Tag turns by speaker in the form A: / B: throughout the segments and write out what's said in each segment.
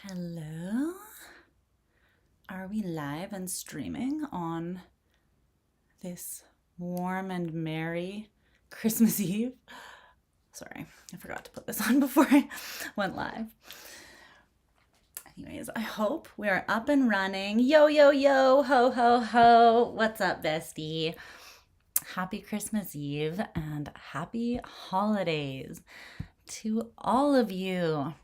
A: Hello. Are we live and streaming on this warm and merry Christmas Eve? Sorry, I forgot to put this on before I went live. Anyways, I hope we are up and running. Yo, yo, yo, ho, ho, ho. What's up, bestie? Happy Christmas Eve and happy holidays to all of you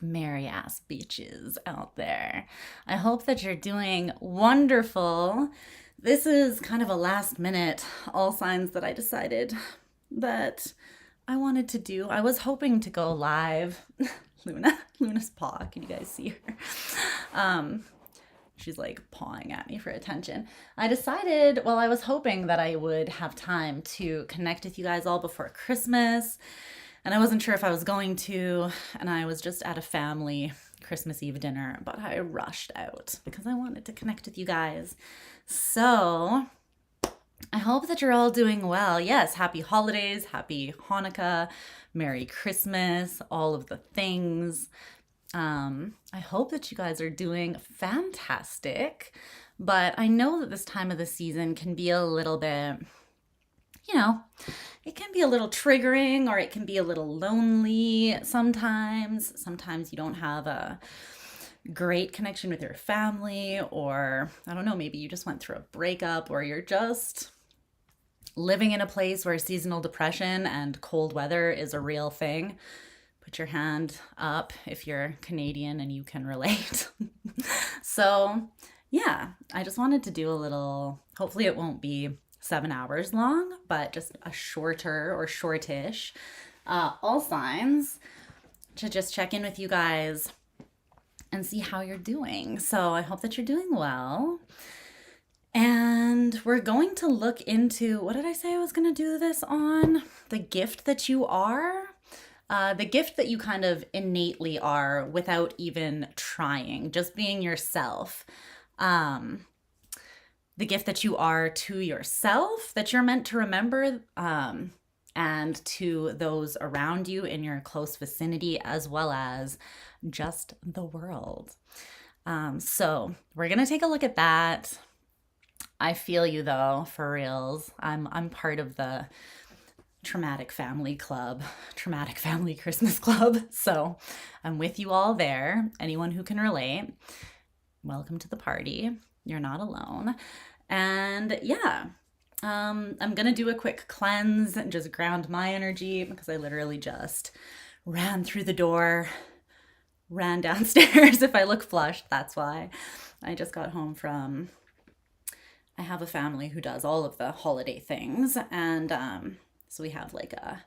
A: merry ass beaches out there. I hope that you're doing wonderful. This is kind of a last minute all signs that I decided that I wanted to do. I was hoping to go live. Luna's paw, can you guys see her? She's like pawing at me for attention. I decided, well, I was hoping that I would have time to connect with you guys all before Christmas. And I wasn't sure if I was going to, and I was just at a family Christmas Eve dinner, but I rushed out because I wanted to connect with you guys. So I hope that you're all doing well. Yes, happy holidays, happy Hanukkah, Merry Christmas, all of the things. I hope that you guys are doing fantastic, but I know that this time of the season can be a little bit, it can be a little triggering, or it can be a little lonely sometimes. Sometimes you don't have a great connection with your family, or I don't know, maybe you just went through a breakup, or you're just living in a place where seasonal depression and cold weather is a real thing. Put your hand up if you're Canadian and you can relate. So yeah, I just wanted to do a little, hopefully it won't be 7 hours long, but just a shorter or shortish all signs to just check in with you guys and see how you're doing. So I hope that you're doing well. And we're going to look into, what did I say I was going to do this on? The gift that you are. The gift that you kind of innately are without even trying, just being yourself. The gift that you are to yourself, that you're meant to remember, and to those around you in your close vicinity, as well as just the world. So we're going to take a look at that. I feel you though, for reals. I'm part of the traumatic family Christmas club. So I'm with you all there. Anyone who can relate, welcome to the party. You're not alone. And yeah, I'm gonna do a quick cleanse and just ground my energy, because I literally just ran through the door, ran downstairs. If I look flushed, that's why. I just got home from, I have a family who does all of the holiday things, and so we have like a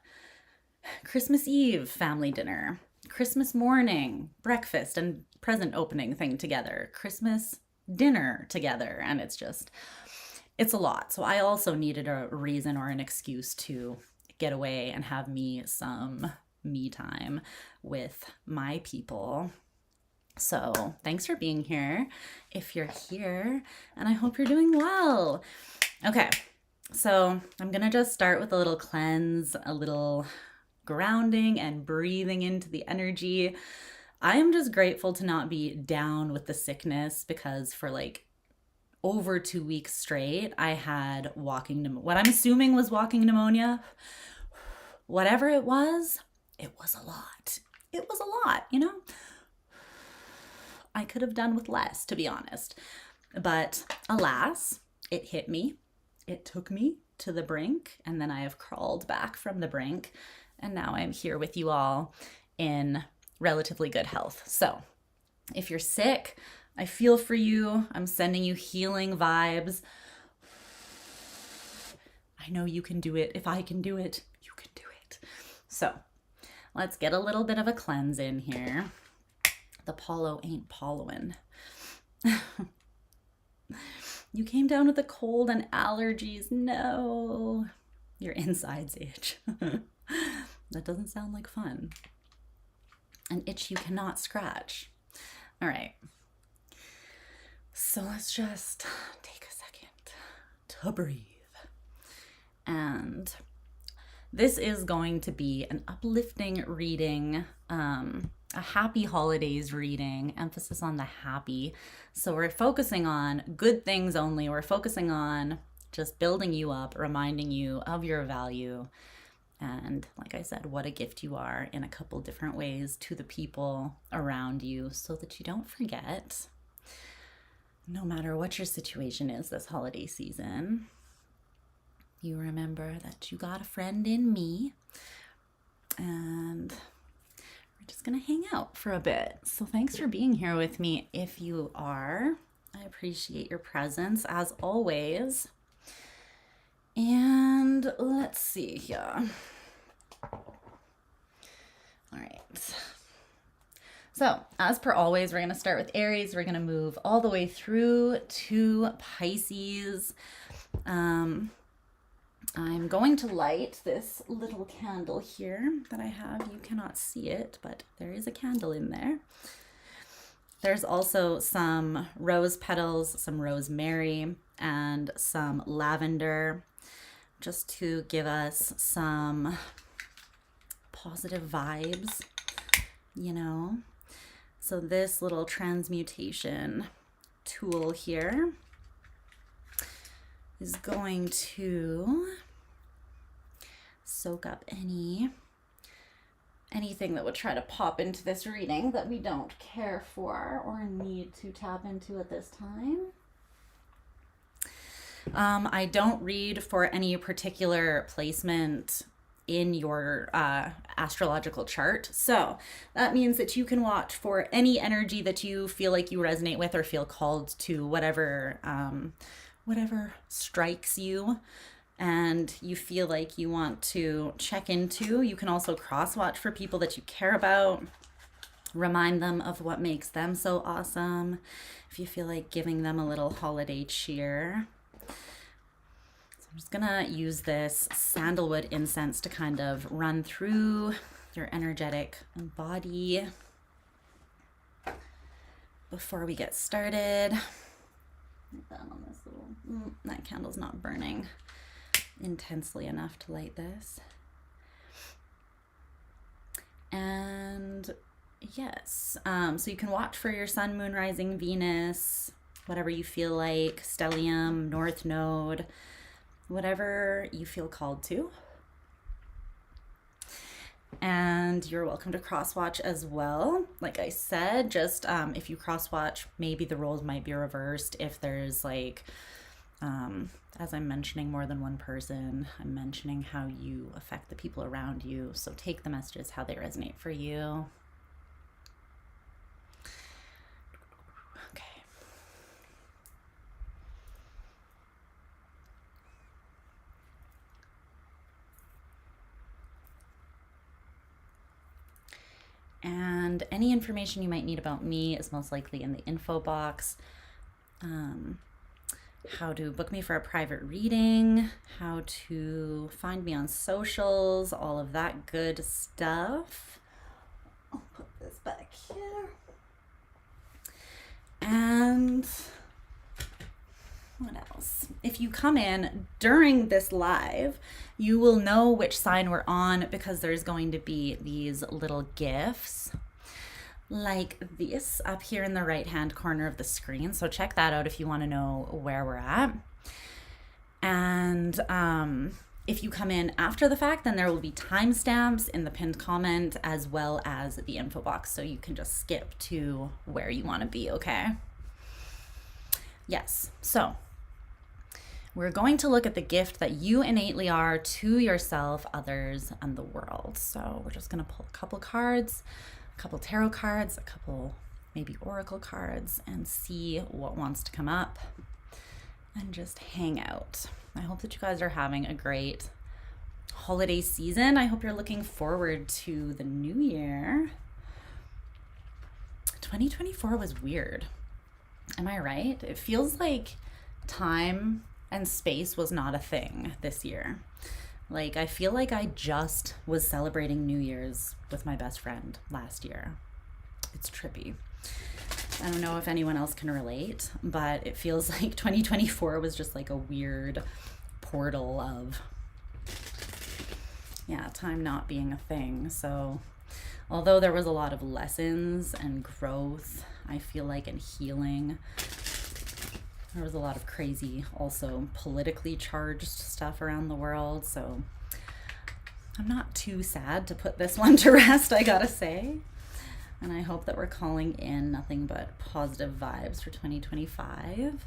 A: Christmas Eve family dinner, Christmas morning breakfast and present opening thing together, Christmas dinner together, and it's a lot. So I also needed a reason or an excuse to get away and have some me time with my people. So thanks for being here if you're here, and I hope you're doing well. Okay, so I'm gonna just start with a little cleanse, a little grounding and breathing into the energy. I am just grateful to not be down with the sickness, because for like over 2 weeks straight, I had what I'm assuming was walking pneumonia. Whatever it was a lot. It was a lot, I could have done with less, to be honest. But alas, it hit me. It took me to the brink, and then I have crawled back from the brink, and now I'm here with you all in relatively good health. So if you're sick, I feel for you. I'm sending you healing vibes. I know you can do it. If I can do it, you can do it. So let's get a little bit of a cleanse in here. The Paulo ain't Pauloing. You came down with a cold and allergies. No. Your insides itch. That doesn't sound like fun. An itch you cannot scratch. All right. So let's just take a second to breathe and this is going to be an uplifting reading, a happy holidays reading, emphasis on the happy. So we're focusing on good things only. We're focusing on just building you up, reminding you of your value. And like I said, what a gift you are in a couple different ways to the people around you, so that you don't forget, no matter what your situation is this holiday season, you remember that you got a friend in me, and we're just gonna hang out for a bit. So thanks for being here with me. If you are, I appreciate your presence as always. And let's see here. All right. So as per always, we're going to start with Aries. We're going to move all the way through to Pisces. I'm going to light this little candle here that I have. You cannot see it, but there is a candle in there. There's also some rose petals, some rosemary, and some lavender, just to give us some positive vibes, you know. So this little transmutation tool here is going to soak up anything that would try to pop into this reading that we don't care for or need to tap into at this time. I don't read for any particular placement in your astrological chart. So that means that you can watch for any energy that you feel like you resonate with or feel called to, whatever strikes you and you feel like you want to check into. You can also cross watch for people that you care about. Remind them of what makes them so awesome. If you feel like giving them a little holiday cheer. I'm just gonna use this sandalwood incense to kind of run through your energetic body before we get started. Like that on this little, that candle's not burning intensely enough to light this. And yes, so you can watch for your sun, moon, rising, Venus, whatever you feel like, stellium, north node, whatever you feel called to. And you're welcome to cross watch as well. Like I said, just if you cross watch, maybe the roles might be reversed. If there's like, as I'm mentioning more than one person, I'm mentioning how you affect the people around you. So take the messages how they resonate for you. And any information you might need about me is most likely in the info box. How to book me for a private reading, how to find me on socials, all of that good stuff. I'll put this back here. And what else? If you come in during this live, you will know which sign we're on because there's going to be these little gifs like this up here in the right hand corner of the screen. So check that out if you want to know where we're at. And if you come in after the fact, then there will be timestamps in the pinned comment as well as the info box. So you can just skip to where you want to be, okay? Yes, so we're going to look at the gift that you innately are to yourself, others, and the world. So we're just going to pull a couple cards, a couple tarot cards, a couple maybe oracle cards, and see what wants to come up and just hang out. I hope that you guys are having a great holiday season. I hope you're looking forward to the new year. 2024 was weird. Am I right? It feels like time and space was not a thing this year. Like, I feel like I just was celebrating New Year's with my best friend last year. It's trippy. I don't know if anyone else can relate, but it feels like 2024 was just like a weird portal of, yeah, time not being a thing. So although there was a lot of lessons and growth, I feel like, in healing, there was a lot of crazy, also politically charged stuff around the world. So I'm not too sad to put this one to rest, I gotta say. And I hope that we're calling in nothing but positive vibes for 2025.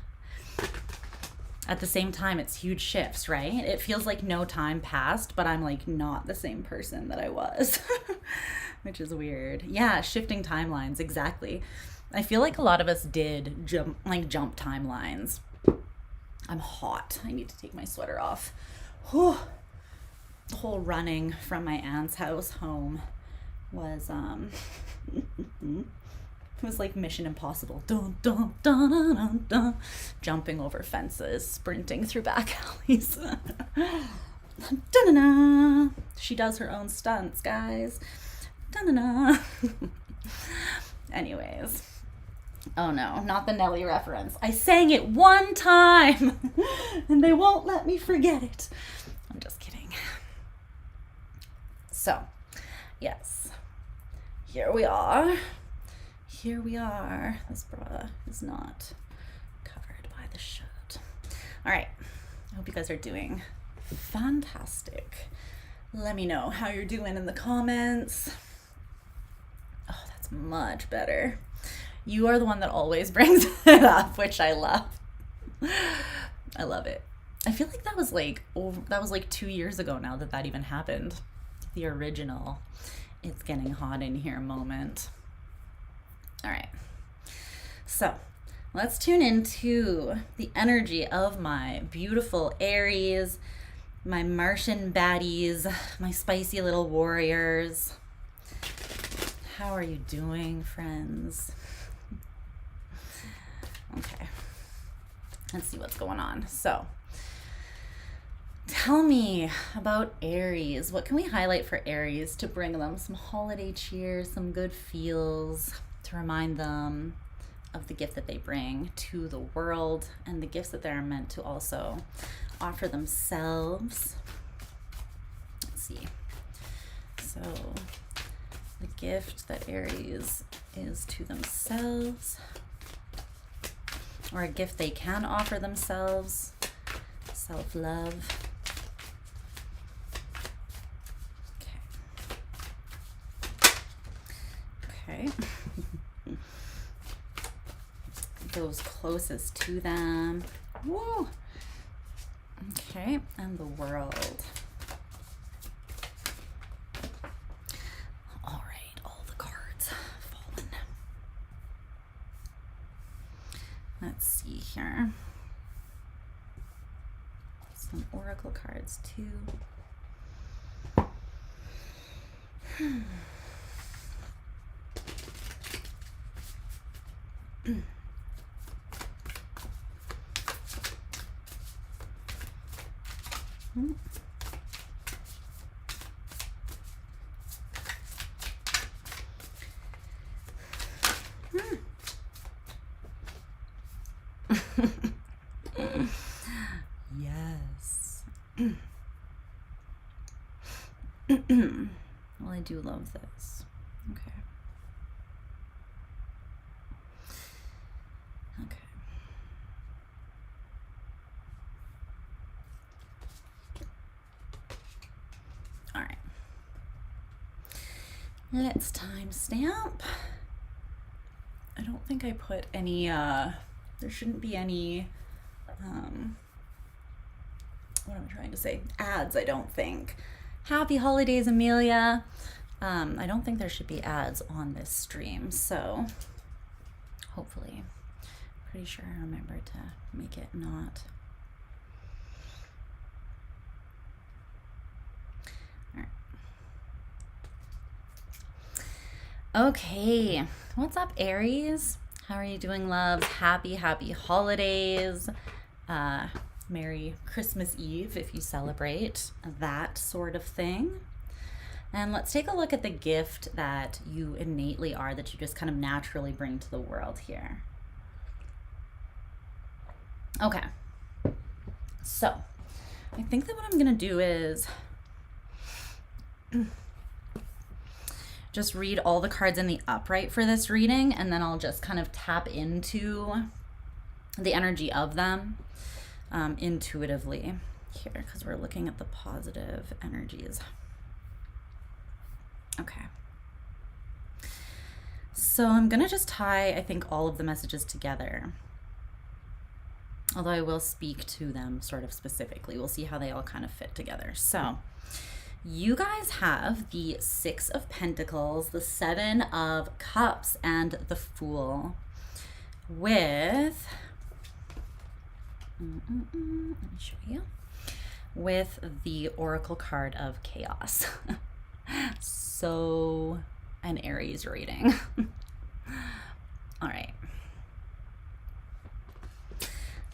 A: At the same time, it's huge shifts, right? It feels like no time passed, but I'm like not the same person that I was, which is weird. Yeah, shifting timelines, exactly. I feel like a lot of us did jump timelines. I'm hot. I need to take my sweater off. Whew. The whole running from my aunt's house home was it was like Mission Impossible. Dun, dun, dun, dun, dun, dun. Jumping over fences, sprinting through back alleys. Dun-dun-dun. She does her own stunts, guys. Dun-dun-dun. Anyways. Oh no, not the Nelly reference. I sang it one time and they won't let me forget it. I'm just kidding. So, yes. Here we are. Here we are. This bra is not covered by the shirt. All right. I hope you guys are doing fantastic. Let me know how you're doing in the comments. Oh, that's much better. You are the one that always brings it up, which I love. I love it. I feel like that was like 2 years ago now that even happened. The original "it's getting hot in here" moment. All right, so let's tune into the energy of my beautiful Aries, my Martian baddies, my spicy little warriors. How are you doing, friends? Okay, let's see what's going on. So tell me about Aries. What can we highlight for Aries to bring them some holiday cheer, some good feels, to remind them of the gift that they bring to the world and the gifts that they're meant to also offer themselves. Let's see. So the gift that Aries is to themselves, or a gift they can offer themselves, self-love. Okay. Those closest to them. Woo! Okay, and the world. All right, all the cards fallen. Let's see here. Some oracle cards too. Yes. Well, I do love this. Okay. Okay. All right. Let's timestamp. I don't think I put any, there shouldn't be any, what am I trying to say? Ads, I don't think. Happy holidays, Amelia. I don't think there should be ads on this stream, so hopefully, pretty sure I remember to make it not. All right. Okay, what's up, Aries? How are you doing, loves? Happy holidays. Merry Christmas Eve if you celebrate that sort of thing. And let's take a look at the gift that you innately are, that you just kind of naturally bring to the world here. Okay. So I think that what I'm going to do is just read all the cards in the upright for this reading, and then I'll just kind of tap into the energy of them intuitively here, because we're looking at the positive energies. Okay. So I'm going to just tie, I think, all of the messages together. Although I will speak to them sort of specifically. We'll see how they all kind of fit together. So you guys have the Six of Pentacles, the Seven of Cups, and the Fool with, let me show you, with the Oracle card of Chaos. So an Aries reading. All right.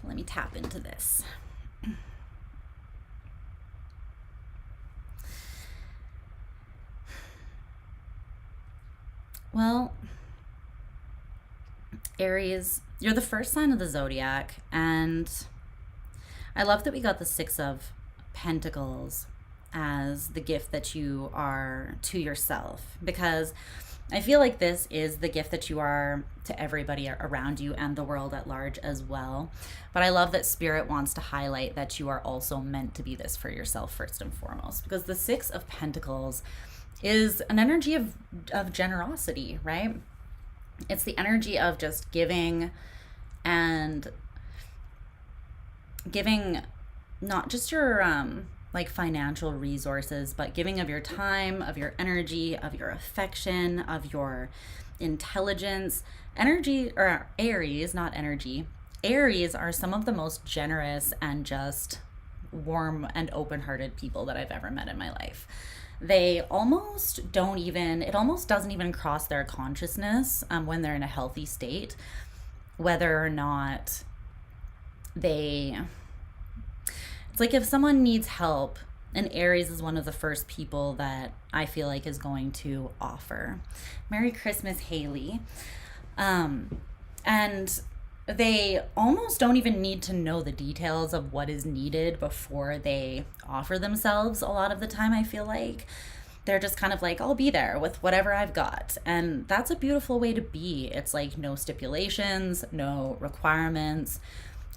A: Let me tap into this. Well, Aries, you're the first sign of the zodiac, and I love that we got the Six of Pentacles as the gift that you are to yourself, because I feel like this is the gift that you are to everybody around you and the world at large as well. But I love that Spirit wants to highlight that you are also meant to be this for yourself first and foremost, because the Six of Pentacles is an energy of generosity, right? It's the energy of just giving, and giving not just your like financial resources, but giving of your time, of your energy, of your affection, of your intelligence. Energy, or Aries, not energy. Aries are some of the most generous and just warm and open-hearted people that I've ever met in my life. They almost don't even, it almost doesn't even cross their consciousness when they're in a healthy state, whether or not they, it's like if someone needs help, and Aries is one of the first people that I feel like is going to offer. Merry Christmas, Haley. And they almost don't even need to know the details of what is needed before they offer themselves. A lot of the time, I feel like they're just kind of like, I'll be there with whatever I've got. And that's a beautiful way to be. It's like no stipulations, no requirements.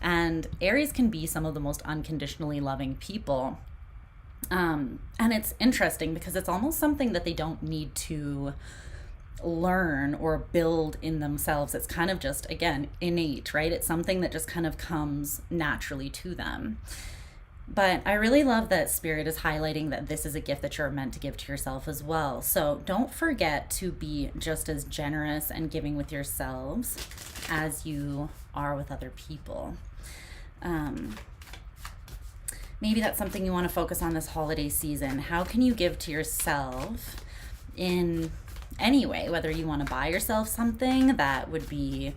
A: And Aries can be some of the most unconditionally loving people. And it's interesting because it's almost something that they don't need to learn or build in themselves. It's kind of just, again, innate, right? It's something that just kind of comes naturally to them. But I really love that Spirit is highlighting that this is a gift that you're meant to give to yourself as well. So don't forget to be just as generous and giving with yourselves as you are with other people. Maybe that's something you want to focus on this holiday season. How can you give to yourself in any way, whether you want to buy yourself something that would be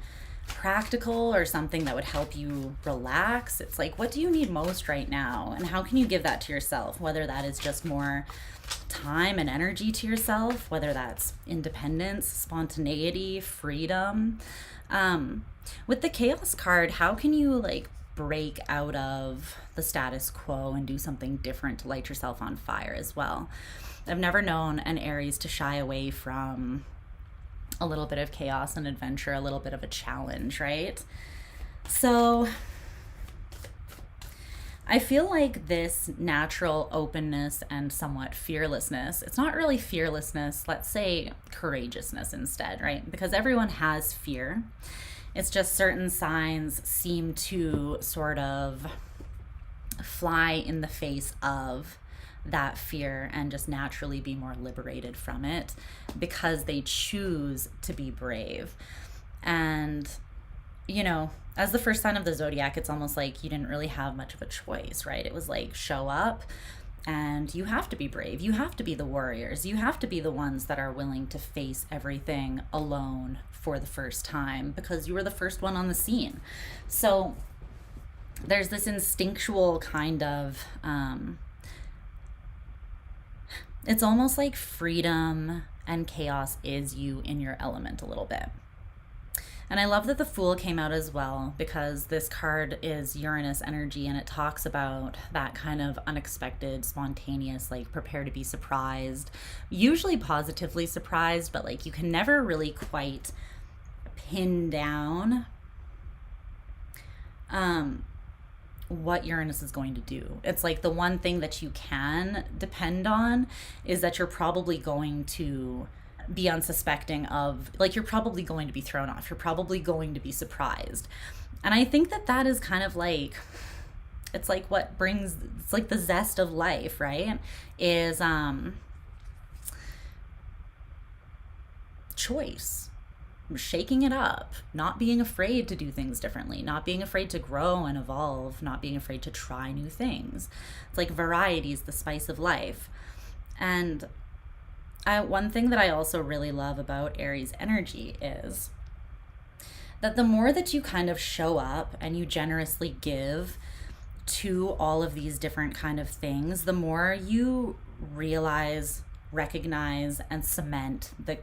A: practical or something that would help you relax? It's like, what do you need most right now? And how can you give that to yourself? Whether that is just more time and energy to yourself, whether that's independence, spontaneity, freedom. With the Chaos card, how can you like break out of the status quo and do something different to light yourself on fire as well? I've never known an Aries to shy away from a little bit of chaos and adventure, a little bit of a challenge, right? So I feel like this natural openness and somewhat fearlessness, it's not really fearlessness, let's say courageousness instead, right? Because everyone has fear. It's just certain signs seem to sort of fly in the face of that fear and just naturally be more liberated from it because they choose to be brave. And, you know, as the first sign of the zodiac, it's almost like you didn't really have much of a choice, right? It was like, show up and you have to be brave. You have to be the warriors. You have to be the ones that are willing to face everything alone for the first time because you were the first one on the scene. So there's this instinctual kind of, it's almost like freedom and chaos is you in your element a little bit. And I love that the Fool came out as well, because this card is Uranus energy, and it talks about that kind of unexpected, spontaneous, like prepare to be surprised, usually positively surprised, but like you can never really quite pin down what Uranus is going to do. It's like the one thing that you can depend on is that you're probably going to be unsuspecting of, like, you're probably going to be thrown off. You're probably going to be surprised. And I think that that is kind of like, it's like what brings, it's like the zest of life, right? Is choice. Shaking it up, not being afraid to do things differently, not being afraid to grow and evolve, not being afraid to try new things. It's like variety is the spice of life. And one thing that I also really love about Aries energy is that the more that you kind of show up and you generously give to all of these different kind of things, the more you realize, recognize, and cement the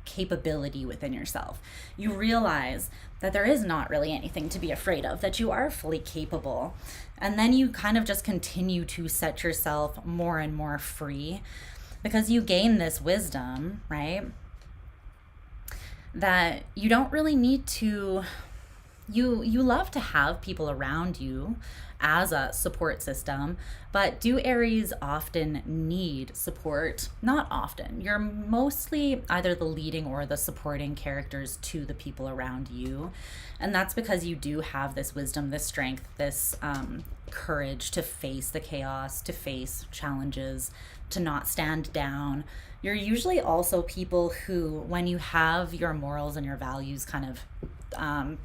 A: capability within yourself. You realize that there is not really anything to be afraid of, that you are fully capable. And then you kind of just continue to set yourself more and more free, because you gain this wisdom, right? That you don't really need to, you love to have people around you as a support system, but do Aries often need support? Not often. You're mostly either the leading or the supporting characters to the people around you. And that's because you do have this wisdom, this strength, this courage to face the chaos, to face challenges, to not stand down. You're usually also people who, when you have your morals and your values kind of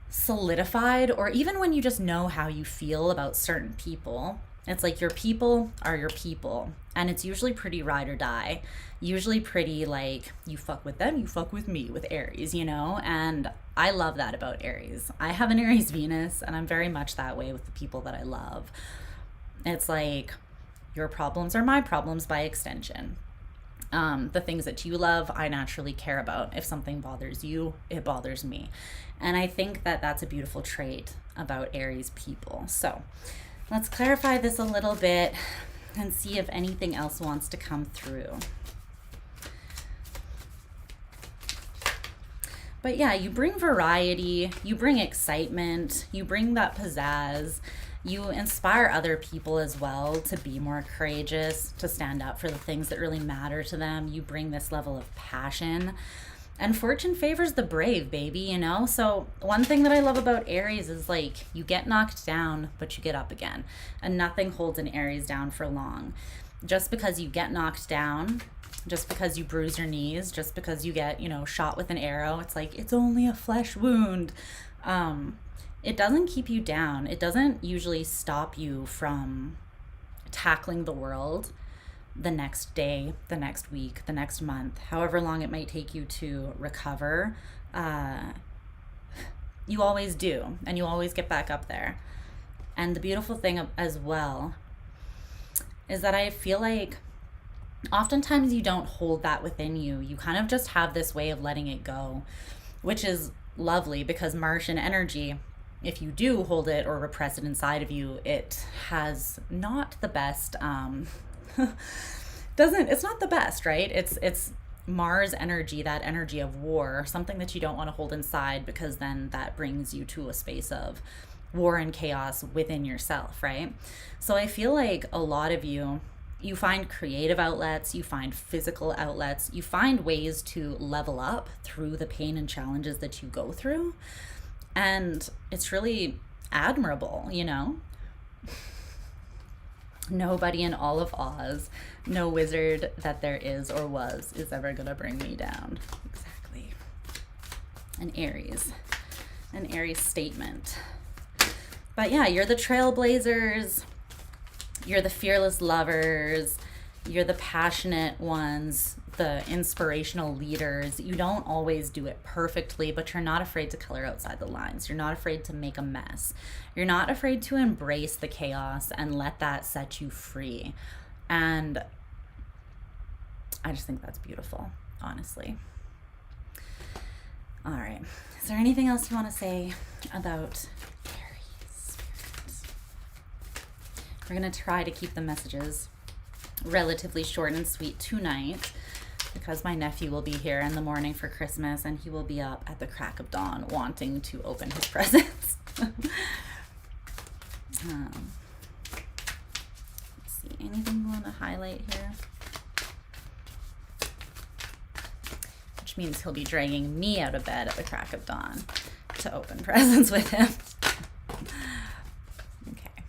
A: solidified, or even when you just know how you feel about certain people, it's like your people are your people, and it's usually pretty ride or die, usually pretty like you fuck with them, you fuck with me with Aries, you know? And I love that about Aries. I have an Aries Venus, and I'm very much that way with the people that I love. It's like your problems are my problems by extension. The things that you love, I naturally care about. If something bothers you, it bothers me. And I think that that's a beautiful trait about Aries people. So let's clarify this a little bit and see if anything else wants to come through. But yeah, you bring variety, you bring excitement, you bring that pizzazz. You inspire other people as well to be more courageous, to stand up for the things that really matter to them. You bring this level of passion. And fortune favors the brave, baby, you know? So one thing that I love about Aries is like you get knocked down, but you get up again. And nothing holds an Aries down for long. Just because you get knocked down, just because you bruise your knees, just because you get, you know, shot with an arrow, it's like, it's only a flesh wound. It doesn't keep you down. It doesn't usually stop you from tackling the world the next day, the next week, the next month, however long it might take you to recover. You always do, and you always get back up there. And the beautiful thing as well is that I feel like oftentimes you don't hold that within you. You kind of just have this way of letting it go, which is lovely, because Martian energy, if you do hold it or repress it inside of you, it has not the best, it's not the best, right? It's Mars energy, that energy of war, something that you don't want to hold inside, because then that brings you to a space of war and chaos within yourself, right? So I feel like a lot of you find creative outlets, you find physical outlets, you find ways to level up through the pain and challenges that you go through. And it's really admirable, you know? Nobody in all of Oz, no wizard that there is or was, is ever gonna bring me down. Exactly. An Aries statement. But yeah, you're the trailblazers, you're the fearless lovers, you're the passionate ones, the inspirational leaders. You don't always do it perfectly, but you're not afraid to color outside the lines. You're not afraid to make a mess. You're not afraid to embrace the chaos and let that set you free. And I just think that's beautiful, honestly. All right. Is there anything else you want to say about Aries? We're going to try to keep the messages relatively short and sweet tonight because my nephew will be here in the morning for Christmas and he will be up at the crack of dawn wanting to open his presents. Let's see, anything you want to highlight here? Which means he'll be dragging me out of bed at the crack of dawn to open presents with him. Okay.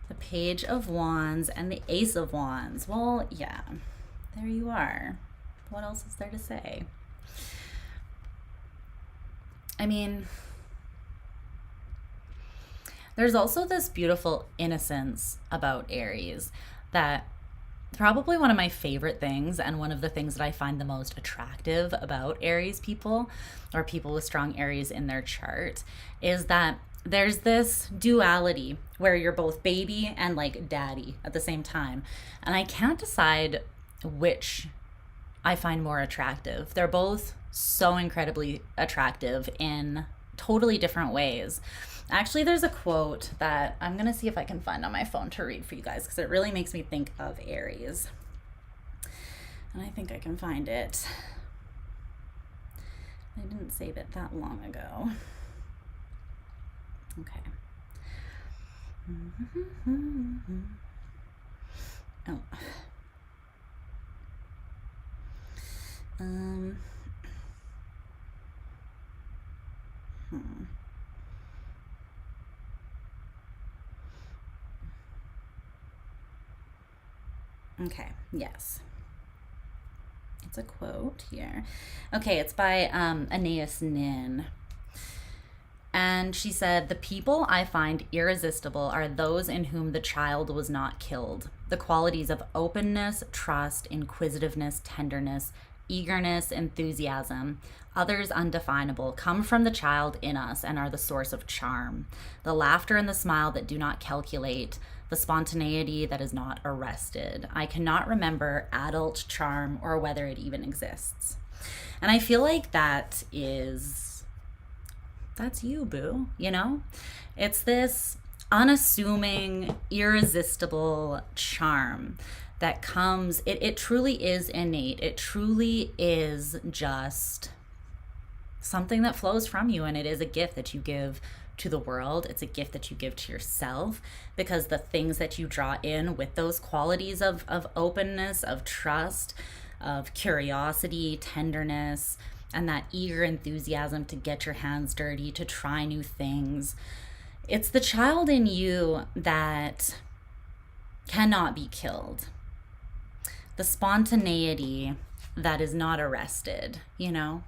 A: The Page of Wands and the Ace of Wands. Well, yeah, there you are. What else is there to say? I mean, there's also this beautiful innocence about Aries that probably one of my favorite things and one of the things that I find the most attractive about Aries people or people with strong Aries in their chart is that there's this duality where you're both baby and like daddy at the same time. And I can't decide which I find more attractive. They're both so incredibly attractive in totally different ways. Actually, there's a quote that I'm going to see if I can find on my phone to read for you guys because it really makes me think of Aries. And I think I can find it. I didn't save it that long ago. Okay. Oh. Okay, yes. It's a quote here. Okay, it's by Anais Nin. And she said, "The people I find irresistible are those in whom the child was not killed. The qualities of openness, trust, inquisitiveness, tenderness, eagerness, enthusiasm, others undefinable, come from the child in us and are the source of charm. The laughter and the smile that do not calculate, the spontaneity that is not arrested. I cannot remember adult charm or whether it even exists." And I feel like that's you, boo, you know? It's this unassuming, irresistible charm that comes, it truly is innate. It truly is just something that flows from you, and it is a gift that you give to the world. It's a gift that you give to yourself because the things that you draw in with those qualities of openness, of trust, of curiosity, tenderness, and that eager enthusiasm to get your hands dirty, to try new things. It's the child in you that cannot be killed. The spontaneity that is not arrested, you know?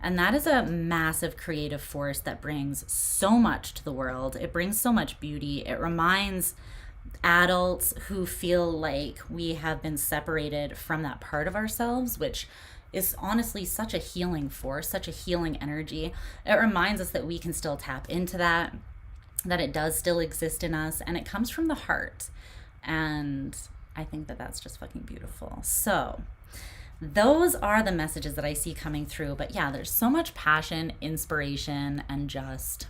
A: And that is a massive creative force that brings so much to the world. It brings so much beauty. It reminds adults who feel like we have been separated from that part of ourselves, which is honestly such a healing force, such a healing energy. It reminds us that we can still tap into that it does still exist in us, and it comes from the heart. And I think that that's just fucking beautiful. So those are the messages that I see coming through. But yeah, there's so much passion, inspiration, and just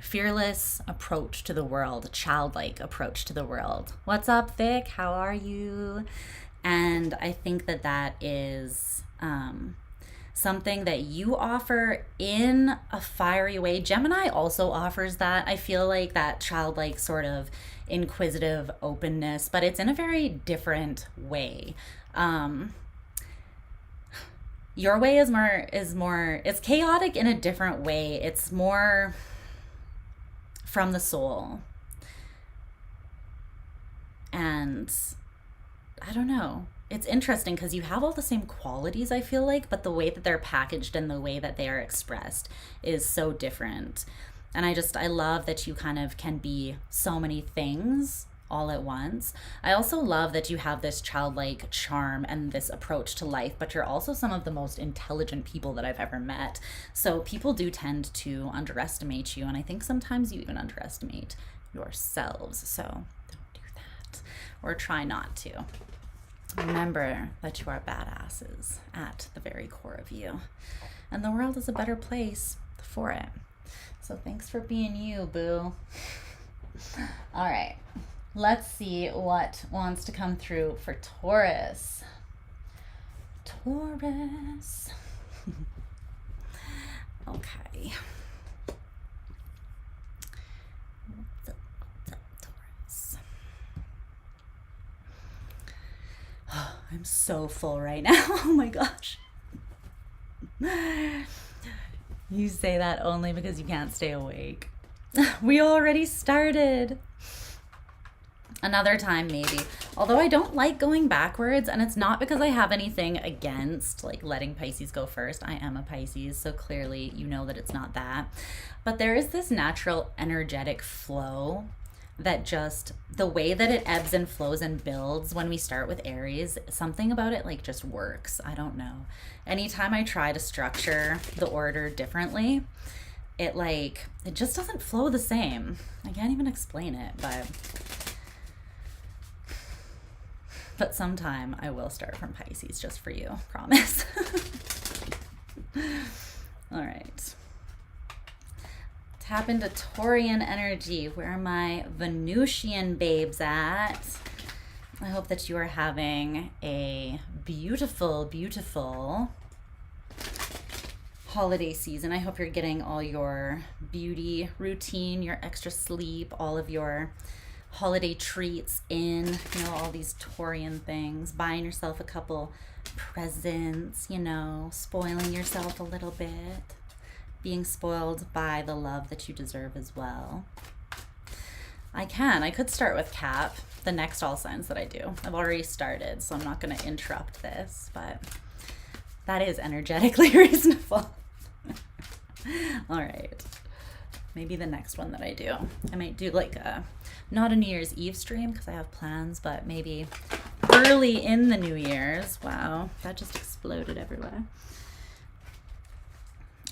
A: fearless approach to the world, childlike approach to the world. What's up, Vic? How are you? And I think that that is something that you offer in a fiery way. Gemini also offers that. I feel like that childlike sort of inquisitive openness, but it's in a very different way. Your way is more, it's chaotic in a different way. It's more from the soul. And I don't know. It's interesting because you have all the same qualities, I feel like, but the way that they're packaged and the way that they are expressed is so different. And I love that you kind of can be so many things all at once. I also love that you have this childlike charm and this approach to life, but you're also some of the most intelligent people that I've ever met. So people do tend to underestimate you, and I think sometimes you even underestimate yourselves. So don't do that, or try not to. Remember that you are badasses at the very core of you, and the world is a better place for it. So thanks for being you, boo. All right, let's see what wants to come through for Taurus. Taurus. Okay. What's up, Taurus? Oh, I'm so full right now. Oh my gosh. You say that only because you can't stay awake. We already started. Another time maybe. Although I don't like going backwards, and it's not because I have anything against like letting Pisces go first. I am a Pisces, so clearly you know that it's not that. But there is this natural energetic flow that just, the way that it ebbs and flows and builds when we start with Aries, something about it like just works. I don't know. Anytime I try to structure the order differently, it just doesn't flow the same. I can't even explain it, but sometime I will start from Pisces just for you, promise. All right. Tap into Taurian energy. Where are my Venusian babes at? I hope that you are having a beautiful, beautiful holiday season. I hope you're getting all your beauty routine, your extra sleep, all of your holiday treats in, you know, all these Taurian things, buying yourself a couple presents, you know, spoiling yourself a little bit, being spoiled by the love that you deserve as well. I could start with Cap, the next all signs that I do. I've already started, so I'm not going to interrupt this, but that is energetically reasonable. All right. Maybe the next one that I do, I might do like not a New Year's Eve stream because I have plans, but maybe early in the New Year's. Wow, that just exploded everywhere.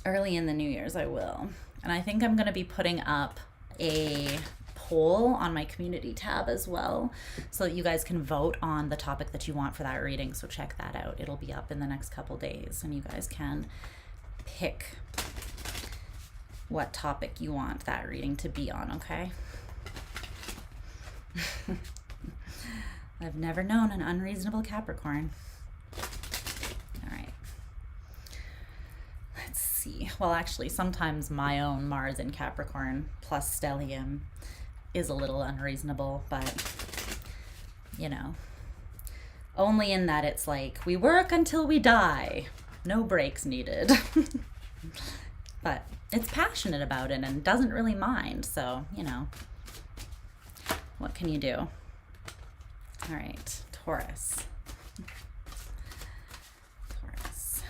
A: Early in the New Year's I will. And I think I'm going to be putting up a poll on my community tab as well, so that you guys can vote on the topic that you want for that reading. So check that out. It'll be up in the next couple days, and you guys can pick what topic you want that reading to be on, okay? I've never known an unreasonable Capricorn. All right. Let's see. Well, actually, sometimes my own Mars in Capricorn plus stellium is a little unreasonable, but, you know, only in that it's like, we work until we die. No breaks needed. But it's passionate about it and doesn't really mind, so, you know, what can you do? All right, Taurus. Taurus.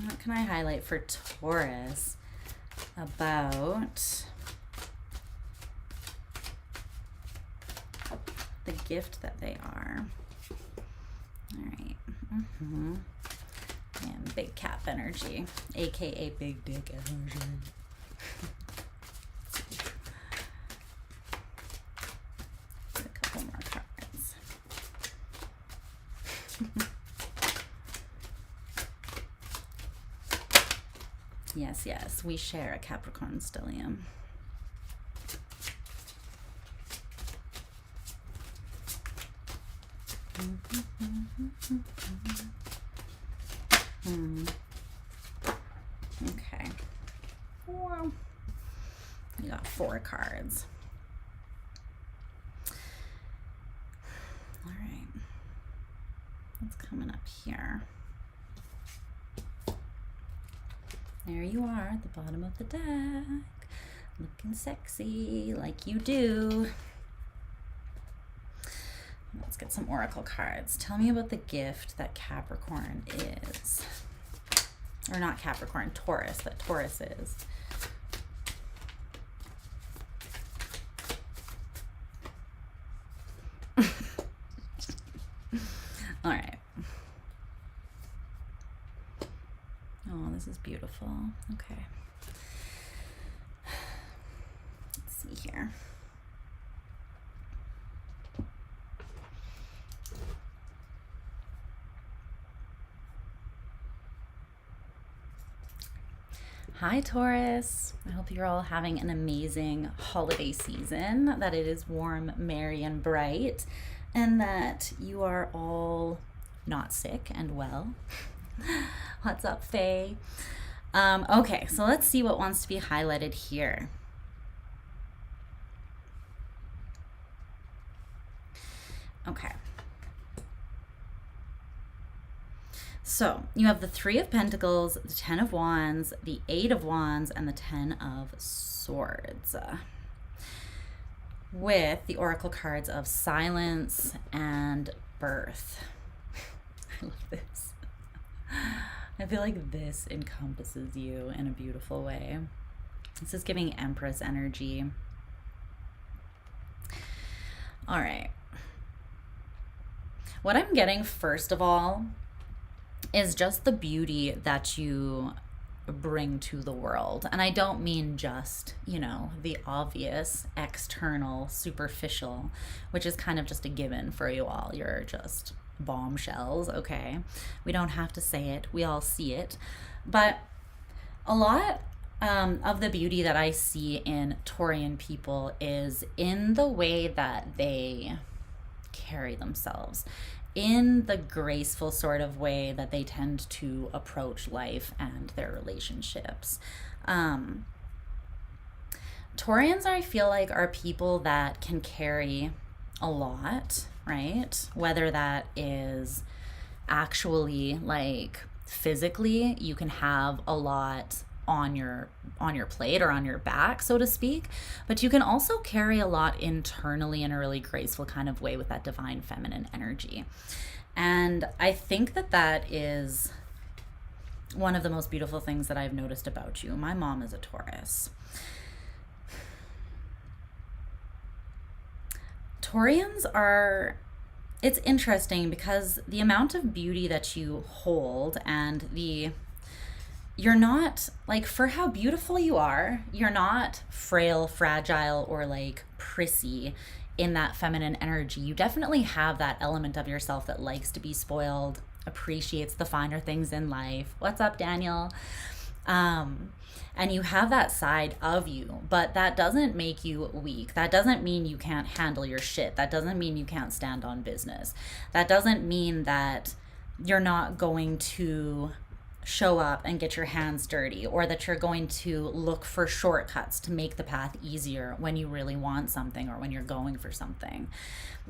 A: What can I highlight for Taurus about the gift that they are? All right. And big cap energy, aka big dick energy. A couple more cards. Yes, yes, we share a Capricorn stellium. Okay. Well, you got 4 cards. All right. What's coming up here? There you are at the bottom of the deck, looking sexy like you do. Let's get some oracle cards. Tell me about the gift that Capricorn is. Or not Capricorn, Taurus, that Taurus is. All right. Oh, this is beautiful. Okay. Let's see here. Hi, Taurus. I hope you're all having an amazing holiday season, that it is warm, merry, and bright, and that you are all not sick and well. What's up, Faye? Okay, so let's see what wants to be highlighted here. Okay. So you have the Three of Pentacles, the Ten of Wands, the Eight of Wands, and the Ten of Swords. With the Oracle cards of Silence and Birth. I love this. I feel like this encompasses you in a beautiful way. This is giving Empress energy. All right. What I'm getting, first of all, is just the beauty that you bring to the world. And I don't mean just, the obvious, external, superficial, which is kind of just a given for you all. You're just bombshells, okay? We don't have to say it. We all see it. But a lot of the beauty that I see in Taurian people is in the way that they carry themselves, in the graceful sort of way that they tend to approach life and their relationships. Taurians, I feel like, are people that can carry a lot, right? Whether that is actually like physically, you can have a lot on your plate or on your back, so to speak, but you can also carry a lot internally in a really graceful kind of way with that divine feminine energy. And I think that that is one of the most beautiful things that I've noticed about you. My mom is a Taurus. Taurians are, it's interesting because the amount of beauty that you hold and you're not, like, for how beautiful you are, you're not frail, fragile, or like prissy in that feminine energy. You definitely have that element of yourself that likes to be spoiled, appreciates the finer things in life. What's up, Daniel? And you have that side of you, but that doesn't make you weak. That doesn't mean you can't handle your shit. That doesn't mean you can't stand on business. That doesn't mean that you're not going to show up and get your hands dirty, or that you're going to look for shortcuts to make the path easier when you really want something or when you're going for something.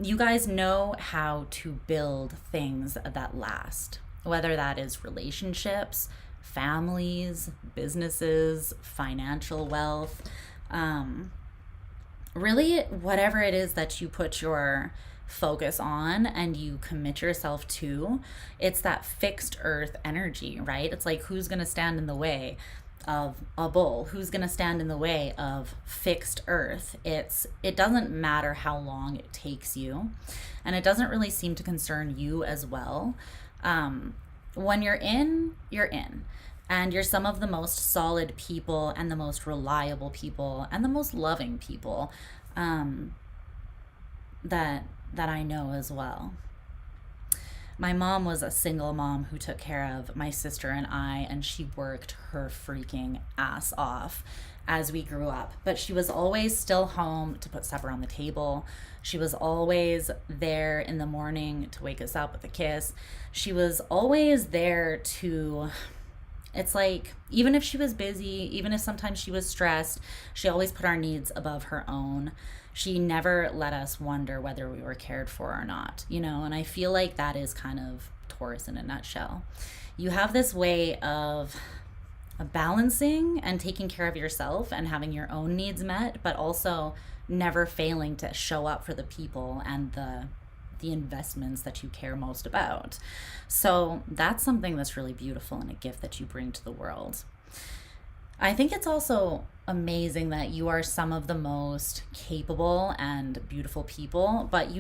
A: You guys know how to build things that last, whether that is relationships, families, businesses, financial wealth, really whatever it is that you put your focus on and you commit yourself to, it's that fixed earth energy, right? It's like, who's going to stand in the way of a bull? Who's going to stand in the way of fixed earth? It doesn't matter how long it takes you, and it doesn't really seem to concern you as well. When you're in, and you're some of the most solid people and the most reliable people and the most loving people that I know as well. My mom was a single mom who took care of my sister and I, and she worked her freaking ass off as we grew up. But she was always still home to put supper on the table. She was always there in the morning to wake us up with a kiss. She was always there to, it's like, even if she was busy, even if sometimes she was stressed, she always put our needs above her own. She never let us wonder whether we were cared for or not, and I feel like that is kind of Taurus in a nutshell. You have this way of balancing and taking care of yourself and having your own needs met, but also never failing to show up for the people and the investments that you care most about. So that's something that's really beautiful and a gift that you bring to the world. I think it's also amazing that you are some of the most capable and beautiful people, but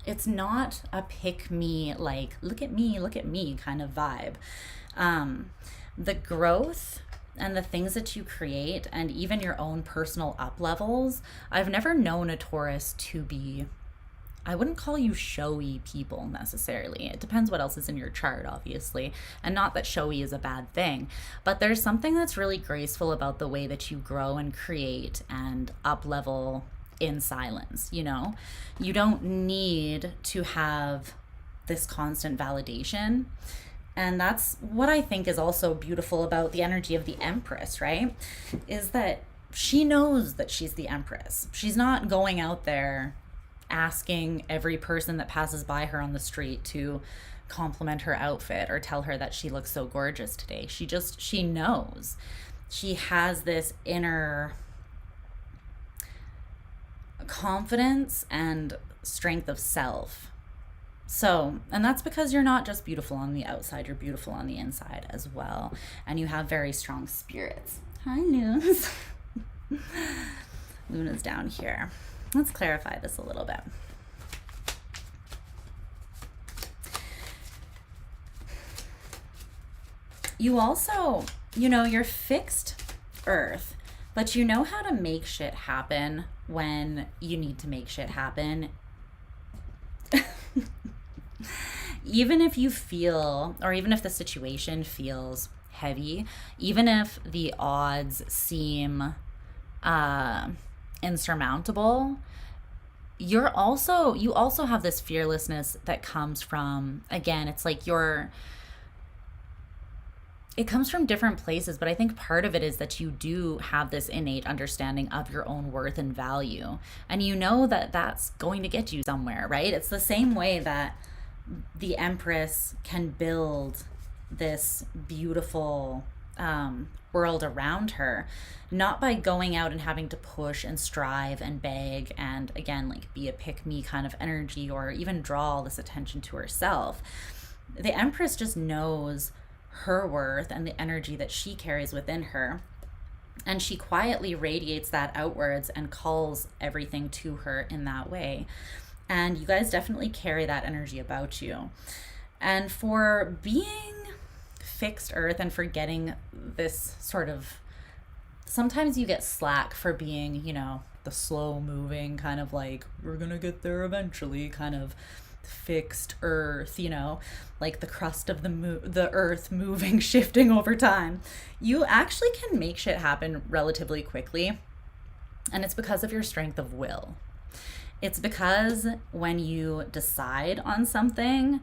A: it's not a pick me, like, look at me kind of vibe. The growth and the things that you create and even your own personal up levels, I've never known a Taurus to be I wouldn't call you showy people necessarily. It depends what else is in your chart, obviously. And not that showy is a bad thing, but there's something that's really graceful about the way that you grow and create and up level in silence, you know? You don't need to have this constant validation. And that's what I think is also beautiful about the energy of the Empress, right? Is that she knows that she's the Empress. She's not going out there asking every person that passes by her on the street to compliment her outfit or tell her that she looks so gorgeous today. She knows. She has this inner confidence and strength of self. So, and that's because you're not just beautiful on the outside, you're beautiful on the inside as well. And you have very strong spirits. Hi, Lunes. Luna's down here. Let's clarify this a little bit. You also, you're fixed Earth, but you know how to make shit happen when you need to make shit happen. Even if you feel, or even if the situation feels heavy, even if the odds seem insurmountable, you also have this fearlessness that comes from, again, it's like it comes from different places, but I think part of it is that you do have this innate understanding of your own worth and value. And you know that that's going to get you somewhere, right? It's the same way that the Empress can build this beautiful world around her, not by going out and having to push and strive and beg and, again, like be a pick-me kind of energy or even draw all this attention to herself. The Empress just knows her worth and the energy that she carries within her, and she quietly radiates that outwards and calls everything to her in that way. And you guys definitely carry that energy about you. And for being fixed Earth and for getting this sort of, sometimes you get slack for being, the slow moving kind of like, we're gonna get there eventually kind of fixed Earth, like the crust of the Earth moving, shifting over time. You actually can make shit happen relatively quickly. And it's because of your strength of will. It's because when you decide on something,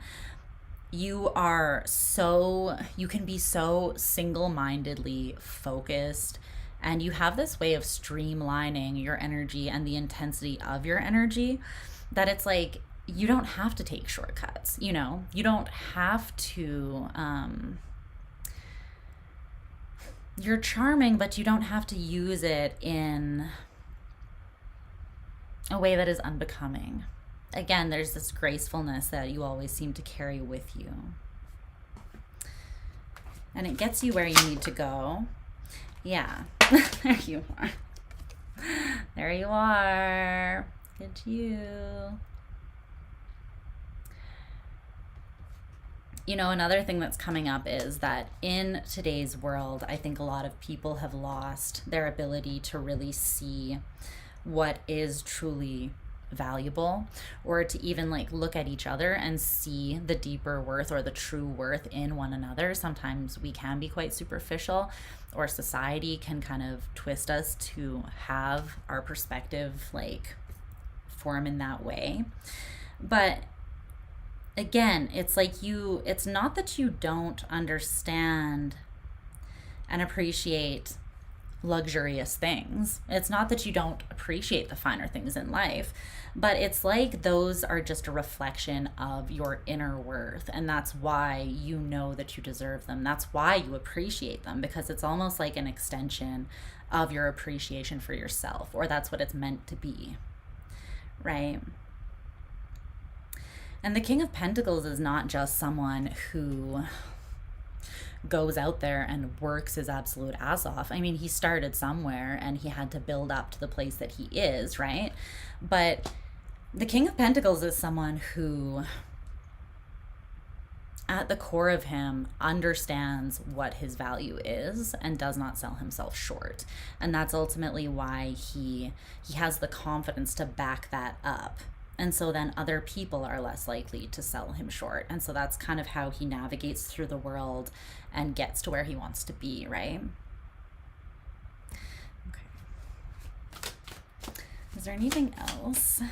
A: you can be so single-mindedly focused, and you have this way of streamlining your energy and the intensity of your energy that it's like you don't have to take shortcuts. You don't have to you're charming, but you don't have to use it in a way that is unbecoming. Again, there's this gracefulness that you always seem to carry with you. And it gets you where you need to go. Yeah. There you are. There you are. Look at you. Another thing that's coming up is that in today's world, I think a lot of people have lost their ability to really see what is truly valuable, or to even like look at each other and see the deeper worth or the true worth in one another. Sometimes we can be quite superficial, or society can kind of twist us to have our perspective like form in that way. But again, it's like it's not that you don't understand and appreciate luxurious things. It's not that you don't appreciate the finer things in life, but it's like those are just a reflection of your inner worth, and that's why you know that you deserve them. That's why you appreciate them, because it's almost like an extension of your appreciation for yourself, or that's what it's meant to be, right? And the King of Pentacles is not just someone who goes out there and works his absolute ass off. I mean, he started somewhere and he had to build up to the place that he is, right? But the King of Pentacles is someone who, at the core of him, understands what his value is and does not sell himself short. And that's ultimately why he has the confidence to back that up And so then other people are less likely to sell him short. And so that's kind of how he navigates through the world and gets to where he wants to be, right? Okay. Is there anything else?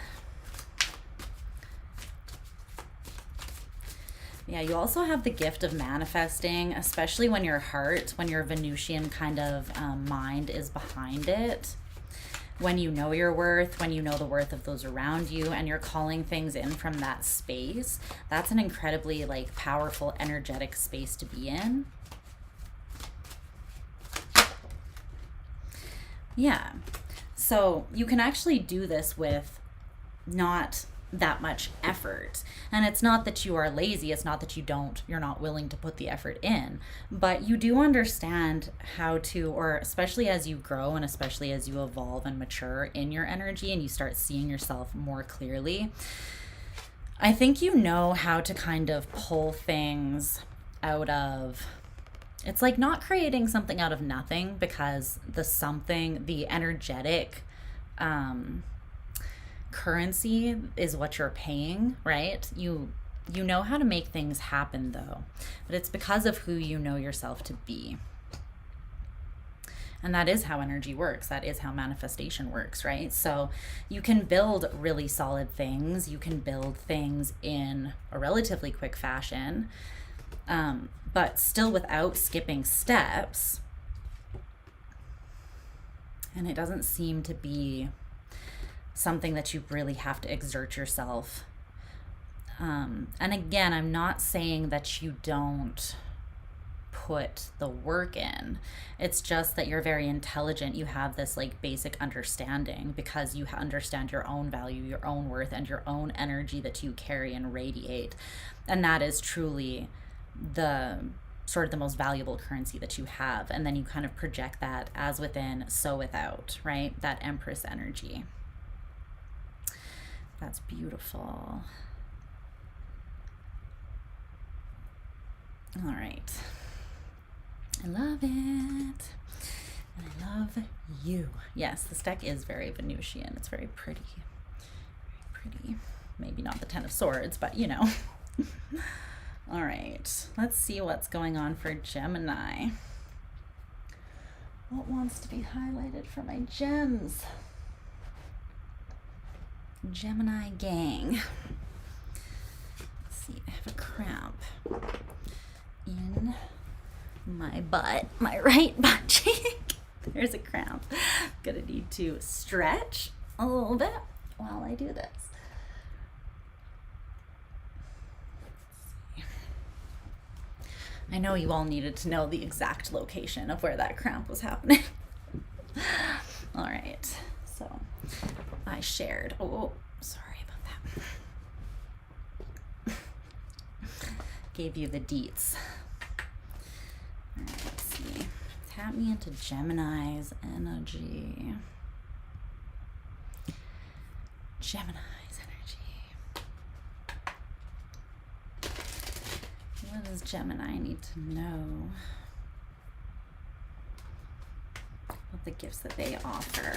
A: Yeah, you also have the gift of manifesting, especially when your heart, when your Venusian kind of mind is behind it. When you know your worth, when you know the worth of those around you, and you're calling things in from that space, that's an incredibly like powerful, energetic space to be in. Yeah. So you can actually do this with not that much effort. And it's not that you are lazy, it's not that you're not willing to put the effort in, but you do understand how to, or especially as you grow and especially as you evolve and mature in your energy and you start seeing yourself more clearly, I think you know how to kind of pull things out of, it's like not creating something out of nothing, because the energetic currency is what you're paying, right? You know how to make things happen though, but it's because of who you know yourself to be. And that is how energy works. That is how manifestation works, right? So you can build really solid things. You can build things in a relatively quick fashion, but still without skipping steps. And it doesn't seem to be something that you really have to exert yourself. And again, I'm not saying that you don't put the work in. It's just that you're very intelligent. You have this like basic understanding because you understand your own value, your own worth, and your own energy that you carry and radiate. And that is truly the sort of the most valuable currency that you have. And then you kind of project that as within, so without, right? That Empress energy. That's beautiful. All right. I love it. And I love you. Yes, this deck is very Venusian. It's very pretty. Very pretty. Maybe not the Ten of Swords, but you know. All right. Let's see what's going on for Gemini. What wants to be highlighted for my gems? Gemini gang. Let's see, I have a cramp in my butt, my right butt cheek. There's a cramp. Gonna need to stretch a little bit while I do this. I know you all needed to know the exact location of where that cramp was happening. All right, so I shared. Oh, sorry about that. Gave you the deets. All right, let's see. Tap me into Gemini's energy. Gemini's energy. What does Gemini need to know? What the gifts that they offer.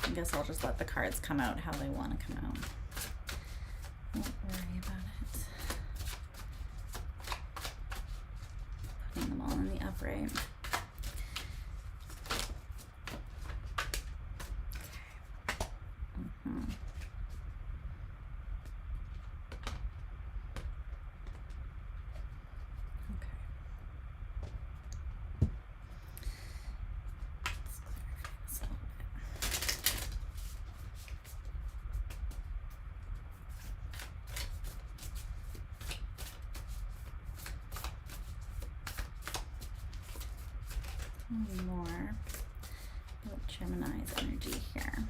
A: I guess I'll just let the cards come out how they want to come out. Don't worry about it. Putting them all in the upright. more about Gemini's energy here.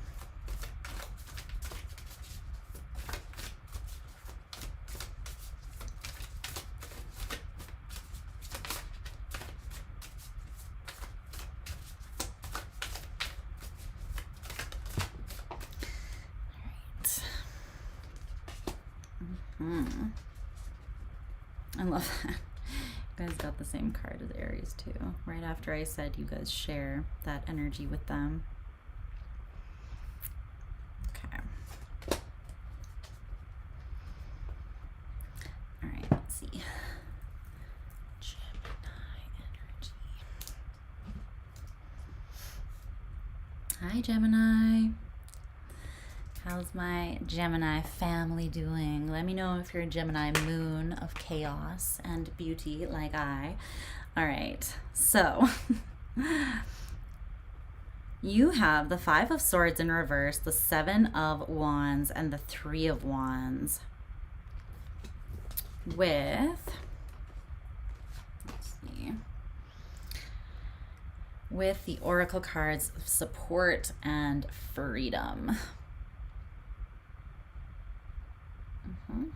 A: I love that. You guys got the same card as Aries too. Right after I said you guys share that energy with them. Okay. All right, let's see. Gemini energy. Hi, Gemini. How's my Gemini family doing? Let me know if you're a Gemini moon of chaos and beauty like I. All right, so you have the Five of Swords in reverse, the Seven of Wands, and the Three of Wands with, let's see, with the Oracle cards of support and freedom. Okay.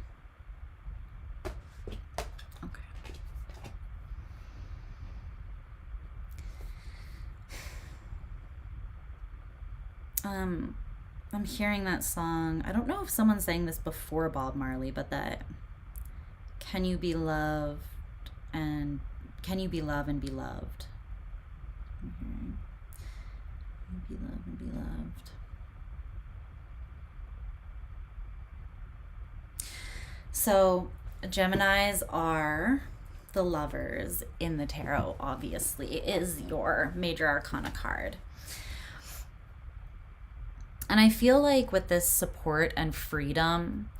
A: I'm hearing that song. I don't know if someone sang this before Bob Marley, but that can you be loved and can you be loved and be loved? Can you be loved and be loved? So Geminis are the lovers in the tarot, obviously, is your major arcana card. And I feel like with this support and freedom,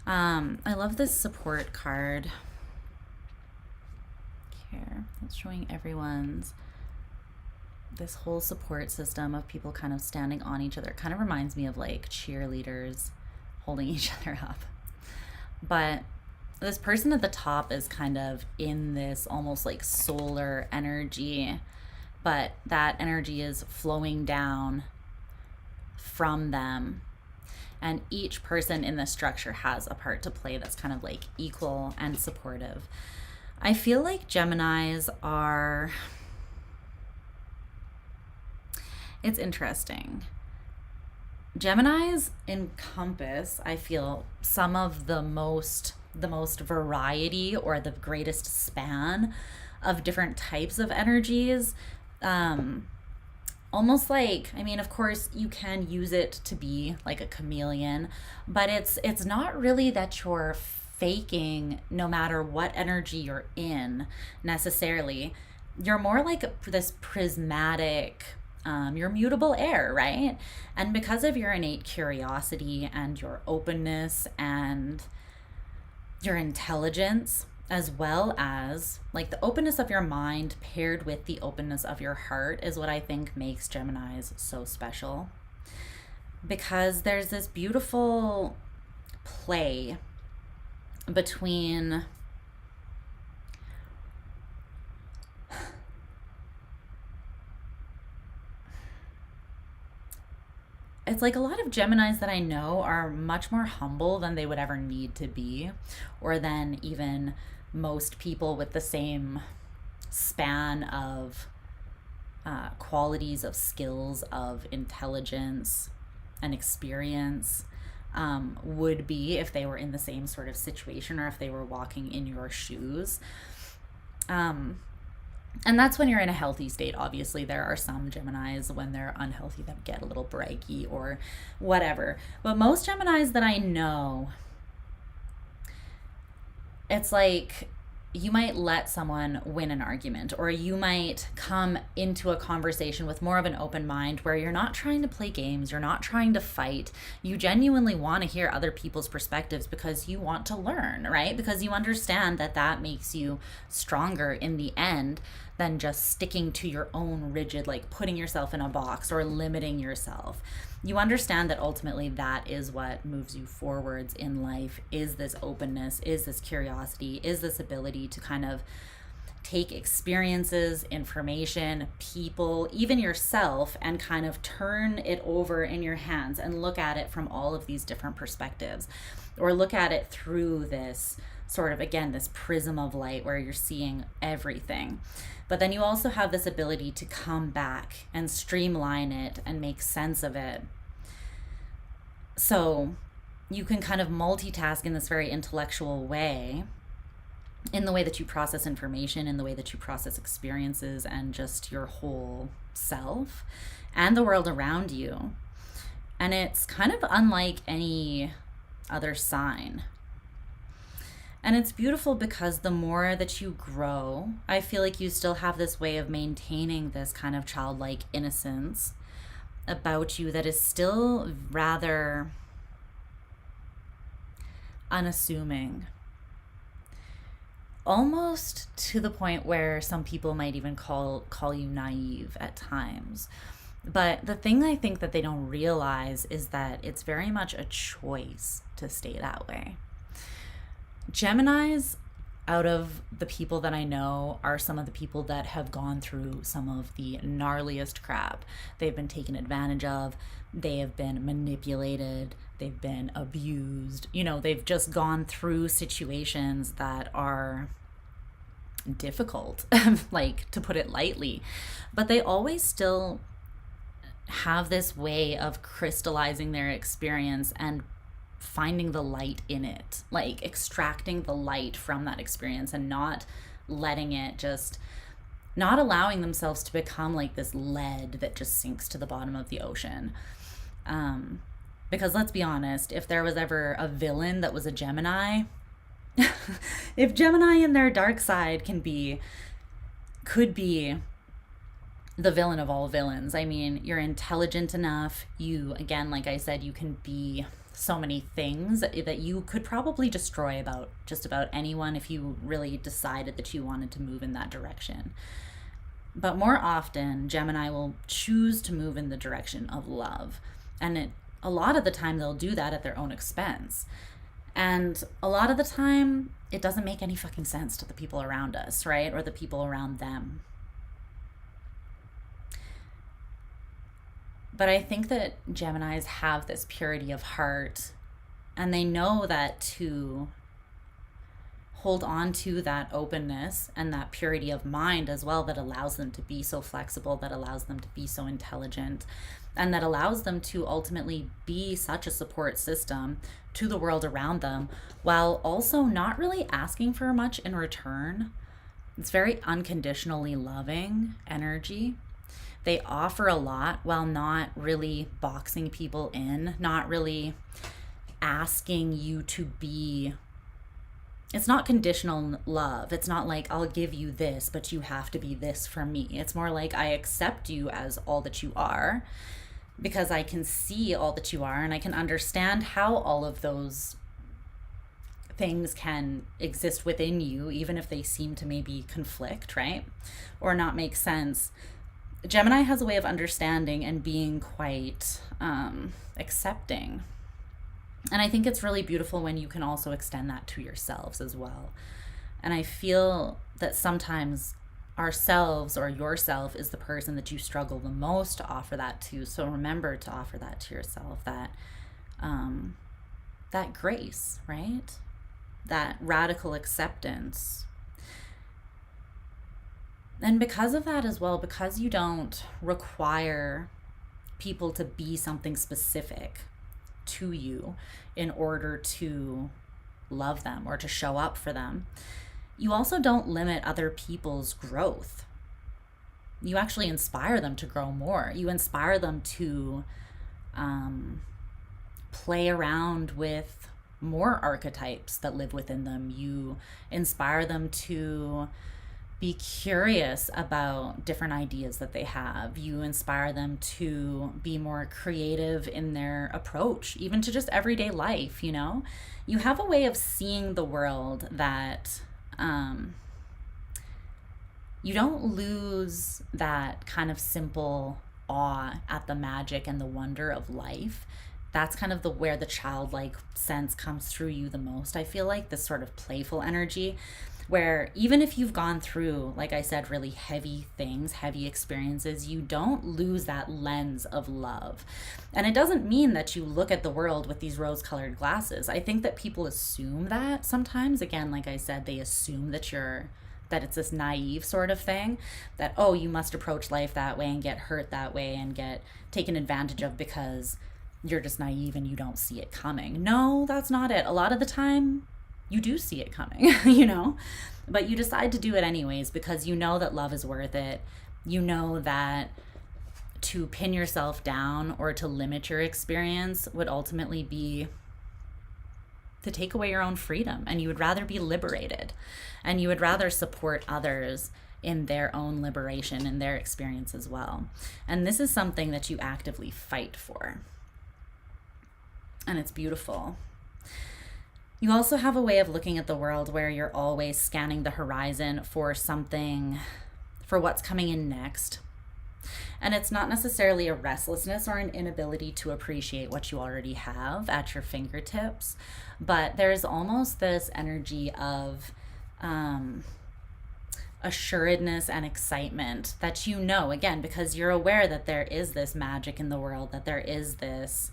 A: I love this support card here. It's showing everyone's, this whole support system of people kind of standing on each other. It kind of reminds me of like cheerleaders holding each other up. But this person at the top is kind of in this almost like solar energy, but that energy is flowing down from them. And each person in the structure has a part to play that's kind of like equal and supportive. I feel like Geminis are, it's interesting. Geminis encompass, I feel, some of the most variety or the greatest span of different types of energies. Almost like, I mean, of course you can use it to be like a chameleon, but it's not really that you're faking no matter what energy you're in necessarily. You're more like this prismatic, you're mutable air, right? And because of your innate curiosity and your openness and your intelligence, as well as like the openness of your mind paired with the openness of your heart, is what I think makes Geminis so special. Because there's this beautiful play between it's like a lot of Geminis that I know are much more humble than they would ever need to be, or than even most people with the same span of qualities, of skills, of intelligence and experience would be if they were in the same sort of situation or if they were walking in your shoes. And that's when you're in a healthy state. Obviously, there are some Geminis when they're unhealthy that get a little braggy or whatever. But most Geminis that I know, it's like you might let someone win an argument, or you might come into a conversation with more of an open mind where you're not trying to play games, you're not trying to fight. You genuinely want to hear other people's perspectives because you want to learn, right? Because you understand that that makes you stronger in the end than just sticking to your own rigid, like putting yourself in a box or limiting yourself. You understand that ultimately that is what moves you forwards in life, is this openness, is this curiosity, is this ability to kind of take experiences, information, people, even yourself, and kind of turn it over in your hands and look at it from all of these different perspectives, or look at it through this sort of, again, this prism of light where you're seeing everything. But then you also have this ability to come back and streamline it and make sense of it. So you can kind of multitask in this very intellectual way, in the way that you process information, in the way that you process experiences, and just your whole self and the world around you. And it's kind of unlike any other sign. And it's beautiful because the more that you grow, I feel like you still have this way of maintaining this kind of childlike innocence about you that is still rather unassuming. Almost to the point where some people might even call you naive at times. But the thing I think that they don't realize is that it's very much a choice to stay that way. Geminis, out of the people that I know, are some of the people that have gone through some of the gnarliest crap. They've been taken advantage of. They have been manipulated. They've been abused. You know, they've just gone through situations that are difficult, like, to put it lightly. But they always still have this way of crystallizing their experience and finding the light in it, like extracting the light from that experience and not letting it just, not allowing themselves to become like this lead that just sinks to the bottom of the ocean. Because let's be honest, if there was ever a villain that was a Gemini, if Gemini in their dark side could be the villain of all villains. I mean, you're intelligent enough. You, again, like I said, you can be so many things that you could probably destroy about just about anyone if you really decided that you wanted to move in that direction. But more often, Gemini will choose to move in the direction of love. And a lot of the time, they'll do that at their own expense. And a lot of the time, it doesn't make any fucking sense to the people around us, right? Or the people around them. But I think that Geminis have this purity of heart, and they know that to hold on to that openness and that purity of mind as well, that allows them to be so flexible, that allows them to be so intelligent, and that allows them to ultimately be such a support system to the world around them, while also not really asking for much in return. It's very unconditionally loving energy. They offer a lot while not really boxing people in, not really asking you to be. It's not conditional love. It's not like, I'll give you this, but you have to be this for me. It's more like, I accept you as all that you are because I can see all that you are, and I can understand how all of those things can exist within you, even if they seem to maybe conflict, right? Or not make sense. Gemini has a way of understanding and being quite accepting. And I think it's really beautiful when you can also extend that to yourselves as well. And I feel that sometimes ourselves or yourself is the person that you struggle the most to offer that to. So remember to offer that to yourself, that grace, right? That radical acceptance. And because of that as well, because you don't require people to be something specific to you in order to love them or to show up for them, you also don't limit other people's growth. You actually inspire them to grow more. You inspire them to play around with more archetypes that live within them. You inspire them to be curious about different ideas that they have. You inspire them to be more creative in their approach, even to just everyday life, you know? You have a way of seeing the world that you don't lose that kind of simple awe at the magic and the wonder of life. That's kind of where the childlike sense comes through you the most. I feel like this sort of playful energy, where even if you've gone through, like I said, really heavy things, heavy experiences, you don't lose that lens of love. And it doesn't mean that you look at the world with these rose-colored glasses. I think that people assume that sometimes. Again, like I said, they assume that it's this naive sort of thing, that, oh, you must approach life that way and get hurt that way and get taken advantage of because you're just naive and you don't see it coming. No, that's not it. A lot of the time, you do see it coming, you know, but you decide to do it anyways because you know that love is worth it. You know that to pin yourself down or to limit your experience would ultimately be to take away your own freedom, and you would rather be liberated, and you would rather support others in their own liberation and their experience as well. And this is something that you actively fight for. And it's beautiful. You also have a way of looking at the world where you're always scanning the horizon for something, for what's coming in next. And it's not necessarily a restlessness or an inability to appreciate what you already have at your fingertips, but there's almost this energy of assuredness and excitement that you know, again, because you're aware that there is this magic in the world, that there is this,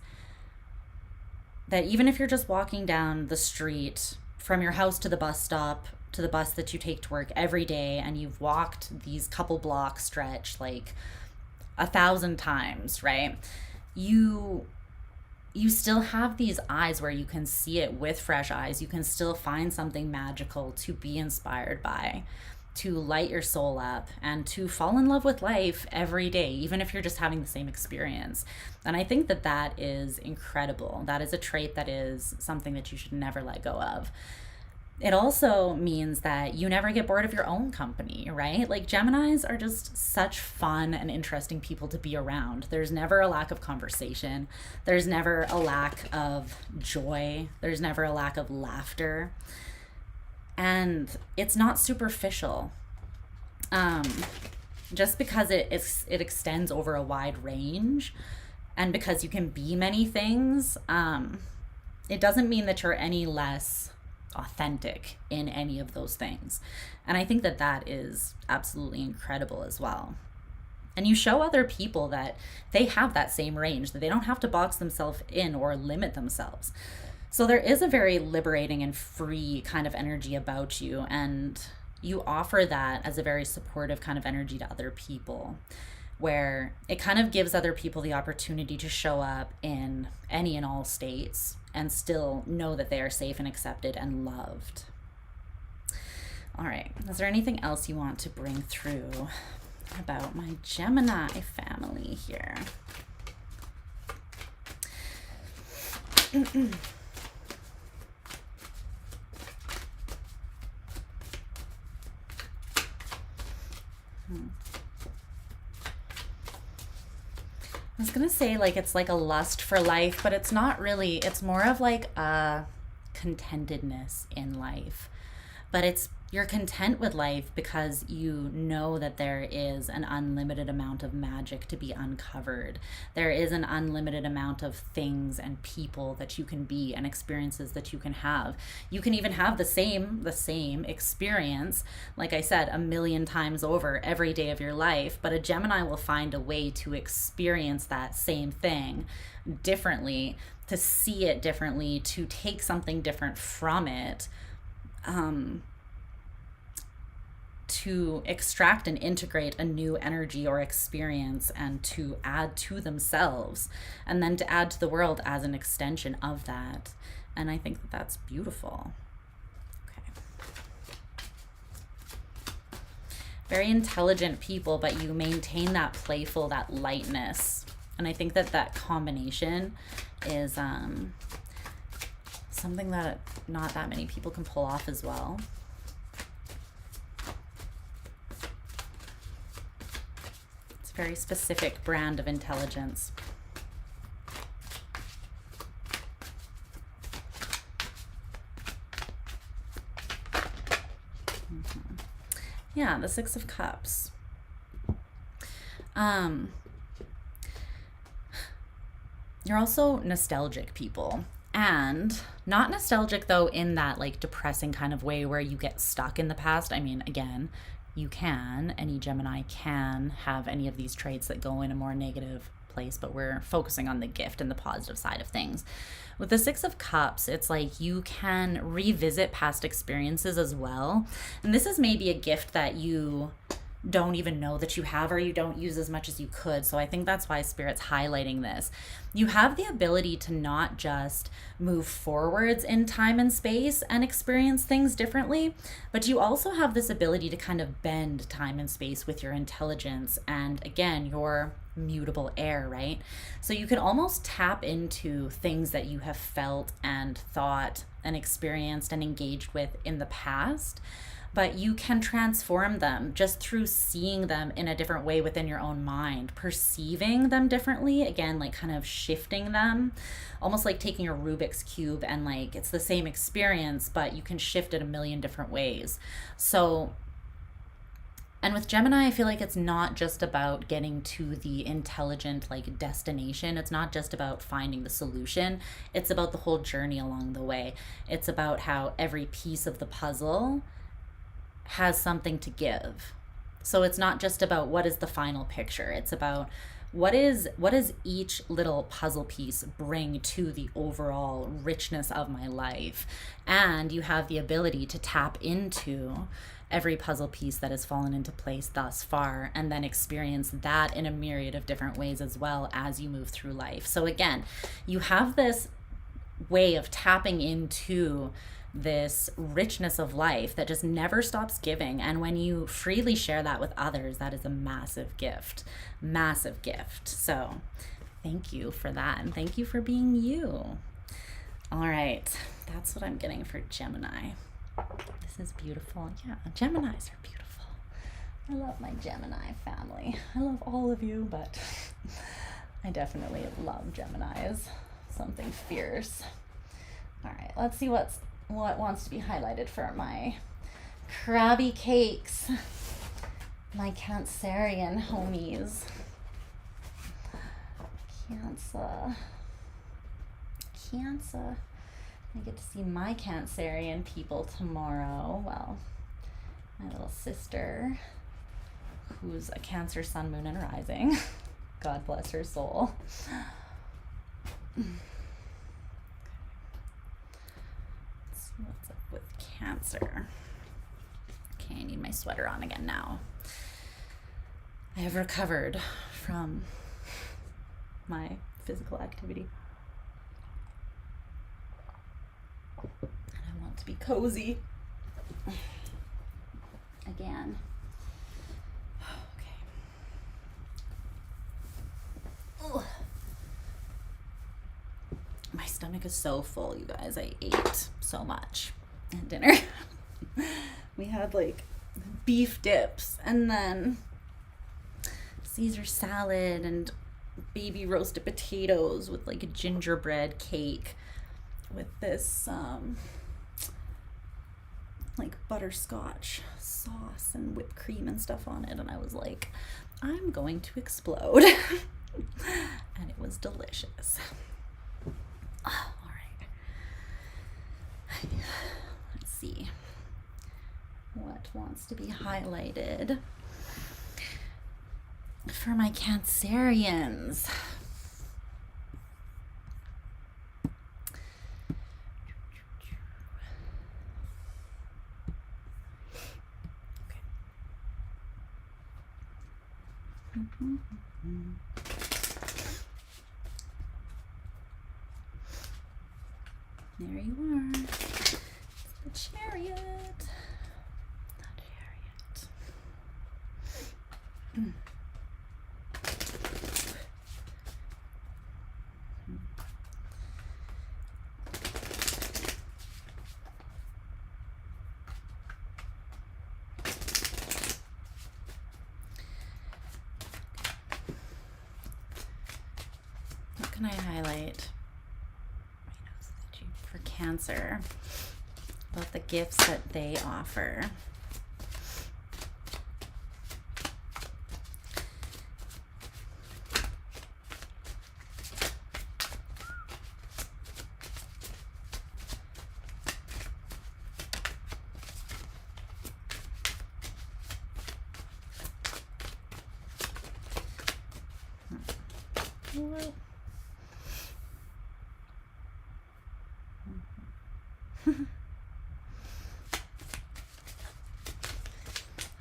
A: that even if you're just walking down the street from your house to the bus stop, to the bus that you take to work every day, and you've walked these couple block stretch like 1,000 times, right? You still have these eyes where you can see it with fresh eyes. You can still find something magical to be inspired by, to light your soul up, and to fall in love with life every day, even if you're just having the same experience. And I think that that is incredible. That is a trait that is something that you should never let go of. It also means that you never get bored of your own company, right? Like, Geminis are just such fun and interesting people to be around. There's never a lack of conversation. There's never a lack of joy. There's never a lack of laughter. And it's not superficial. Just because it extends over a wide range, and because you can be many things, it doesn't mean that you're any less authentic in any of those things. And I think that that is absolutely incredible as well. And you show other people that they have that same range, that they don't have to box themselves in or limit themselves. So there is a very liberating and free kind of energy about you, and you offer that as a very supportive kind of energy to other people, where it kind of gives other people the opportunity to show up in any and all states and still know that they are safe and accepted and loved. All right, is there anything else you want to bring through about my Gemini family here? I was gonna say, like, it's like a lust for life, but it's not really. It's more of like a contentedness in life. But you're content with life because you know that there is an unlimited amount of magic to be uncovered. There is an unlimited amount of things and people that you can be and experiences that you can have. You can even have the same experience, like I said, 1,000,000 times over every day of your life, but a Gemini will find a way to experience that same thing differently, to see it differently, to take something different from it, to extract and integrate a new energy or experience, and to add to themselves, and then to add to the world as an extension of that. And I think that that's beautiful. Okay. Very intelligent people, but you maintain that playful, that lightness. And I think that that combination is something that not that many people can pull off as well. It's a very specific brand of intelligence. Yeah, the Six of Cups. You're also nostalgic people. And not nostalgic though in that like depressing kind of way where you get stuck in the past. I mean, again, you can, any Gemini can have any of these traits that go in a more negative place, but we're focusing on the gift and the positive side of things. With the Six of Cups, it's like you can revisit past experiences as well. And this is maybe a gift that you don't even know that you have, or you don't use as much as you could. So I think that's why Spirit's highlighting this. You have the ability to not just move forwards in time and space and experience things differently, but you also have this ability to kind of bend time and space with your intelligence and, again, your mutable air, right? So you can almost tap into things that you have felt and thought and experienced and engaged with in the past, but you can transform them just through seeing them in a different way within your own mind, perceiving them differently, again, like kind of shifting them, almost like taking a Rubik's Cube and like it's the same experience, but you can shift it a million different ways. So, and with Gemini, I feel like it's not just about getting to the intelligent like destination. It's not just about finding the solution. It's about the whole journey along the way. It's about how every piece of the puzzle has something to give. So it's not just about what is the final picture. It's about what does each little puzzle piece bring to the overall richness of my life. And you have the ability to tap into every puzzle piece that has fallen into place thus far and then experience that in a myriad of different ways as well as you move through life. So again, you have this way of tapping into this richness of life that just never stops giving. And when you freely share that with others, that is a massive gift, massive gift. So thank you for that. And thank you for being you. All right. That's what I'm getting for Gemini. This is beautiful. Yeah, Geminis are beautiful. I love my Gemini family. I love all of you, but I definitely love Geminis. Something fierce. All right, let's see what wants to be highlighted for my crabby cakes, my Cancerian homies. Cancer. I get to see my Cancerian people tomorrow. Well, my little sister, who's a Cancer sun, moon, and rising. God bless her soul. What's up with Cancer? Okay, I need my sweater on again now. I have recovered from my physical activity. And I want to be cozy. Again. Okay. Ugh. My stomach is so full, you guys. I ate so much at dinner. We had like beef dips and then Caesar salad and baby roasted potatoes with like a gingerbread cake with this like butterscotch sauce and whipped cream and stuff on it, and I was like, I'm going to explode. And it was delicious. All right. Let's see what wants to be highlighted for my Cancerians. There you are. The Chariot. The Chariot. What can I highlight for Cancer about the gifts that they offer?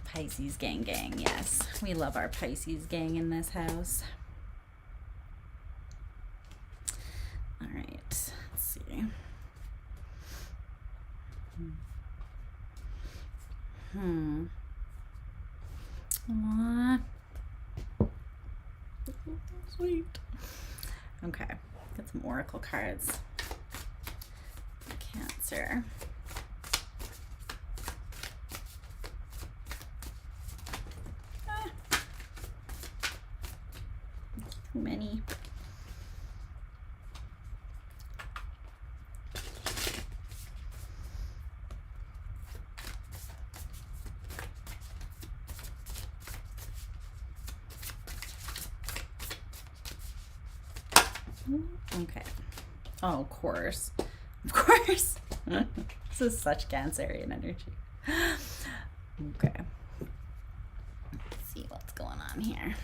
A: Pisces gang, yes. We love our Pisces gang in this house. All right, let's see. Aww. Sweet. Okay, get some oracle cards. Cancer. Too many. Okay. Oh, of course. Of course. This is such Cancerian energy. Okay. Let's see what's going on here.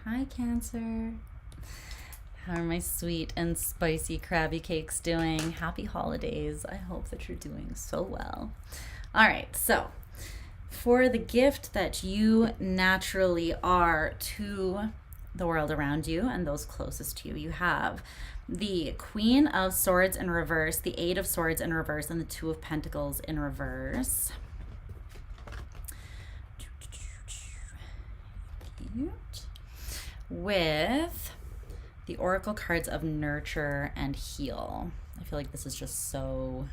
A: Hi, Cancer. How are my sweet and spicy Krabby Cakes doing? Happy holidays. I hope that you're doing so well. All right, so for the gift that you naturally are to the world around you and those closest to you, you have the Queen of Swords in reverse, the Eight of Swords in reverse, and the Two of Pentacles in reverse. With the Oracle cards of Nurture and Heal. I feel like this is just so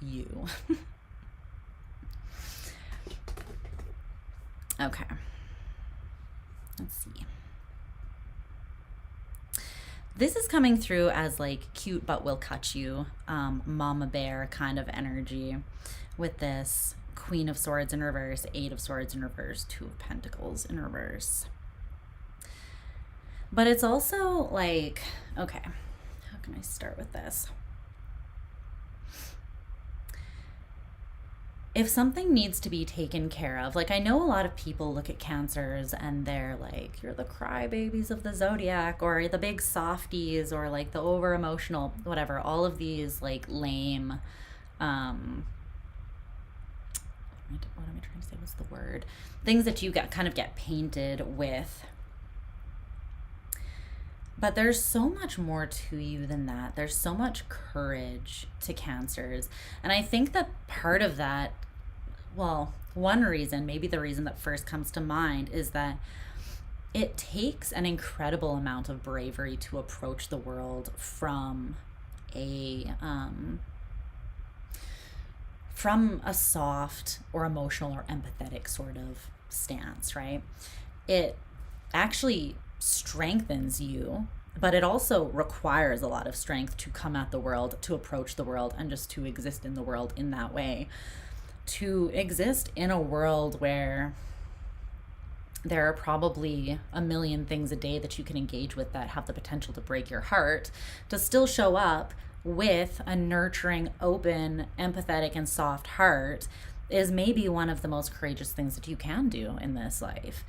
A: you. Okay. Let's see. This is coming through as like cute but will cut you, mama bear kind of energy with this Queen of Swords in reverse, Eight of Swords in reverse, Two of Pentacles in reverse. But it's also like, okay, how can I start with this? If something needs to be taken care of, like I know a lot of people look at Cancers and they're like, you're the crybabies of the zodiac, or the big softies, or like the over emotional, whatever, all of these like lame, what am I trying to say? What's the word? Things that you kind of get painted with. But there's so much more to you than that. There's so much courage to Cancers. And I think that part of that, well, one reason, maybe the reason that first comes to mind, is that it takes an incredible amount of bravery to approach the world from a soft or emotional or empathetic sort of stance, right? It actually strengthens you, but it also requires a lot of strength to come at the world, to approach the world, and just to exist in the world in that way. To exist in a world where there are probably a million things a day that you can engage with that have the potential to break your heart, to still show up with a nurturing, open, empathetic, and soft heart is maybe one of the most courageous things that you can do in this life.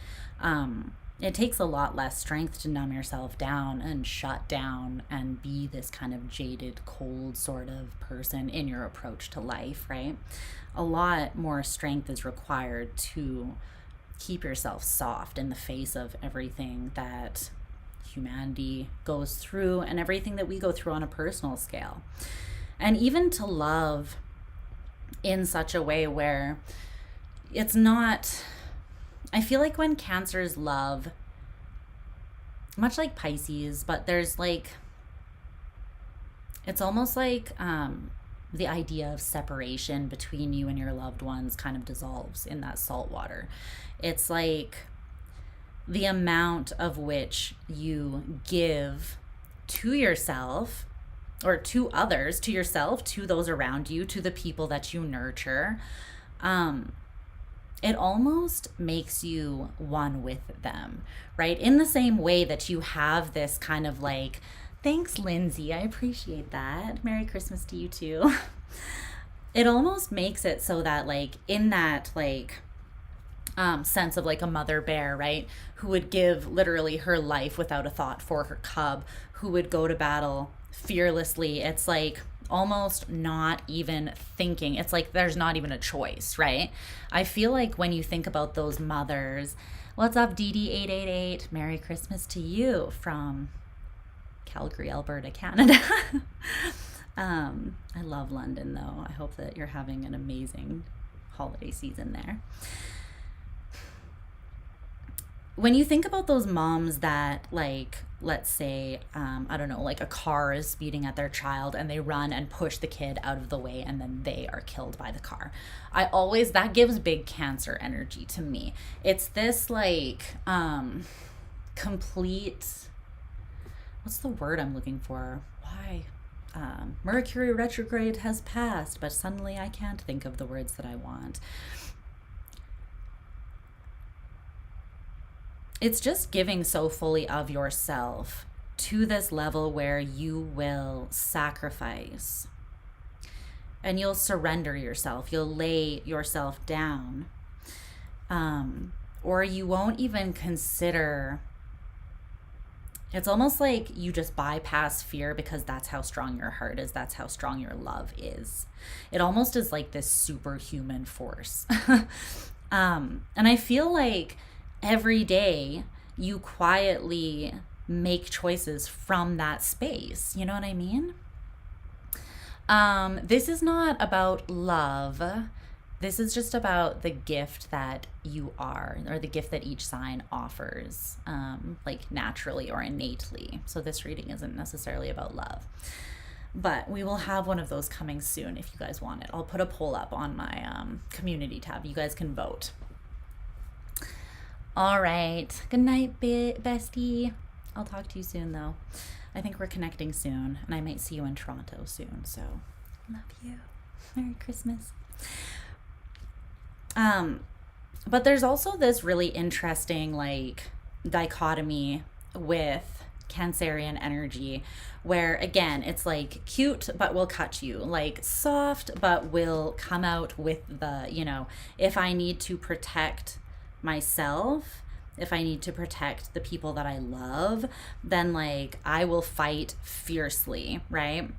A: It takes a lot less strength to numb yourself down and shut down and be this kind of jaded, cold sort of person in your approach to life, right? A lot more strength is required to keep yourself soft in the face of everything that humanity goes through and everything that we go through on a personal scale. And even to love in such a way where it's not... I feel like when Cancers love, much like Pisces, but there's like, it's almost like the idea of separation between you and your loved ones kind of dissolves in that salt water. It's like the amount of which you give to yourself or to others, to yourself, to those around you, to the people that you nurture, it almost makes you one with them, right? In the same way that you have this kind of like, thanks, Lindsay, I appreciate that. Merry Christmas to you too. It almost makes it so that like in that like sense of like a mother bear, right? Who would give literally her life without a thought for her cub, who would go to battle fearlessly. It's like almost not even thinking. It's like there's not even a choice, right? I feel like when you think about those mothers, what's up, DD888? Merry Christmas to you from Calgary, Alberta, Canada. I love London though. I hope that you're having an amazing holiday season there. When you think about those moms that, like, let's say, I don't know, like a car is speeding at their child and they run and push the kid out of the way and then they are killed by the car. That gives big Cancer energy to me. It's this like complete, what's the word I'm looking for? Why? Mercury retrograde has passed, but suddenly I can't think of the words that I want. It's just giving so fully of yourself to this level where you will sacrifice and you'll surrender yourself. You'll lay yourself down. Or you won't even consider. It's almost like you just bypass fear because that's how strong your heart is. That's how strong your love is. It almost is like this superhuman force. And I feel like every day you quietly make choices from that space. You know what I mean? This is not about love. This is just about the gift that you are, or the gift that each sign offers, like naturally or innately. So this reading isn't necessarily about love. But we will have one of those coming soon if you guys want it. I'll put a poll up on my community tab. You guys can vote. All right. Good night, bestie. I'll talk to you soon, though. I think we're connecting soon, and I might see you in Toronto soon. So, love you. Merry Christmas. But there's also this really interesting, like, dichotomy with Cancerian energy, where again, it's like cute, but will cut you, like soft, but will come out with the, if I need to protect myself, if I need to protect the people that I love, then like I will fight fiercely, right?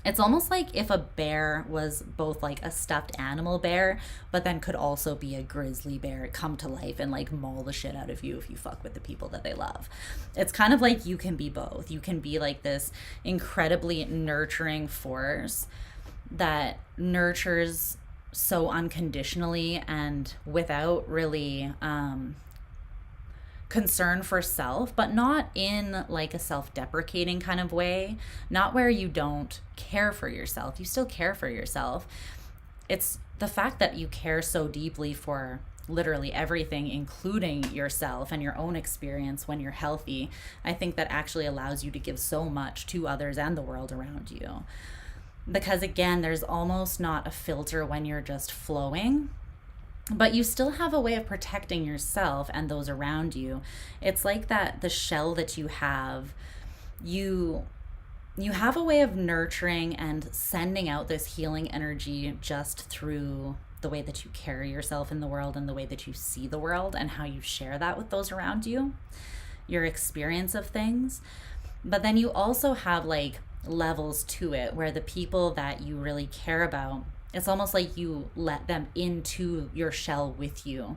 A: It's almost like if a bear was both like a stuffed animal bear, but then could also be a grizzly bear, come to life and like maul the shit out of you if you fuck with the people that they love. It's kind of like you can be both. You can be like this incredibly nurturing force that nurtures so unconditionally and without really concern for self, but not in like a self-deprecating kind of way, not where you don't care for yourself. You still care for yourself. It's the fact that you care so deeply for literally everything, including yourself and your own experience when you're healthy. I think that actually allows you to give so much to others and the world around you. Because again, there's almost not a filter when you're just flowing, but you still have a way of protecting yourself and those around you. It's like that, the shell that you have, you have a way of nurturing and sending out this healing energy just through the way that you carry yourself in the world and the way that you see the world and how you share that with those around you, your experience of things. But then you also have like levels to it where the people that you really care about, it's almost like you let them into your shell with you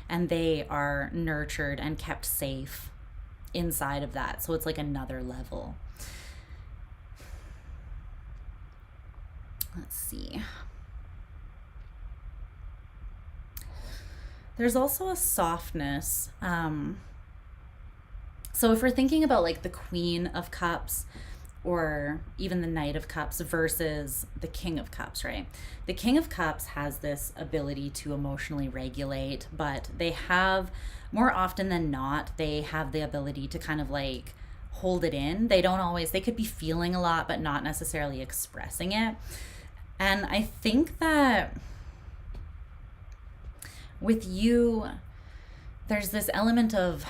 A: and they are nurtured and kept safe inside of that. So it's like another level. Let's see. There's also a softness. So if we're thinking about like the Queen of Cups, or even the Knight of Cups versus the King of Cups, right? The King of Cups has this ability to emotionally regulate, but they have, more often than not, they have the ability to kind of like hold it in. They don't always, they could be feeling a lot, but not necessarily expressing it. And I think that with you, there's this element of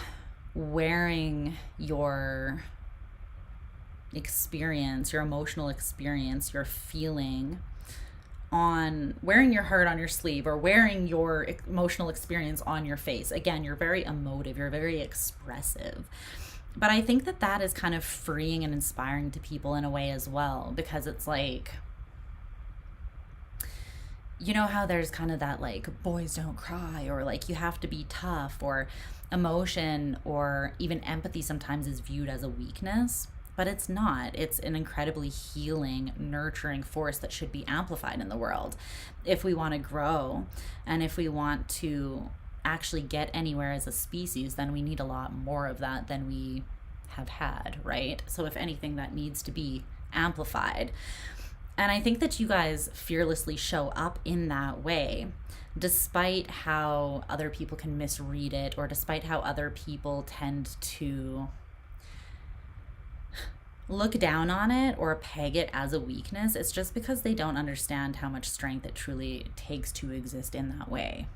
A: wearing your experience, your emotional experience, your feeling wearing your heart on your sleeve, or wearing your emotional experience on your face. Again, you're very emotive, you're very expressive. But I think that that is kind of freeing and inspiring to people in a way as well, because it's like, you know how there's kind of that like boys don't cry, or like you have to be tough, or emotion or even empathy sometimes is viewed as a weakness, but it's not. It's an incredibly healing, nurturing force that should be amplified in the world if we want to grow, and if we want to actually get anywhere as a species. Then we need a lot more of that than we have had, right? So if anything, that needs to be amplified. And I think that you guys fearlessly show up in that way, despite how other people can misread it, or despite how other people tend to look down on it or peg it as a weakness. It's just because they don't understand how much strength it truly takes to exist in that way.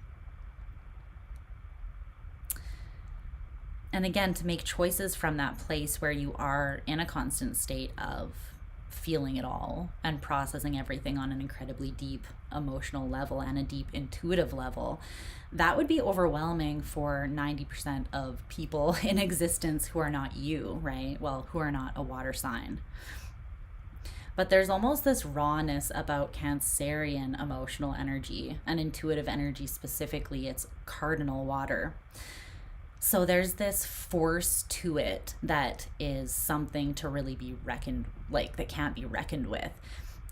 A: And again, to make choices from that place where you are in a constant state of feeling it all and processing everything on an incredibly deep emotional level and a deep intuitive level, that would be overwhelming for 90% of people in existence who are not you, right? Well, who are not a water sign. But there's almost this rawness about Cancerian emotional energy and intuitive energy specifically. It's cardinal water. So there's this force to it that is something to really be reckoned, like that can't be reckoned with.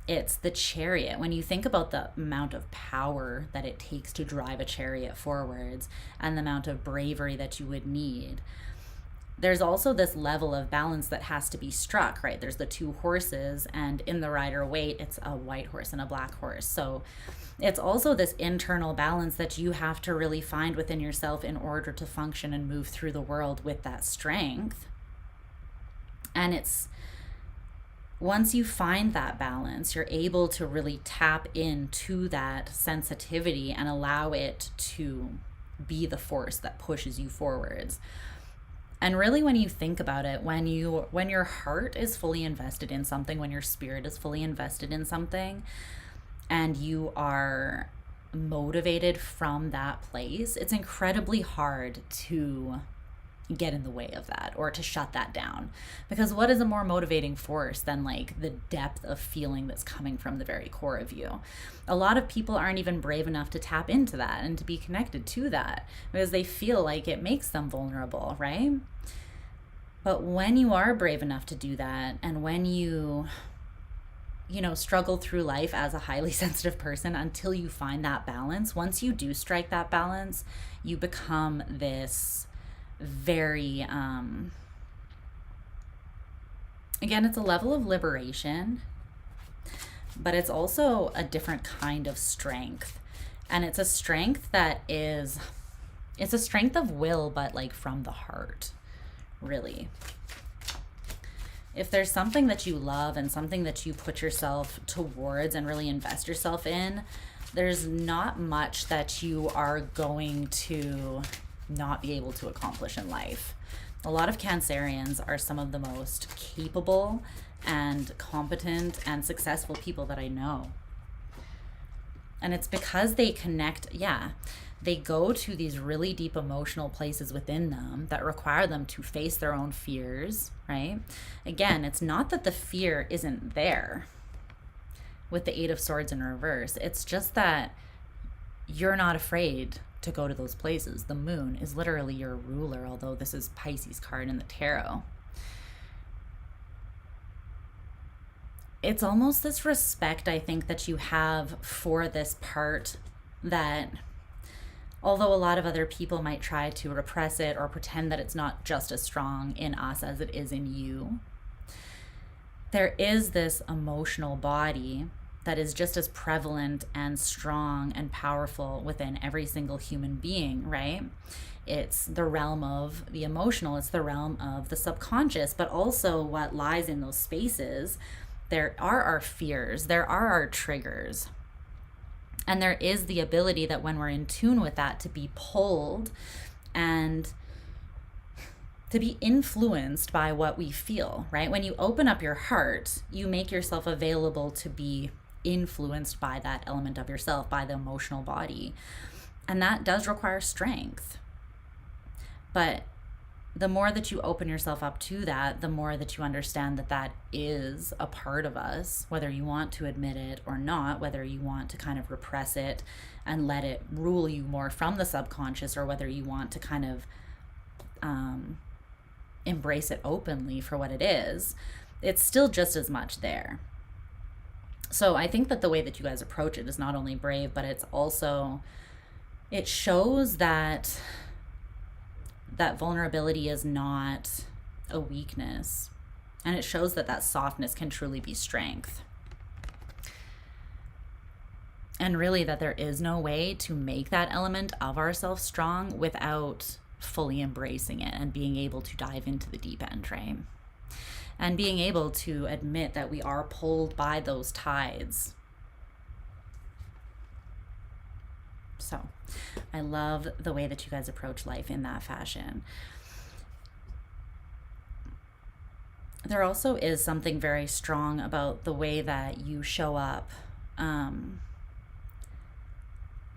A: It's the chariot. When you think about the amount of power that it takes to drive a chariot forwards and the amount of bravery that you would need, there's also this level of balance that has to be struck, right? There's the two horses, and in the rider weight, it's a white horse and a black horse. So it's also this internal balance that you have to really find within yourself in order to function and move through the world with that strength. And it's once you find that balance, you're able to really tap into that sensitivity and allow it to be the force that pushes you forwards. And really, when you think about it, when your heart is fully invested in something, when your spirit is fully invested in something, and you are motivated from that place, it's incredibly hard to get in the way of that or to shut that down. Because what is a more motivating force than like the depth of feeling that's coming from the very core of you? A lot of people aren't even brave enough to tap into that and to be connected to that because they feel like it makes them vulnerable, right? But when you are brave enough to do that, and when you struggle through life as a highly sensitive person until you find that balance, once you do strike that balance, you become this very, again, it's a level of liberation, but it's also a different kind of strength. And it's a strength that it's a strength of will, but like from the heart, really. If there's something that you love and something that you put yourself towards and really invest yourself in, there's not much that you are going to not be able to accomplish in life. A lot of Cancerians are some of the most capable and competent and successful people that I know. And it's because they connect, they go to these really deep emotional places within them that require them to face their own fears, right? Again, it's not that the fear isn't there with the Eight of Swords in reverse. It's just that you're not afraid to go to those places. The moon is literally your ruler, although this is Pisces card in the tarot. It's almost this respect, I think, that you have for this part that, although a lot of other people might try to repress it or pretend that it's not just as strong in us as it is in you, there is this emotional body that is just as prevalent and strong and powerful within every single human being, right? It's the realm of the emotional, it's the realm of the subconscious, but also what lies in those spaces. There are our fears, there are our triggers. And there is the ability that when we're in tune with that, to be pulled and to be influenced by what we feel, right? When you open up your heart, you make yourself available to be influenced by that element of yourself, by the emotional body. And that does require strength. But the more that you open yourself up to that, the more that you understand that that is a part of us, whether you want to admit it or not, whether you want to kind of repress it and let it rule you more from the subconscious, or whether you want to kind of embrace it openly for what it is, it's still just as much there. So I think that the way that you guys approach it is not only brave, but it's also, it shows that vulnerability is not a weakness, and it shows that that softness can truly be strength. And really that there is no way to make that element of ourselves strong without fully embracing it and being able to dive into the deep end, right? And being able to admit that we are pulled by those tides. So I love the way that you guys approach life in that fashion. There also is something very strong about the way that you show up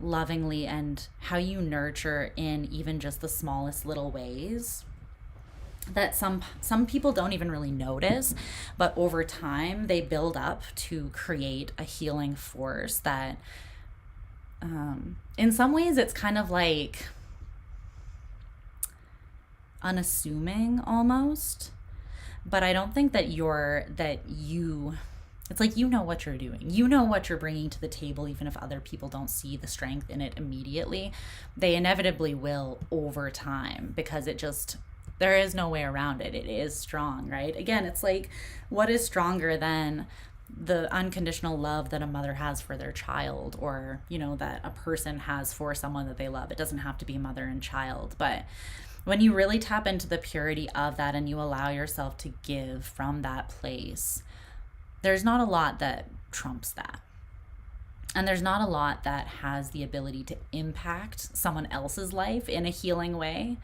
A: lovingly, and how you nurture in even just the smallest little ways that some people don't even really notice, but over time they build up to create a healing force that in some ways it's kind of like unassuming almost, but I don't think that it's like, you know what you're doing. You know what you're bringing to the table, even if other people don't see the strength in it immediately. They inevitably will over time, because there is no way around it. It is strong, right? Again, it's like, what is stronger than the unconditional love that a mother has for their child, or, that a person has for someone that they love? It doesn't have to be mother and child, but when you really tap into the purity of that and you allow yourself to give from that place, there's not a lot that trumps that. And there's not a lot that has the ability to impact someone else's life in a healing way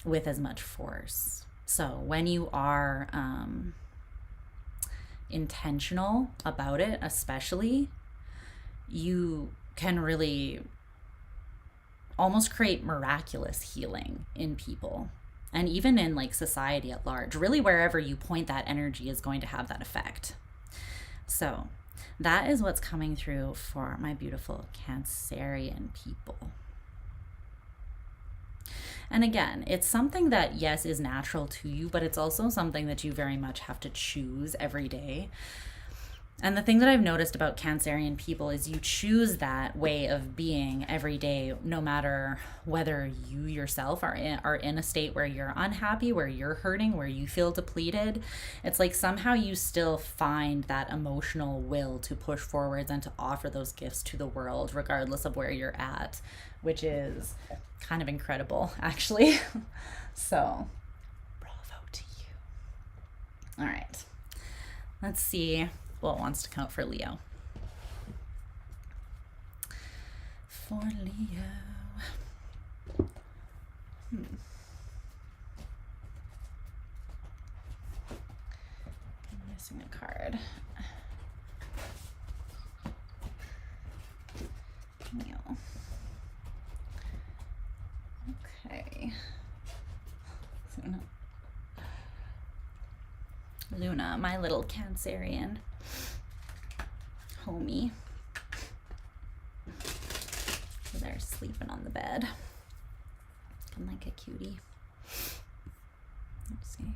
A: with as much force. So when you are intentional about it, especially, you can really almost create miraculous healing in people. And even in like society at large, really wherever you point that energy is going to have that effect. So that is what's coming through for my beautiful Cancerian people. And again, it's something that, yes, is natural to you, but it's also something that you very much have to choose every day. And the thing that I've noticed about Cancerian people is you choose that way of being every day, no matter whether you yourself are in a state where you're unhappy, where you're hurting, where you feel depleted. It's like somehow you still find that emotional will to push forwards and to offer those gifts to the world, regardless of where you're at, which is kind of incredible, actually. So, bravo to you. All right, let's see what wants to count for Leo. For Leo. I'm missing a card. Leo. Okay. Luna, my little Cancerian homie. They're sleeping on the bed. Looking like a cutie. Let's see.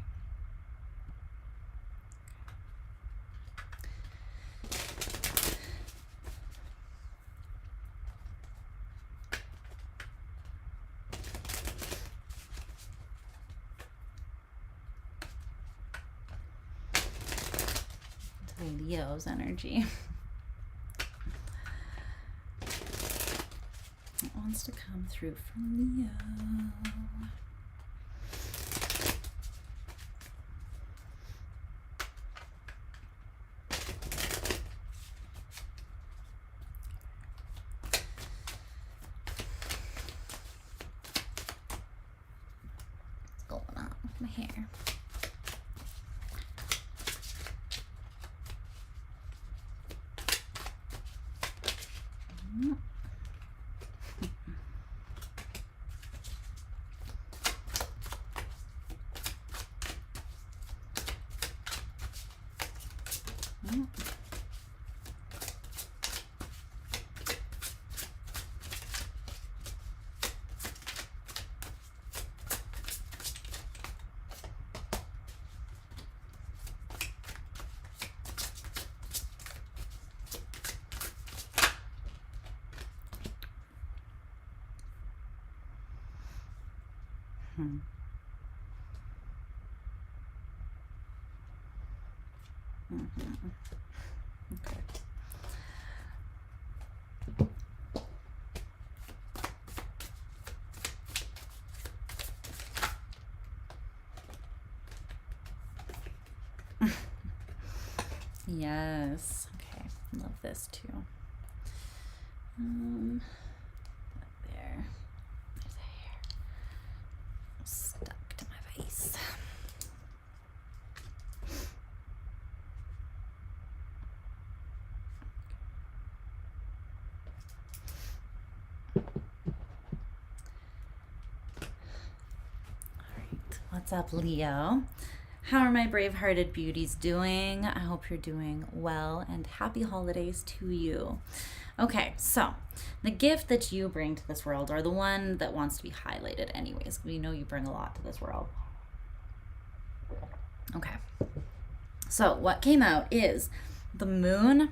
A: Leo's energy. It wants to come through from Leo. What's going on with my hair? Okay. Yes. Okay. Love this too. There. There's a hair stuck to my face. What's up, Leo? How are my brave-hearted beauties doing? I hope you're doing well, and happy holidays to you. Okay, so the gift that you bring to this world, or the one that wants to be highlighted anyways, we know you bring a lot to this world. Okay, so what came out is the moon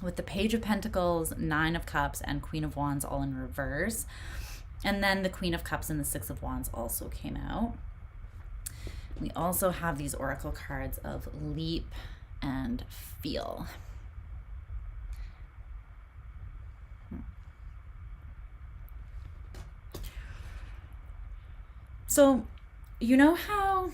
A: with the Page of Pentacles, Nine of Cups, and Queen of Wands all in reverse. And then the Queen of Cups and the Six of Wands also came out. We also have these oracle cards of Leap and Feel. So, you know how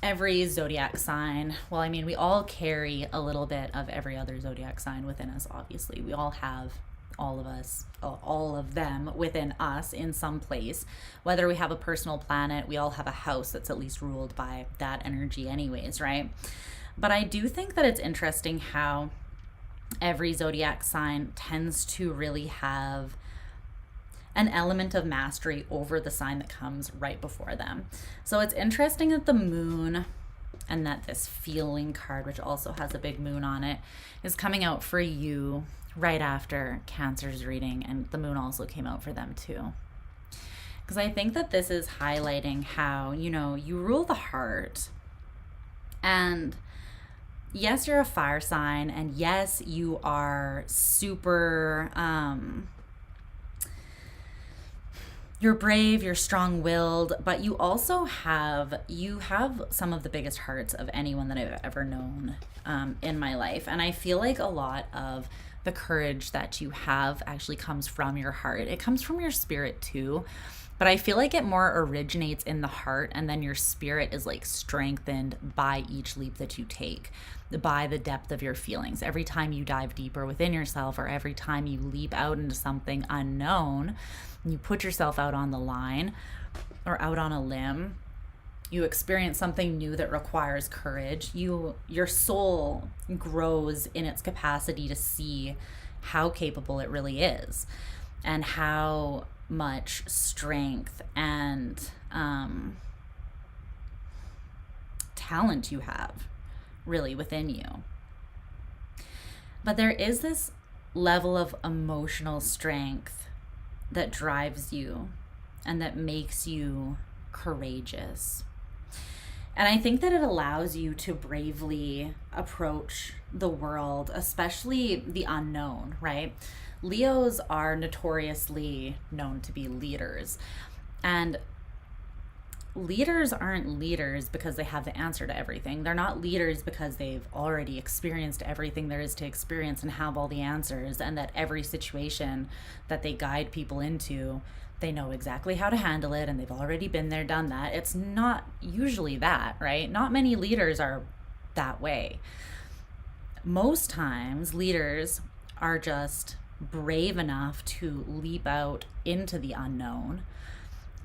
A: every zodiac sign, well, I mean, we all carry a little bit of every other zodiac sign within us, obviously. We all have all of us, all of them within us in some place. Whether we have a personal planet, we all have a house that's at least ruled by that energy anyways, right? But I do think that it's interesting how every zodiac sign tends to really have an element of mastery over the sign that comes right before them. So it's interesting that the moon and that this feeling card, which also has a big moon on it, is coming out for you right after Cancer's reading, and the moon also came out for them too. Because I think that this is highlighting how, you know, you rule the heart, and yes, you're a fire sign, and yes, you are super you're brave, you're strong-willed, but you also have some of the biggest hearts of anyone that I've ever known in my life. And I feel like a lot of the courage that you have actually comes from your heart. It comes from your spirit too, but I feel like it more originates in the heart, and then your spirit is like strengthened by each leap that you take, by the depth of your feelings. Every time you dive deeper within yourself, or every time you leap out into something unknown, you put yourself out on the line or out on a limb, you experience something new that requires courage, your soul grows in its capacity to see how capable it really is, and how much strength and talent you have really within you. But there is this level of emotional strength that drives you and that makes you courageous. And I think that it allows you to bravely approach the world, especially the unknown, right? Leos are notoriously known to be leaders. And leaders aren't leaders because they have the answer to everything. They're not leaders because they've already experienced everything there is to experience and have all the answers, and that every situation that they guide people into, they know exactly how to handle it, and they've already been there, done that. It's not usually that, right? Not many leaders are that way. Most times, leaders are just brave enough to leap out into the unknown,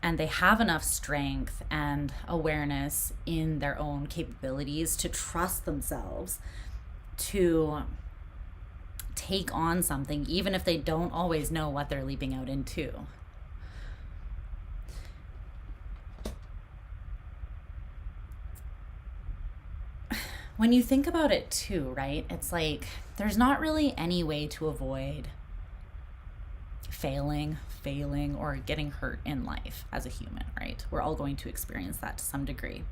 A: and they have enough strength and awareness in their own capabilities to trust themselves to take on something, even if they don't always know what they're leaping out into. When you think about it too, right? It's like there's not really any way to avoid failing, or getting hurt in life as a human, right? We're all going to experience that to some degree.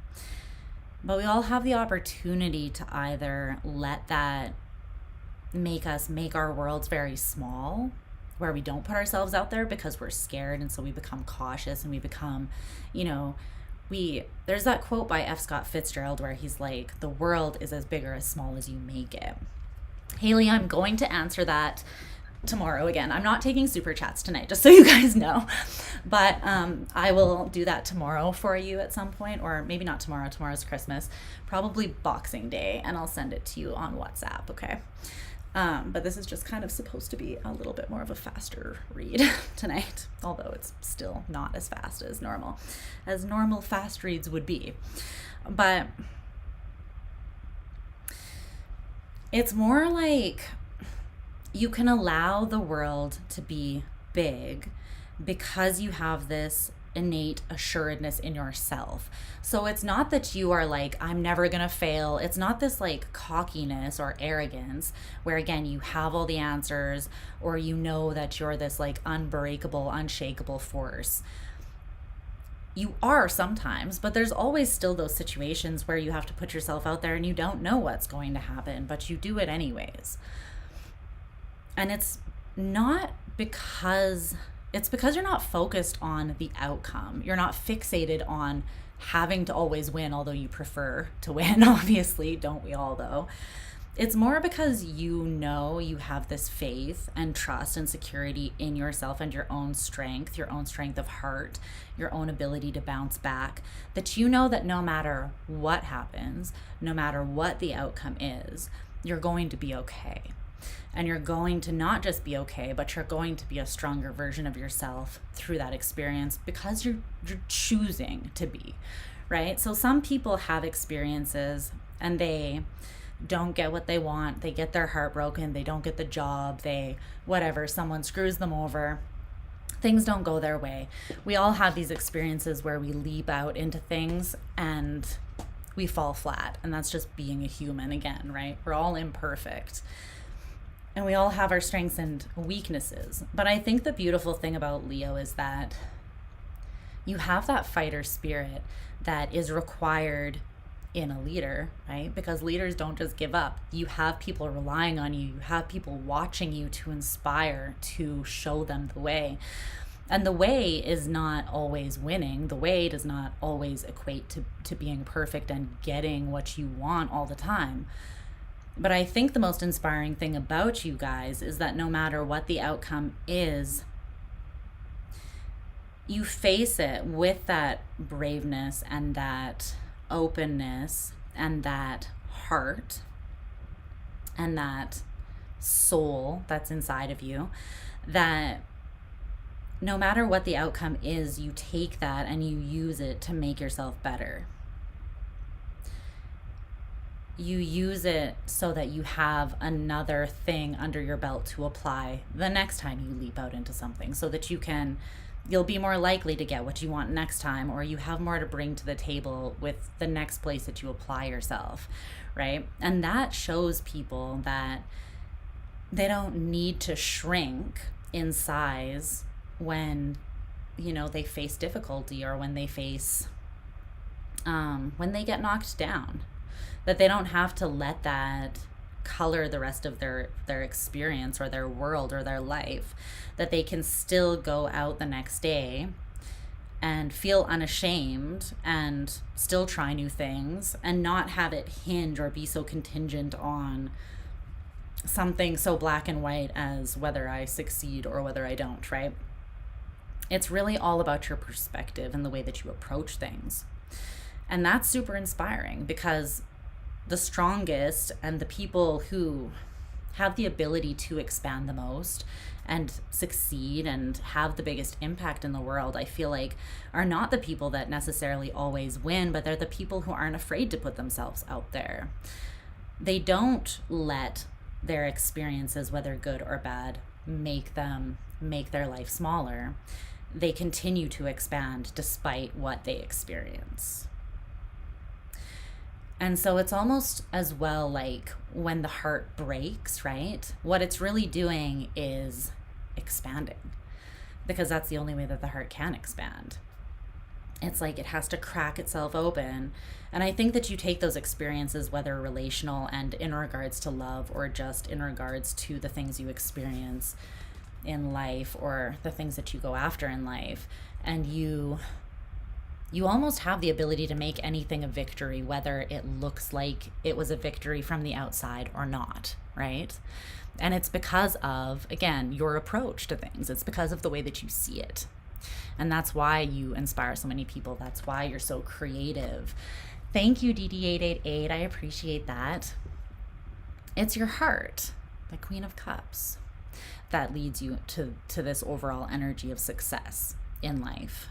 A: But we all have the opportunity to either let that make our worlds very small, where we don't put ourselves out there because we're scared, and so we become cautious and we become, you know, there's that quote by F. Scott Fitzgerald where he's like, the world is as big or as small as you make it. Haley, I'm going to answer that tomorrow again. I'm not taking super chats tonight, just so you guys know, but I will do that tomorrow for you at some point, or maybe not tomorrow. Tomorrow's Christmas, probably Boxing Day, and I'll send it to you on WhatsApp, okay? But this is just kind of supposed to be a little bit more of a faster read tonight, although it's still not as fast as normal fast reads would be. But it's more like you can allow the world to be big because you have this innate assuredness in yourself. So it's not that you are like, I'm never gonna fail. It's not this like cockiness or arrogance where, again, you have all the answers, or you know that you're this like unbreakable, unshakable force. You are sometimes, but there's always still those situations where you have to put yourself out there and you don't know what's going to happen, but you do it anyways. And it's because you're not focused on the outcome. You're not fixated on having to always win, although you prefer to win, obviously, don't we all though? It's more because you know you have this faith and trust and security in yourself and your own strength of heart, your own ability to bounce back, that you know that no matter what happens, no matter what the outcome is, you're going to be okay. And you're going to not just be okay, but you're going to be a stronger version of yourself through that experience because you're choosing to be, right? So some people have experiences and they don't get what they want. They get their heart broken. They don't get the job. Someone screws them over. Things don't go their way. We all have these experiences where we leap out into things and we fall flat. And that's just being a human again, right? We're all imperfect. And we all have our strengths and weaknesses. But I think the beautiful thing about Leo is that you have that fighter spirit that is required in a leader, right? Because leaders don't just give up. You have people relying on you. You have people watching you to inspire, to show them the way. And the way is not always winning. The way does not always equate to being perfect and getting what you want all the time. But I think the most inspiring thing about you guys is that no matter what the outcome is, you face it with that braveness and that openness and that heart and that soul that's inside of you, that no matter what the outcome is, you take that and you use it to make yourself better. You use it so that you have another thing under your belt to apply the next time you leap out into something, so that you'll be more likely to get what you want next time, or you have more to bring to the table with the next place that you apply yourself, right? And that shows people that they don't need to shrink in size when, they face difficulty, or when they face, when they get knocked down. That they don't have to let that color the rest of their experience or their world or their life. That they can still go out the next day and feel unashamed and still try new things and not have it hinge or be so contingent on something so black and white as whether I succeed or whether I don't, right? It's really all about your perspective and the way that you approach things. And that's super inspiring, because the strongest and the people who have the ability to expand the most and succeed and have the biggest impact in the world, I feel like, are not the people that necessarily always win, but they're the people who aren't afraid to put themselves out there. They don't let their experiences, whether good or bad, make their life smaller. They continue to expand despite what they experience. And so it's almost as well like when the heart breaks, right? What it's really doing is expanding, because that's the only way that the heart can expand. It's like it has to crack itself open. And I think that you take those experiences, whether relational and in regards to love or just in regards to the things you experience, in life, or the things that you go after in life, and you almost have the ability to make anything a victory, whether it looks like it was a victory from the outside or not, right? And it's because of, again, your approach to things. It's because of the way that you see it. And that's why you inspire so many people. That's why you're so creative. Thank you, DD888. I appreciate that. It's your heart, the Queen of Cups, that leads you to this overall energy of success in life.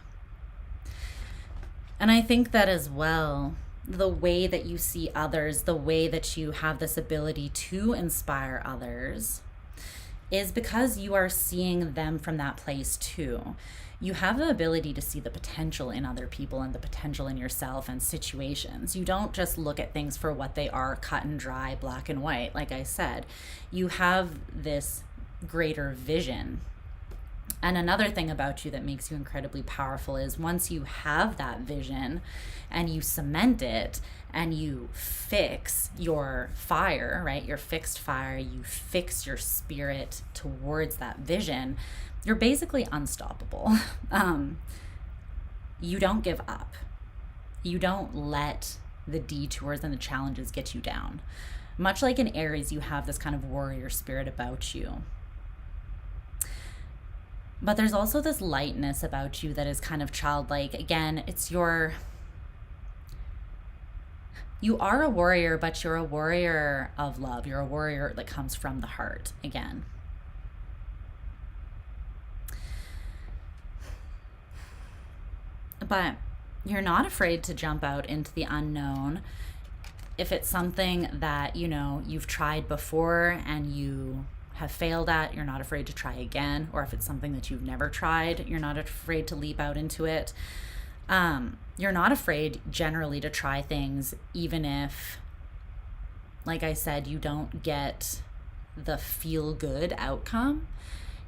A: And I think that as well, the way that you see others, the way that you have this ability to inspire others, is because you are seeing them from that place too. You have the ability to see the potential in other people and the potential in yourself and situations. You don't just look at things for what they are, cut and dry, black and white. Like I said, you have this greater vision. And another thing about you that makes you incredibly powerful is once you have that vision and you cement it and you fix your fire, right? Your fixed fire, you fix your spirit towards that vision, you're basically unstoppable. You don't give up. You don't let the detours and the challenges get you down. Much like in Aries, you have this kind of warrior spirit about you. But there's also this lightness about you that is kind of childlike. Again, you are a warrior, but you're a warrior of love. You're a warrior that comes from the heart, again. But you're not afraid to jump out into the unknown. If it's something that, you've tried before and you have failed at, you're not afraid to try again. Or if it's something that you've never tried, you're not afraid to leap out into it. You're not afraid generally to try things, even if, like I said, you don't get the feel good outcome.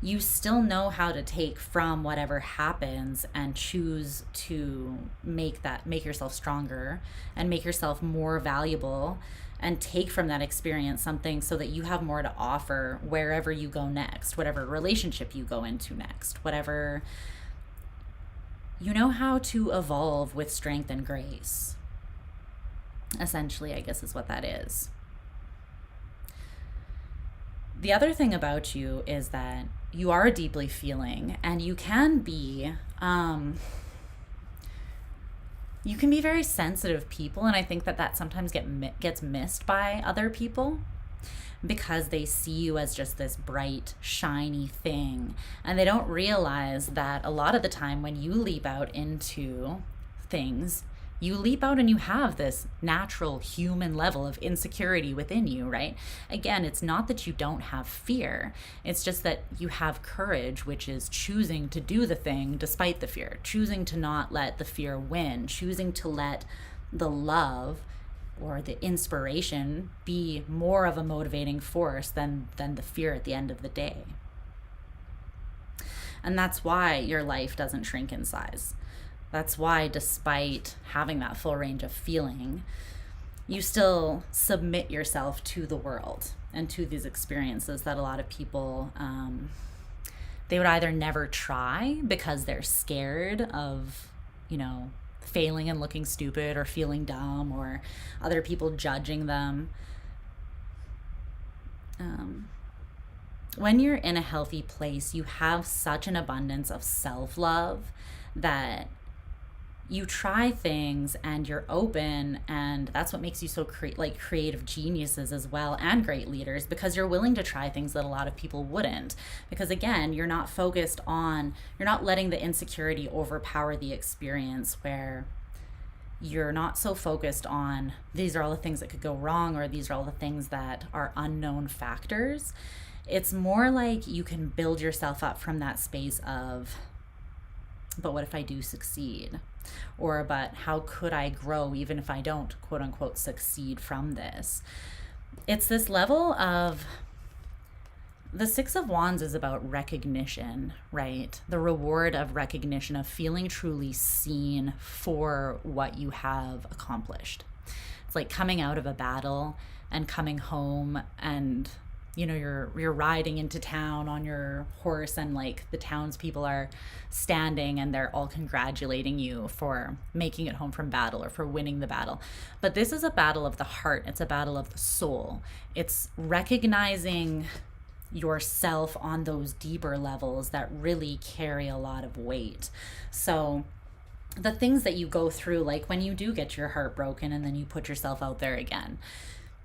A: You still know how to take from whatever happens and choose to make yourself stronger and make yourself more valuable, and take from that experience something so that you have more to offer wherever you go next, whatever relationship you go into next, whatever. You know how to evolve with strength and grace. Essentially, I guess is what that is. The other thing about you is that you are deeply feeling, and you can be very sensitive people, and I think that sometimes gets missed by other people because they see you as just this bright, shiny thing, and they don't realize that a lot of the time when you leap out into things, you leap out and you have this natural human level of insecurity within you, right? Again, it's not that you don't have fear. It's just that you have courage, which is choosing to do the thing despite the fear, choosing to not let the fear win, choosing to let the love or the inspiration be more of a motivating force than the fear at the end of the day. And that's why your life doesn't shrink in size. That's why, despite having that full range of feeling, you still submit yourself to the world and to these experiences that a lot of people, they would either never try because they're scared of, failing and looking stupid or feeling dumb or other people judging them. When you're in a healthy place, you have such an abundance of self-love that you try things and you're open, and that's what makes you so creative geniuses as well, and great leaders, because you're willing to try things that a lot of people wouldn't. Because again, you're not letting the insecurity overpower the experience, where you're not so focused on these are all the things that could go wrong or these are all the things that are unknown factors. It's more like you can build yourself up from that space of, but what if I do succeed? Or, but how could I grow even if I don't, quote unquote, succeed from this? It's this level of, the Six of Wands is about recognition, right? The reward of recognition, of feeling truly seen for what you have accomplished. It's like coming out of a battle and coming home and you know, you're riding into town on your horse, and like the townspeople are standing and they're all congratulating you for making it home from battle or for winning the battle. But this is a battle of the heart. It's a battle of the soul. It's recognizing yourself on those deeper levels that really carry a lot of weight. So the things that you go through, like when you do get your heart broken and then you put yourself out there again,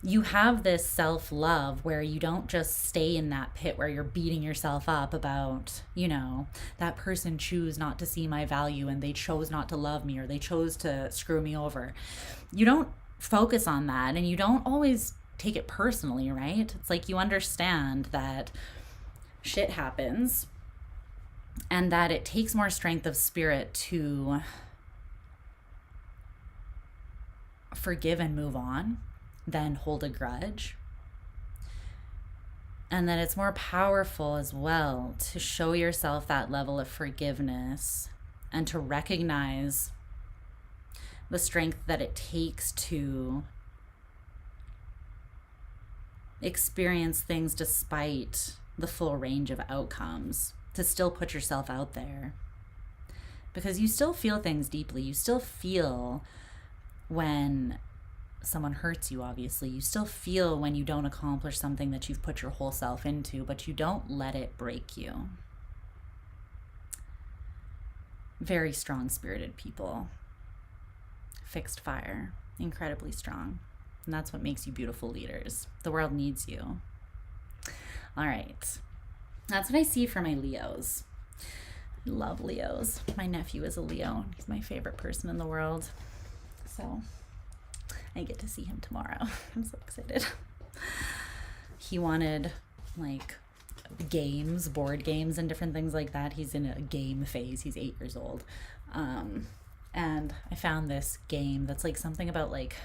A: you have this self-love where you don't just stay in that pit where you're beating yourself up about, you know, that person chose not to see my value and they chose not to love me or they chose to screw me over. You don't focus on that, and you don't always take it personally, right? It's like you understand that shit happens and that it takes more strength of spirit to forgive and move on than hold a grudge. And that it's more powerful as well to show yourself that level of forgiveness and to recognize the strength that it takes to experience things despite the full range of outcomes, to still put yourself out there. Because you still feel things deeply. You still feel when someone hurts you, obviously. You still feel when you don't accomplish something that you've put your whole self into, but you don't let it break you. Very strong-spirited people. Fixed fire. Incredibly strong. And that's what makes you beautiful leaders. The world needs you. All right. That's what I see for my Leos. I love Leos. My nephew is a Leo. He's my favorite person in the world. So I get to see him tomorrow. I'm so excited. He wanted like games, board games and different things like that. He's in a game phase. He's 8 years old. And I found this game that's like something about like,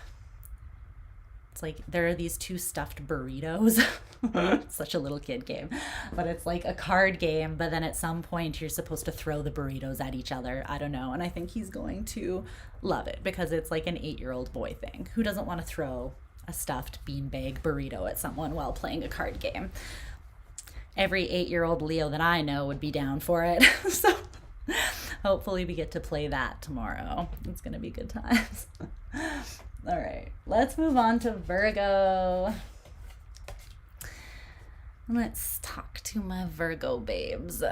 A: it's like there are these 2 stuffed burritos. Such a little kid game. But it's like a card game, but then at some point you're supposed to throw the burritos at each other. I don't know. And I think he's going to love it because it's like an 8-year-old boy thing. Who doesn't want to throw a stuffed beanbag burrito at someone while playing a card game? Every 8-year-old Leo that I know would be down for it. So hopefully we get to play that tomorrow. It's going to be good times. All right, let's move on to Virgo. Let's talk to my Virgo babes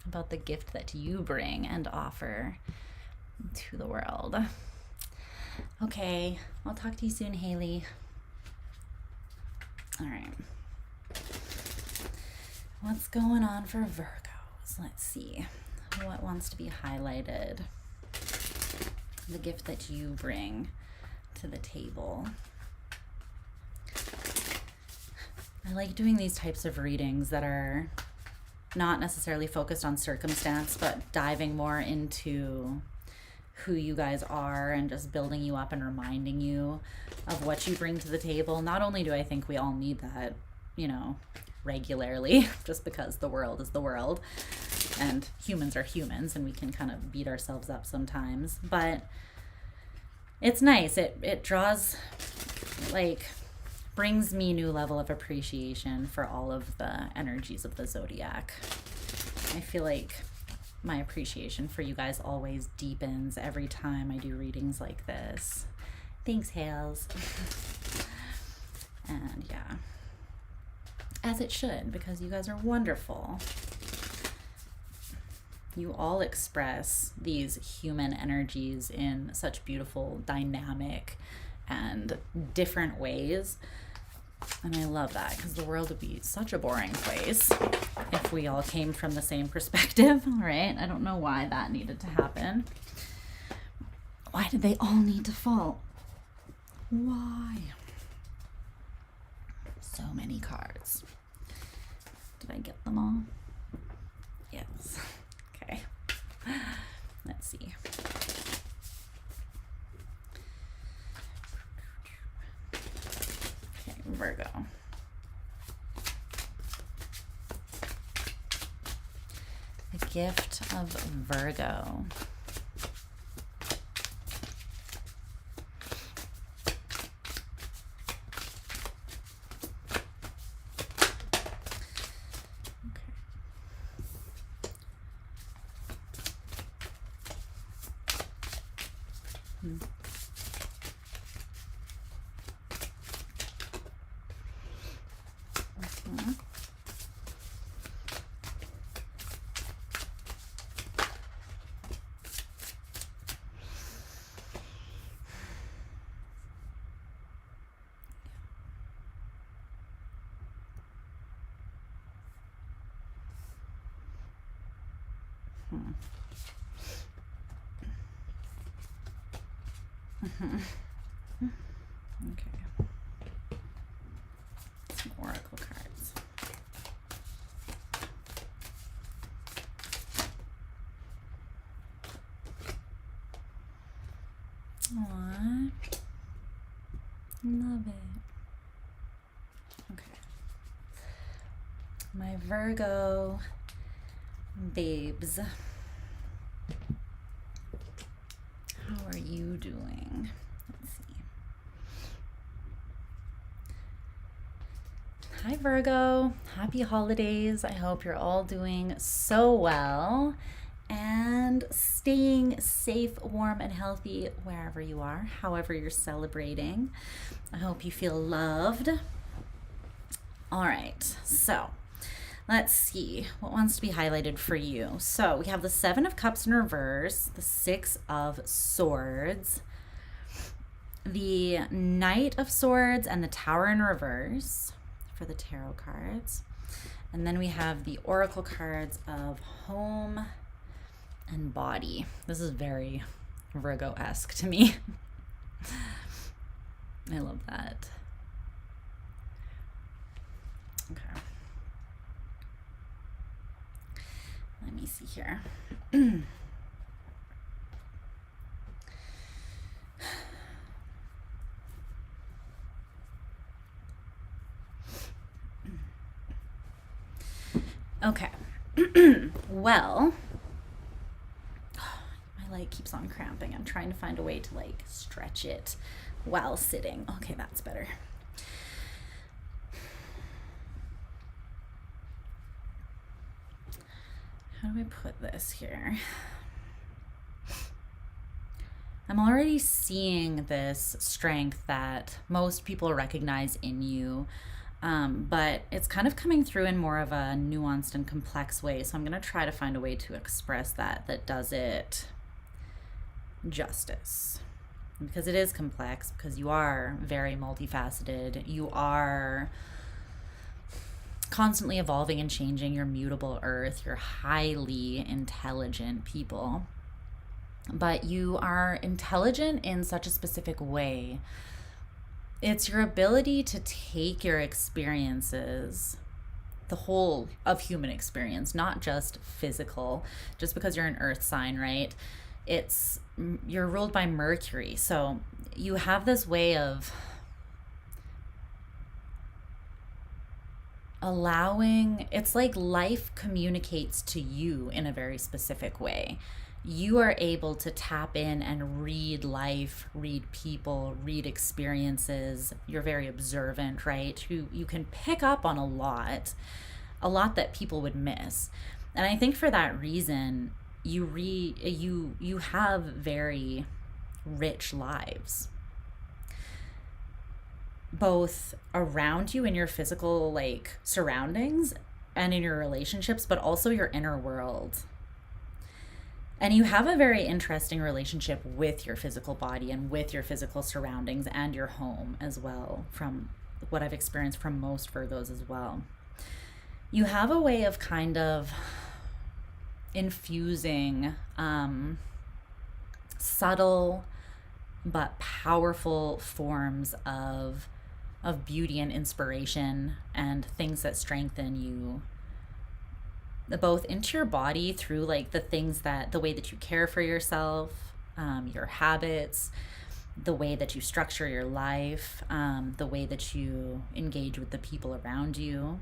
A: about the gift that you bring and offer to the world. Okay, I'll talk to you soon, Haley. All right. What's going on for Virgos? Let's see. What wants to be highlighted? The gift that you bring to the table. I like doing these types of readings that are not necessarily focused on circumstance, but diving more into who you guys are and just building you up and reminding you of what you bring to the table. Not only do I think we all need that, you know, regularly, just because the world is the world and humans are humans and we can kind of beat ourselves up sometimes, but it's nice. It draws, like, brings me new level of appreciation for all of the energies of the zodiac. I feel like my appreciation for you guys always deepens every time I do readings like this. Thanks, Hales. And yeah, as it should, because you guys are wonderful. You all express these human energies in such beautiful, dynamic, and different ways. And I love that because the world would be such a boring place if we all came from the same perspective, right? I don't know why that needed to happen. Why did they all need to fall? Why? So many cards. Did I get them all? Yes. Okay. Let's see. Okay, Virgo. The gift of Virgo. Okay. Some oracle cards. Aww. Love it. Okay. My Virgo babes. How are you doing? Let's see. Hi Virgo, happy holidays. I hope you're all doing so well and staying safe, warm, and healthy wherever you are, however you're celebrating. I hope you feel loved. All right, so let's see what wants to be highlighted for you. So we have the Seven of Cups in reverse, the Six of Swords, the Knight of Swords, and the Tower in reverse for the tarot cards. And then we have the oracle cards of home and body. This is very Virgo-esque to me. I love that. Okay. Let me see here. Okay. Well, my leg keeps on cramping. I'm trying to find a way to like stretch it while sitting. Okay, that's better. How do I put this here? I'm already seeing this strength that most people recognize in you, but it's kind of coming through in more of a nuanced and complex way. So I'm going to try to find a way to express that does it justice. Because it is complex, because you are very multifaceted. You are constantly evolving and changing. You're mutable earth. You're highly intelligent people. But you are intelligent in such a specific way. It's your ability to take your experiences, the whole of human experience, not just physical, just because you're an earth sign, right? You're ruled by Mercury. So you have this way of allowing, it's like life communicates to you in a very specific way. You are able to tap in and read life, read people, read experiences. You're very observant, right? You can pick up on a lot that people would miss. And I think for that reason, you have very rich lives, both around you in your physical like surroundings and in your relationships, but also your inner world. And you have a very interesting relationship with your physical body and with your physical surroundings and your home as well, from what I've experienced from most Virgos as well. You have a way of kind of infusing subtle but powerful forms of beauty and inspiration and things that strengthen you, both into your body through like the way that you care for yourself, your habits, the way that you structure your life, the way that you engage with the people around you,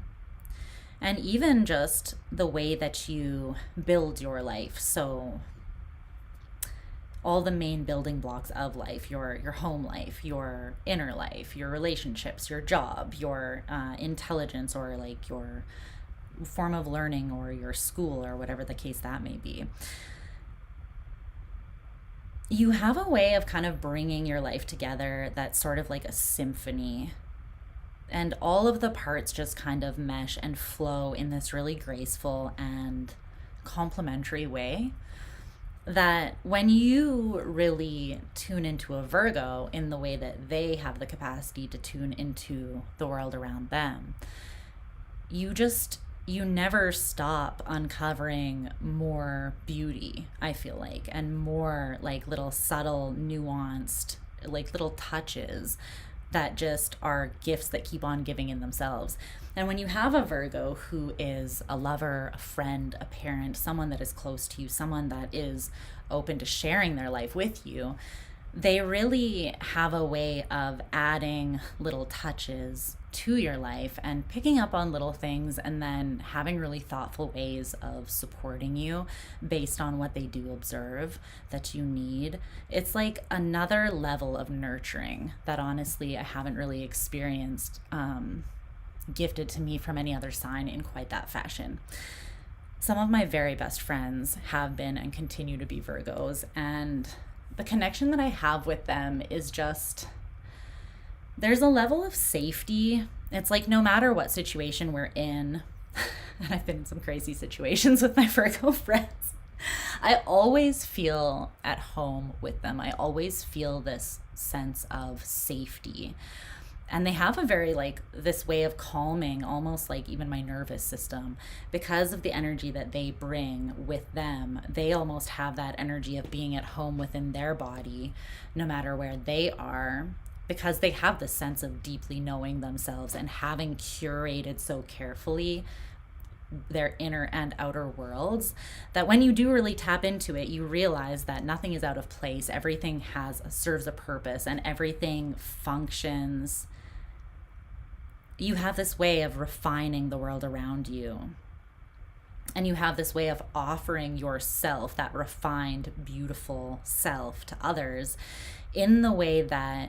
A: and even just the way that you build your life. So all the main building blocks of life, your home life, your inner life, your relationships, your job, your intelligence, or like your form of learning, or your school, or whatever the case that may be. you have a way of kind of bringing your life together that's sort of like a symphony. And all of the parts just kind of mesh and flow in this really graceful and complementary way that when you really tune into a Virgo in the way that they have the capacity to tune into the world around them, you never stop uncovering more beauty, I feel like, and more like little subtle, nuanced, like little touches that just are gifts that keep on giving in themselves. And when you have a Virgo who is a lover, a friend, a parent, someone that is close to you, someone that is open to sharing their life with you, they really have a way of adding little touches to your life and picking up on little things and then having really thoughtful ways of supporting you based on what they do observe that you need. It's like another level of nurturing that honestly I haven't really experienced gifted to me from any other sign in quite that fashion. Some of my very best friends have been and continue to be Virgos, and the connection that I have with them is just, there's a level of safety. It's like no matter what situation we're in, and I've been in some crazy situations with my Virgo friends, I always feel at home with them. I always feel this sense of safety. And they have a very like this way of calming almost like even my nervous system because of the energy that they bring with them. They almost have that energy of being at home within their body no matter where they are, because they have the sense of deeply knowing themselves and having curated so carefully their inner and outer worlds that when you do really tap into it, you realize that nothing is out of place. Everything serves a purpose and everything functions. You have this way of refining the world around you. And you have this way of offering yourself, that refined, beautiful self, to others in the way that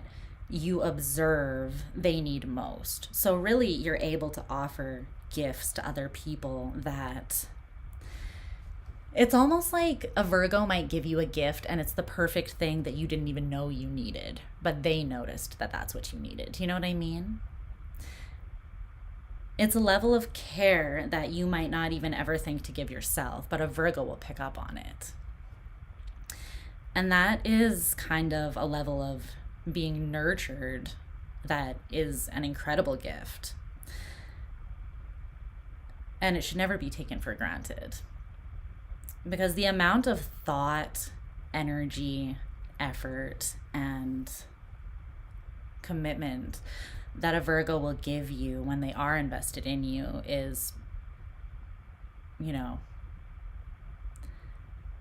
A: you observe they need most. So really, you're able to offer gifts to other people that it's almost like a Virgo might give you a gift and it's the perfect thing that you didn't even know you needed, but they noticed that that's what you needed. You know what I mean? It's a level of care that you might not even ever think to give yourself, but a Virgo will pick up on it. And that is kind of a level of being nurtured that is an incredible gift. And it should never be taken for granted. Because the amount of thought, energy, effort, and commitment that a Virgo will give you when they are invested in you is,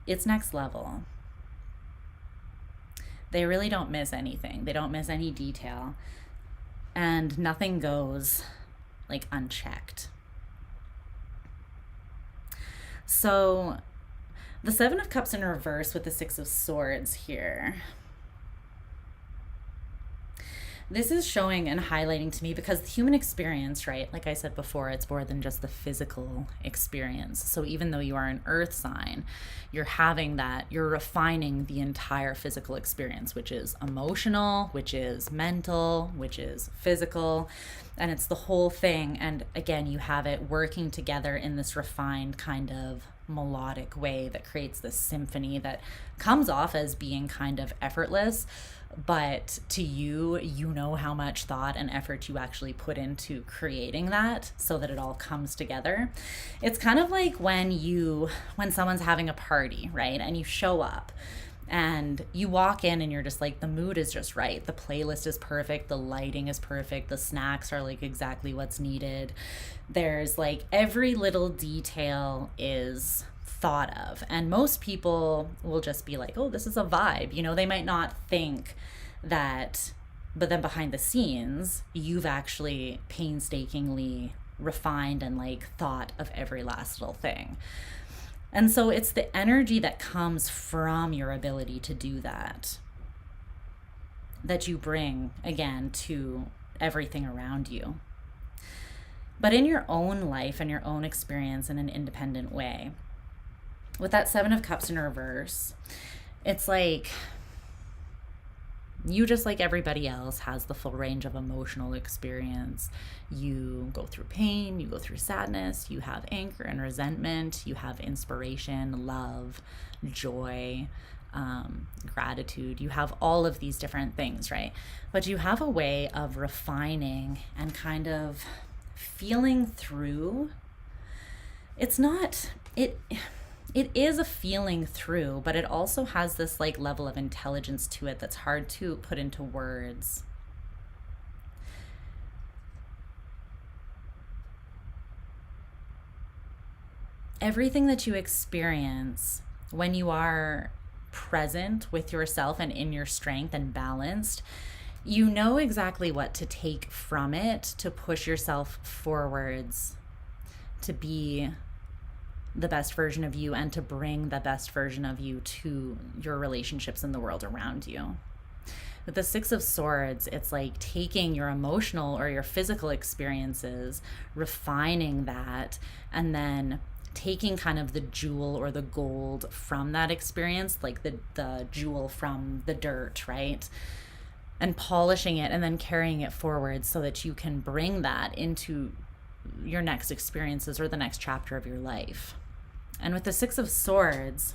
A: it's next level. They really don't miss anything. They don't miss any detail. And nothing goes like unchecked. So the Seven of Cups in reverse with the Six of Swords here. This is showing and highlighting to me because the human experience, right? Like I said before, it's more than just the physical experience. So even though you are an earth sign, you're having that, you're refining the entire physical experience, which is emotional, which is mental, which is physical, and it's the whole thing. And again, you have it working together in this refined kind of melodic way that creates this symphony that comes off as being kind of effortless, but to you, you know how much thought and effort you actually put into creating that so that it all comes together. It's kind of like when someone's having a party, right? And you show up and you walk in and you're just like, the mood is just right. The playlist is perfect. The lighting is perfect. The snacks are like exactly what's needed. There's like every little detail is thought of. And most people will just be like, oh, this is a vibe. They might not think that, but then behind the scenes, you've actually painstakingly refined and like thought of every last little thing. And so it's the energy that comes from your ability to do that you bring, again, to everything around you. But in your own life and your own experience in an independent way. With that Seven of Cups in reverse, it's like You, just like everybody else, has the full range of emotional experience. You go through pain, you go through sadness, you have anger and resentment, you have inspiration, love, joy, gratitude. You have all of these different things, right? But you have a way of refining and kind of feeling through. It's not, it is a feeling through, but it also has this like level of intelligence to it that's hard to put into words. Everything that you experience when you are present with yourself and in your strength and balanced, you know exactly what to take from it to push yourself forwards, to be the best version of you and to bring the best version of you to your relationships in the world around you. With the Six of Swords, it's like taking your emotional or your physical experiences, refining that, and then taking kind of the jewel or the gold from that experience, like the jewel from the dirt, right? And polishing it and then carrying it forward so that you can bring that into your next experiences or the next chapter of your life. And with the Six of Swords,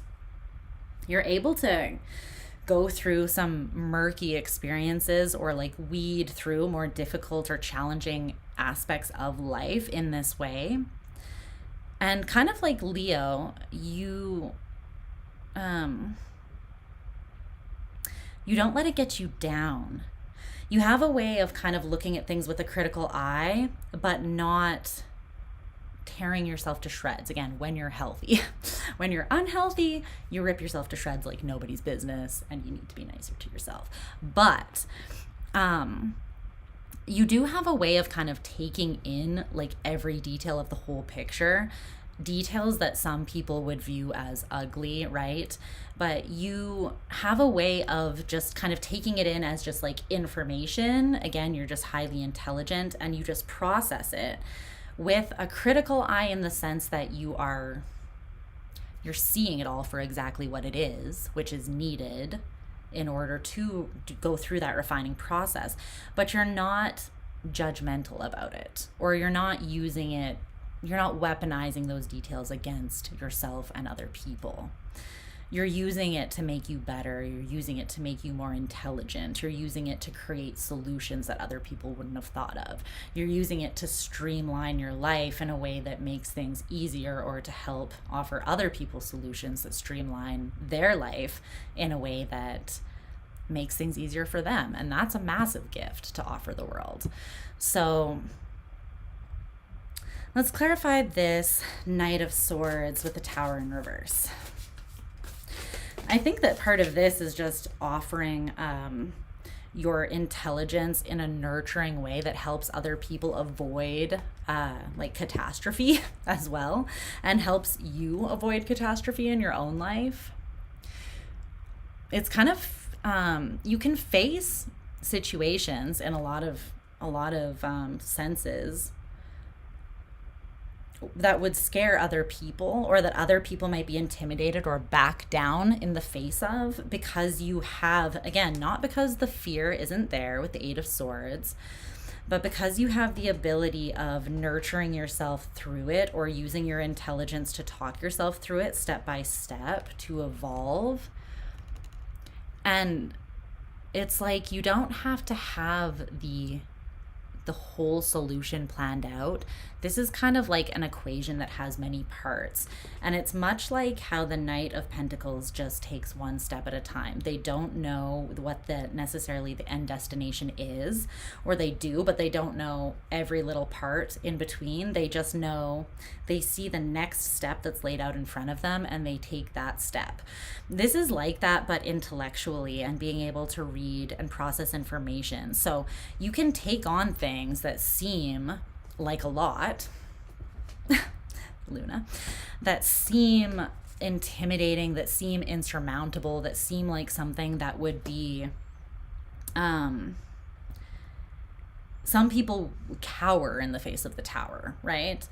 A: you're able to go through some murky experiences or like weed through more difficult or challenging aspects of life in this way. And kind of like Leo, you don't let it get you down. You have a way of kind of looking at things with a critical eye, but not tearing yourself to shreds. Again, when you're healthy. When you're unhealthy, you rip yourself to shreds like nobody's business, and you need to be nicer to yourself. But you do have a way of kind of taking in like every detail of the whole picture, details that some people would view as ugly, right? But you have a way of just kind of taking it in as just like information. Again, you're just highly intelligent and you just process it with a critical eye, in the sense that you're seeing it all for exactly what it is, which is needed in order to go through that refining process. But you're not judgmental about it, or you're not using it, you're not weaponizing those details against yourself and other people. You're using it to make you better. You're using it to make you more intelligent. You're using it to create solutions that other people wouldn't have thought of. You're using it to streamline your life in a way that makes things easier, or to help offer other people solutions that streamline their life in a way that makes things easier for them. And that's a massive gift to offer the world. So let's clarify this Knight of Swords with the Tower in reverse. I think that part of this is just offering your intelligence in a nurturing way that helps other people avoid like catastrophe as well, and helps you avoid catastrophe in your own life. It's kind of you can face situations in a lot of senses that would scare other people, or that other people might be intimidated or back down in the face of, because you have, again, not because the fear isn't there with the Eight of Swords, but because you have the ability of nurturing yourself through it, or using your intelligence to talk yourself through it step by step to evolve. And it's like you don't have to have the whole solution planned out. This is kind of like an equation that has many parts, and it's much like how the Knight of Pentacles just takes one step at a time. They don't know what necessarily the end destination is, or they do, but they don't know every little part in between. They just know, they see the next step that's laid out in front of them, and they take that step. This is like that, but intellectually, and being able to read and process information. So you can take on things that seem like a lot, Luna, that seem intimidating, that seem insurmountable, that seem like something that would be, some people cower in the face of the tower, right?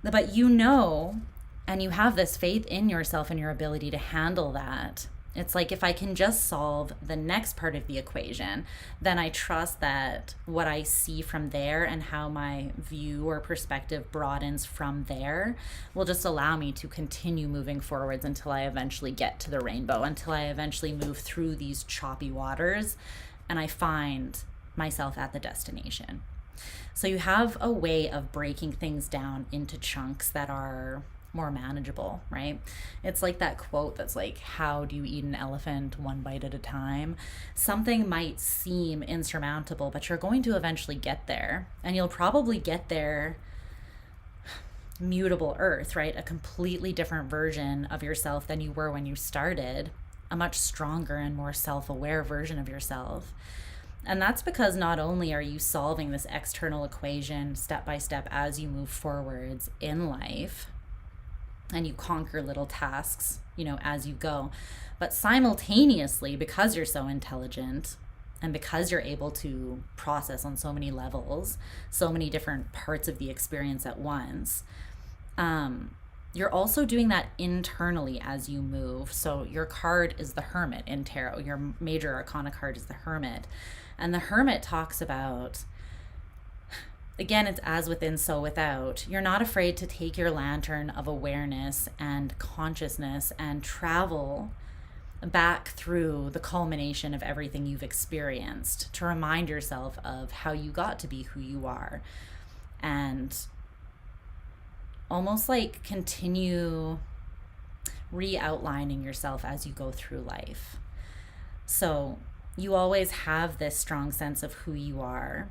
A: But you know, and you have this faith in yourself and your ability to handle that, It's like if I can just solve the next part of the equation, then I trust that what I see from there and how my view or perspective broadens from there will just allow me to continue moving forwards until I eventually get to the rainbow, until I eventually move through these choppy waters and I find myself at the destination. So you have a way of breaking things down into chunks that are more manageable, right? It's like that quote that's like, how do you eat an elephant one bite at a time? Something might seem insurmountable, but you're going to eventually get there, and you'll probably get there mutable earth, right? A completely different version of yourself than you were when you started, a much stronger and more self-aware version of yourself. And that's because not only are you solving this external equation step by step as you move forwards in life, and you conquer little tasks, as you go. But simultaneously, because you're so intelligent and because you're able to process on so many levels, so many different parts of the experience at once, you're also doing that internally as you move. So your card is the Hermit in Tarot. Your major arcana card is the Hermit. And the Hermit talks about, again, it's as within, so without. You're not afraid to take your lantern of awareness and consciousness and travel back through the culmination of everything you've experienced to remind yourself of how you got to be who you are, and almost like continue re-outlining yourself as you go through life. So you always have this strong sense of who you are,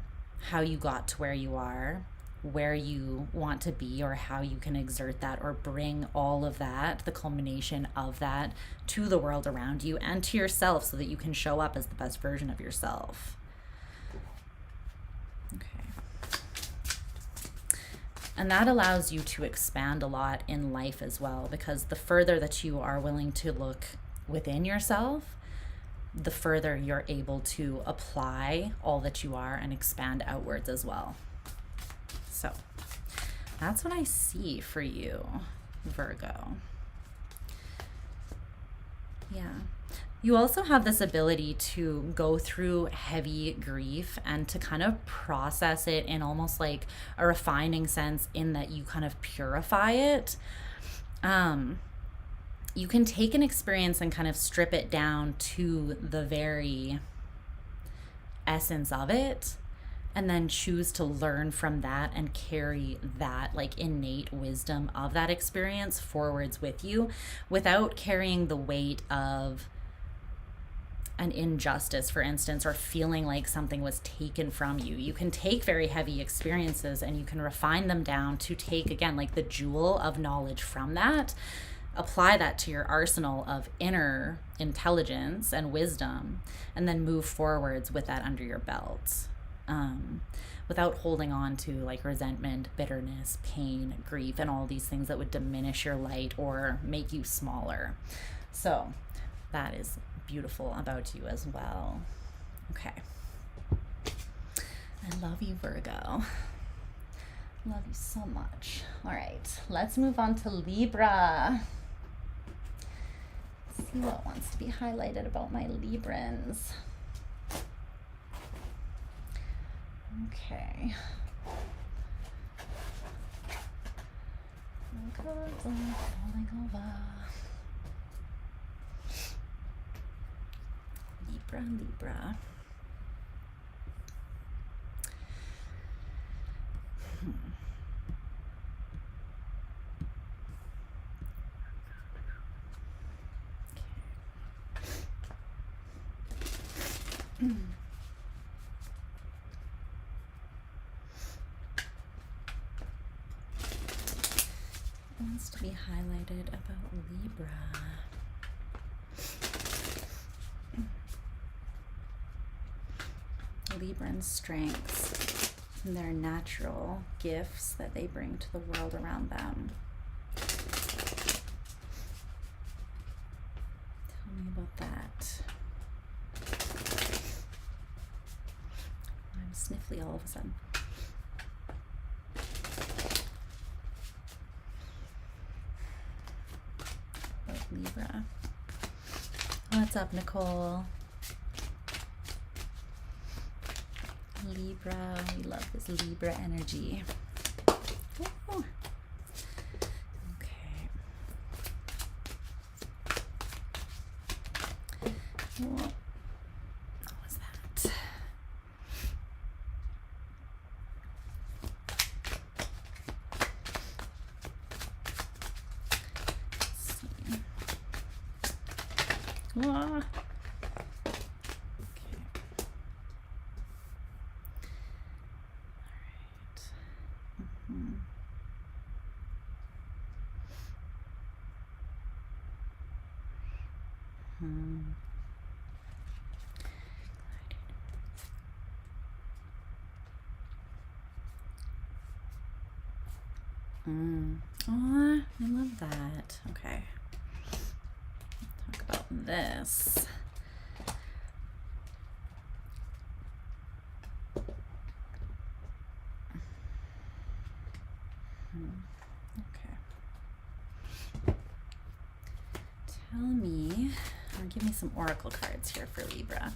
A: how you got to where you are, where you want to be, or how you can exert that or bring all of that, the culmination of that, to the world around you and to yourself so that you can show up as the best version of yourself. Okay. And that allows you to expand a lot in life as well, because the further that you are willing to look within yourself, the further you're able to apply all that you are and expand outwards as well. So that's what I see for you, Virgo. Yeah. You also have this ability to go through heavy grief and to kind of process it in almost like a refining sense, in that you kind of purify it. You can take an experience and kind of strip it down to the very essence of it, and then choose to learn from that and carry that like innate wisdom of that experience forwards with you, without carrying the weight of an injustice, for instance, or feeling like something was taken from you. You can take very heavy experiences and you can refine them down to take, again, like the jewel of knowledge from that, apply that to your arsenal of inner intelligence and wisdom, and then move forwards with that under your belt, without holding on to like resentment, bitterness, pain, grief, and all these things that would diminish your light or make you smaller. So that is beautiful about you as well. Okay. I love you, Virgo. Love you so much. All right, let's move on to Libra. See what wants to be highlighted about my Librans. Okay. Falling over. Libra. Wants to be highlighted about Libra. Libran strengths and their natural gifts that they bring to the world around them. Tell me about that. I'm sniffly all of a sudden. Libra. What's up, Nicole? Libra, we love this Libra energy. Ooh. Okay. What was that? Let's see. Ah. Oh, I love that. Okay. Talk about this. Okay. Tell me, or give me some oracle cards here for Libra.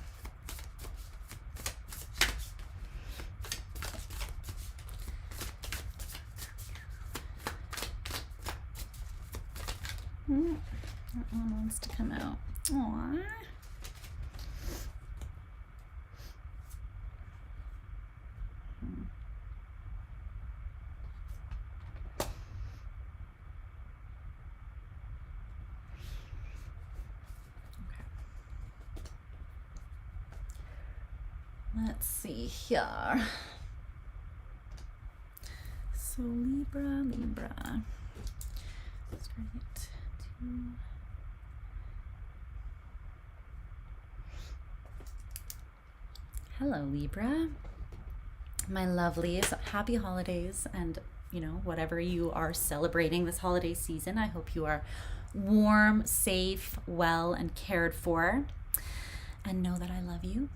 A: That one wants to come out. Aww. Let's see here. So Libra. Start it to... Hello, Libra. My lovelies, happy holidays, and you know, whatever you are celebrating this holiday season, I hope you are warm, safe, well, and cared for, and know that I love you.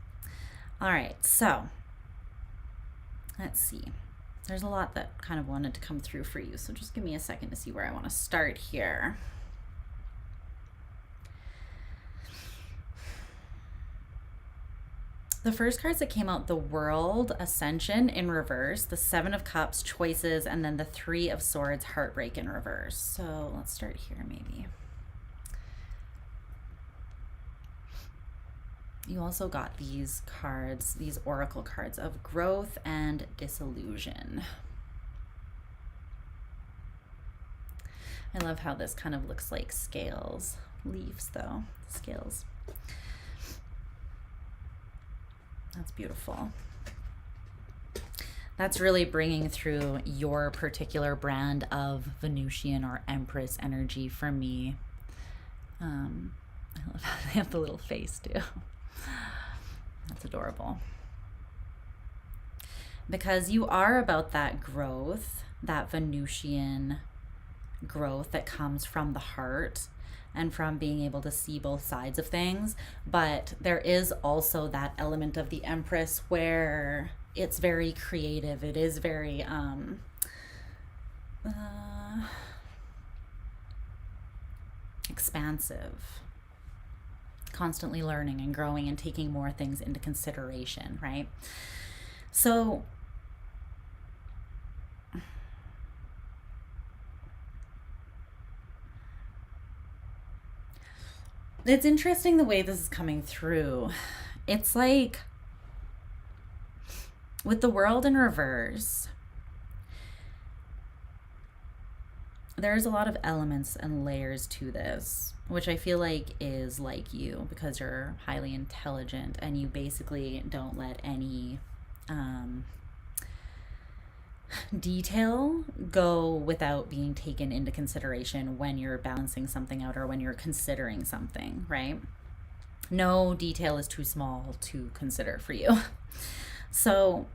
A: All right, so let's see. There's a lot that kind of wanted to come through for you, so just give me a second to see where I want to start here. The first cards that came out, the World, Ascension in reverse, the Seven of Cups, Choices, and then the Three of Swords, Heartbreak in reverse. So let's start here maybe. You also got these cards, these oracle cards of growth and disillusion. I love how this kind of looks like scales. Leaves though, scales. That's beautiful. That's really bringing through your particular brand of Venusian or Empress energy for me. I love how they have the little face too. That's adorable. Because you are about that growth, that Venusian growth that comes from the heart and from being able to see both sides of things. But there is also that element of the Empress where it's very creative. It is very expansive, constantly learning and growing and taking more things into consideration, right? So it's interesting the way this is coming through. It's like with the World in reverse, there's a lot of elements and layers to this, which I feel like is like you, because you're highly intelligent and you basically don't let any detail go without being taken into consideration when you're balancing something out or when you're considering something, right? No detail is too small to consider for you. So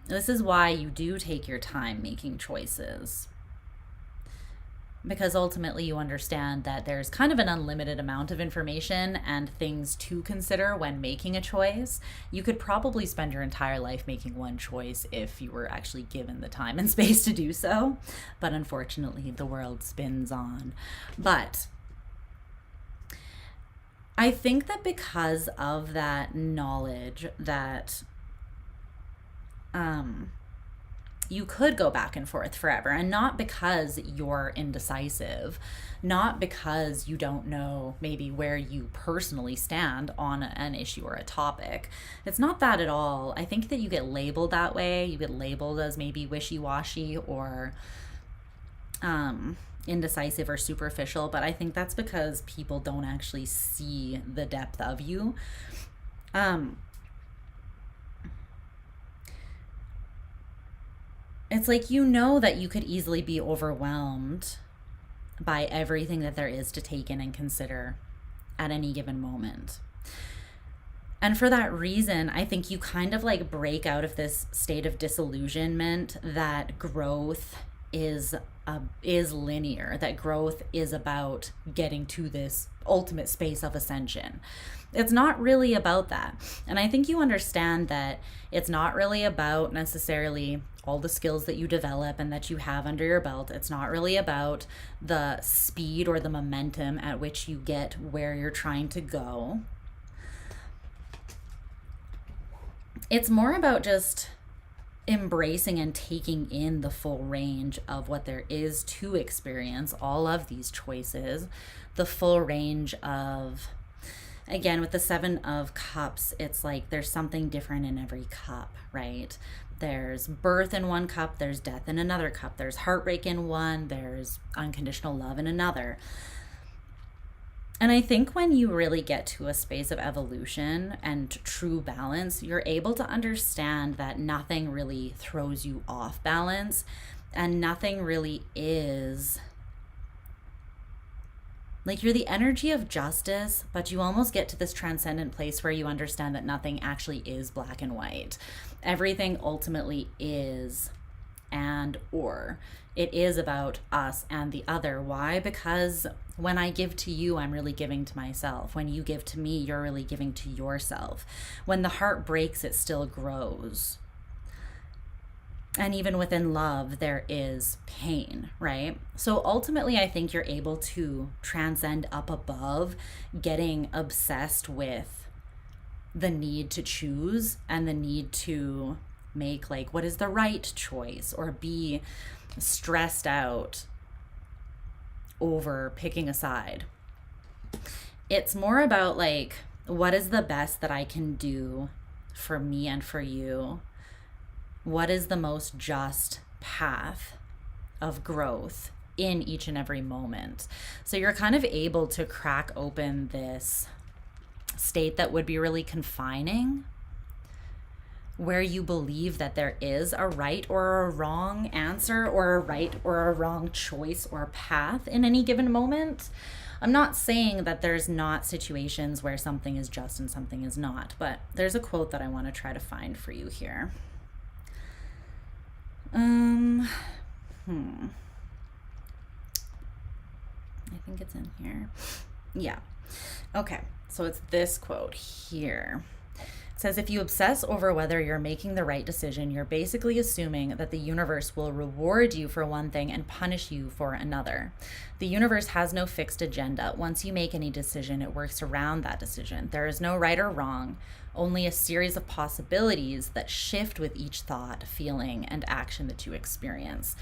A: this is why you do take your time making choices, because ultimately you understand that there's kind of an unlimited amount of information and things to consider when making a choice. You could probably spend your entire life making one choice if you were actually given the time and space to do so. But unfortunately, the world spins on. But I think that because of that knowledge that you could go back and forth forever, and not because you're indecisive, not because you don't know maybe where you personally stand on an issue or a topic. It's not that at all. I think that you get labeled that way. You get labeled as maybe wishy-washy or indecisive or superficial, but I think that's because people don't actually see the depth of you. It's like, you know that you could easily be overwhelmed by everything that there is to take in and consider at any given moment. And for that reason, I think you kind of like break out of this state of disillusionment that growth is linear, that growth is about getting to this ultimate space of ascension. It's not really about that. And I think you understand that it's not really about necessarily all the skills that you develop and that you have under your belt. It's not really about the speed or the momentum at which you get where you're trying to go. It's more about just embracing and taking in the full range of what there is to experience, all of these choices, the full range of, again, with the 7 of Cups, it's like there's something different in every cup, right? There's birth in one cup, there's death in another cup, there's heartbreak in one, there's unconditional love in another. And I think when you really get to a space of evolution and true balance, you're able to understand that nothing really throws you off balance, and nothing really is. Like, you're the energy of justice, but you almost get to this transcendent place where you understand that nothing actually is black and white. Everything ultimately is or it is about us and the other. Why? Because when I give to you, I'm really giving to myself. When you give to me, you're really giving to yourself. When the heart breaks, it still grows. And even within love, there is pain, right? So ultimately, I think you're able to transcend up above getting obsessed with the need to choose and the need to make, like, what is the right choice, or be stressed out over picking a side. It's more about, like, what is the best that I can do for me and for you? What is the most just path of growth in each and every moment? So you're kind of able to crack open this state that would be really confining, where you believe that there is a right or a wrong answer, or a right or a wrong choice or path in any given moment. I'm not saying that there's not situations where something is just and something is not, but there's a quote that I want to try to find for you here. I think it's in here. Yeah. Okay. So it's this quote here. It says, if you obsess over whether you're making the right decision, you're basically assuming that the universe will reward you for one thing and punish you for another. The universe has no fixed agenda. Once you make any decision, it works around that decision. There is no right or wrong, only a series of possibilities that shift with each thought, feeling, and action that you experience.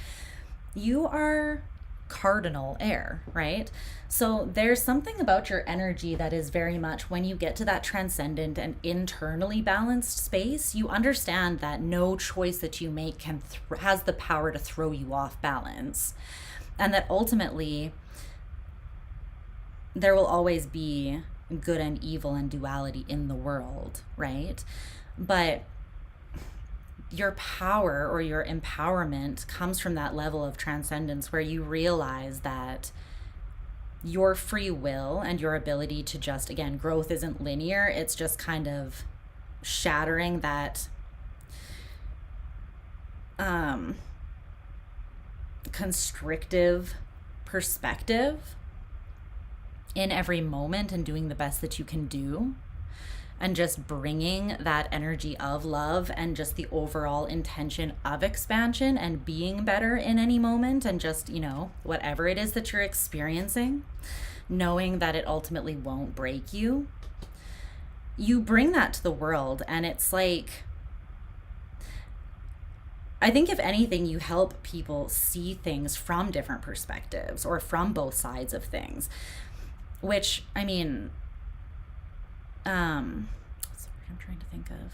A: You are cardinal air, right? So there's something about your energy that is very much, when you get to that transcendent and internally balanced space, you understand that no choice that you make has the power to throw you off balance, and that ultimately there will always be good and evil and duality in the world, right? But your power or your empowerment comes from that level of transcendence where you realize that your free will and your ability to just, again, growth isn't linear. It's just kind of shattering that constrictive perspective in every moment and doing the best that you can do, and just bringing that energy of love and just the overall intention of expansion and being better in any moment, and just, you know, whatever it is that you're experiencing, knowing that it ultimately won't break you, you bring that to the world. And it's like, I think if anything, you help people see things from different perspectives or from both sides of things, which, I mean, sorry, I'm trying to think of.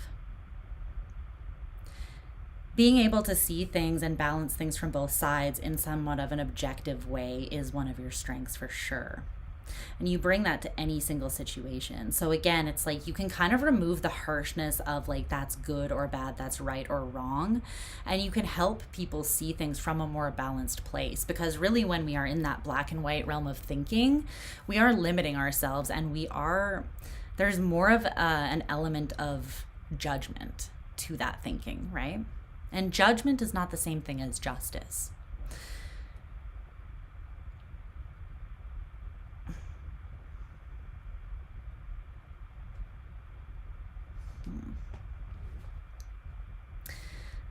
A: Being able to see things and balance things from both sides in somewhat of an objective way is one of your strengths for sure. And you bring that to any single situation. So again, it's like you can kind of remove the harshness of like that's good or bad, that's right or wrong, and you can help people see things from a more balanced place. Because really, when we are in that black and white realm of thinking, we are limiting ourselves, and there's more of an element of judgment to that thinking, right? And judgment is not the same thing as justice.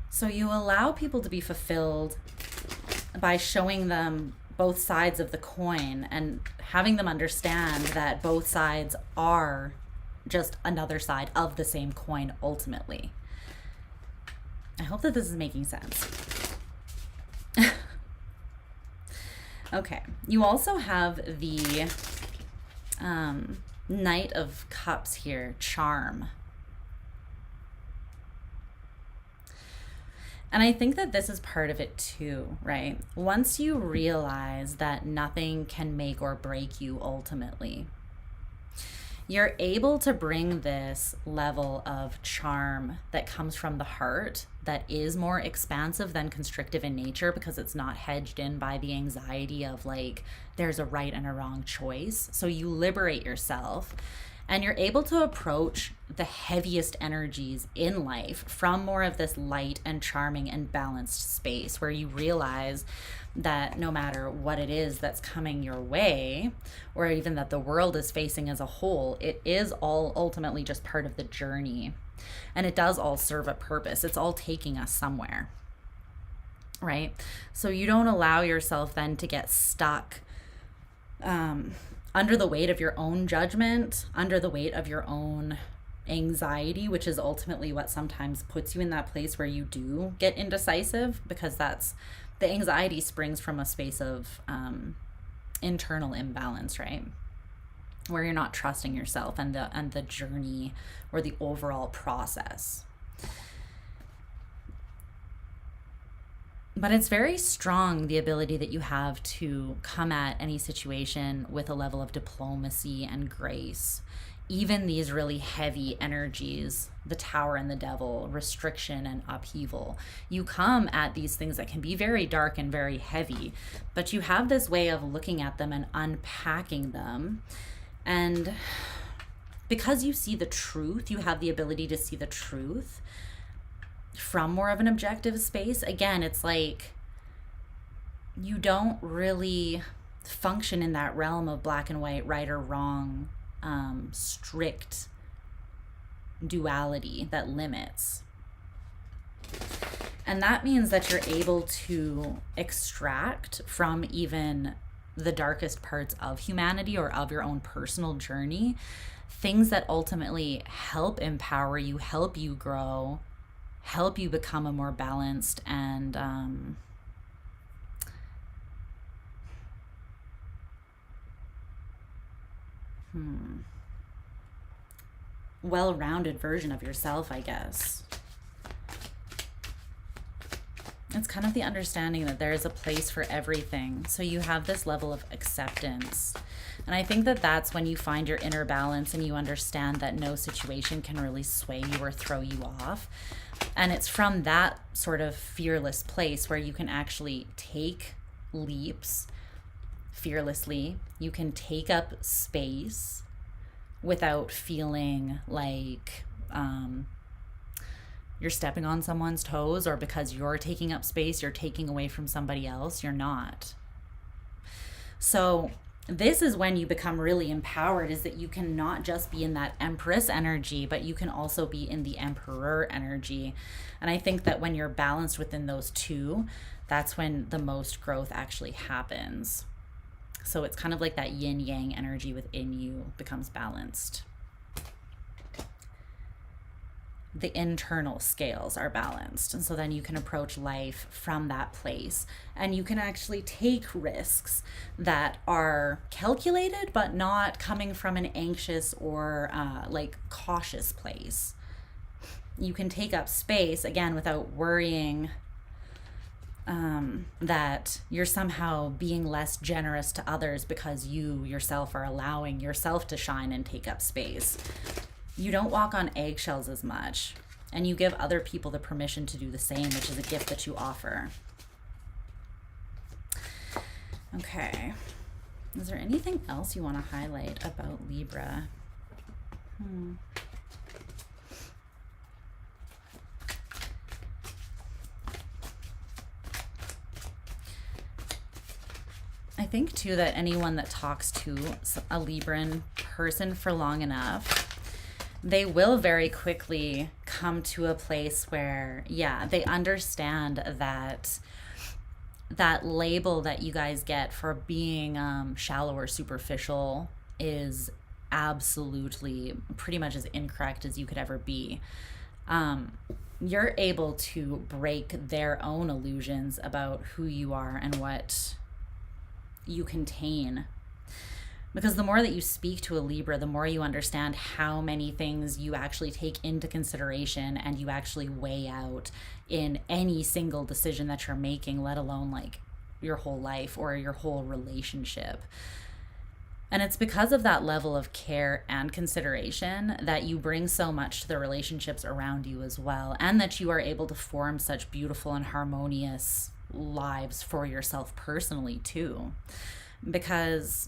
A: So you allow people to be fulfilled by showing them both sides of the coin and having them understand that both sides are just another side of the same coin ultimately. I hope that this is making sense. Okay, you also have the Knight of Cups here, charm. And I think that this is part of it too, right? Once you realize that nothing can make or break you ultimately, you're able to bring this level of charm that comes from the heart that is more expansive than constrictive in nature, because it's not hedged in by the anxiety of like, there's a right and a wrong choice. So you liberate yourself. And you're able to approach the heaviest energies in life from more of this light and charming and balanced space, where you realize that no matter what it is that's coming your way, or even that the world is facing as a whole, it is all ultimately just part of the journey. And it does all serve a purpose. It's all taking us somewhere, right? So you don't allow yourself then to get stuck under the weight of your own judgment, under the weight of your own anxiety, which is ultimately what sometimes puts you in that place where you do get indecisive, because that's the anxiety springs from a space of internal imbalance, right? Where you're not trusting yourself and the journey or the overall process. But it's very strong, the ability that you have to come at any situation with a level of diplomacy and grace. Even these really heavy energies, the Tower and the Devil, restriction and upheaval, you come at these things that can be very dark and very heavy, but you have this way of looking at them and unpacking them. And because you see the truth, you have the ability to see the truth from more of an objective space. Again, it's like you don't really function in that realm of black and white, right or wrong, strict duality that limits. And that means that you're able to extract from even the darkest parts of humanity or of your own personal journey things that ultimately help empower you, help you grow, help you become a more balanced and well-rounded version of yourself, I guess. It's kind of the understanding that there is a place for everything. So you have this level of acceptance. And I think that that's when you find your inner balance and you understand that no situation can really sway you or throw you off. And it's from that sort of fearless place where you can actually take leaps fearlessly. You can take up space without feeling like you're stepping on someone's toes, or because you're taking up space, you're taking away from somebody else. You're not. So this is when you become really empowered, is that you can not just be in that Empress energy, but you can also be in the Emperor energy. And I think that when you're balanced within those two, that's when the most growth actually happens. So it's kind of like that yin yang energy within you becomes balanced. The internal scales are balanced. And so then you can approach life from that place, and you can actually take risks that are calculated, but not coming from an anxious or like cautious place. You can take up space again without worrying that you're somehow being less generous to others because you yourself are allowing yourself to shine and take up space. You don't walk on eggshells as much, and you give other people the permission to do the same, which is a gift that you offer. Okay. Is there anything else you want to highlight about Libra? I think too that anyone that talks to a Libran person for long enough, they will very quickly come to a place where, yeah, they understand that that label that you guys get for being shallow or superficial is absolutely pretty much as incorrect as you could ever be. You're able to break their own illusions about who you are and what you contain. Because the more that you speak to a Libra, the more you understand how many things you actually take into consideration and you actually weigh out in any single decision that you're making, let alone like your whole life or your whole relationship. And it's because of that level of care and consideration that you bring so much to the relationships around you as well, and that you are able to form such beautiful and harmonious lives for yourself personally too. Because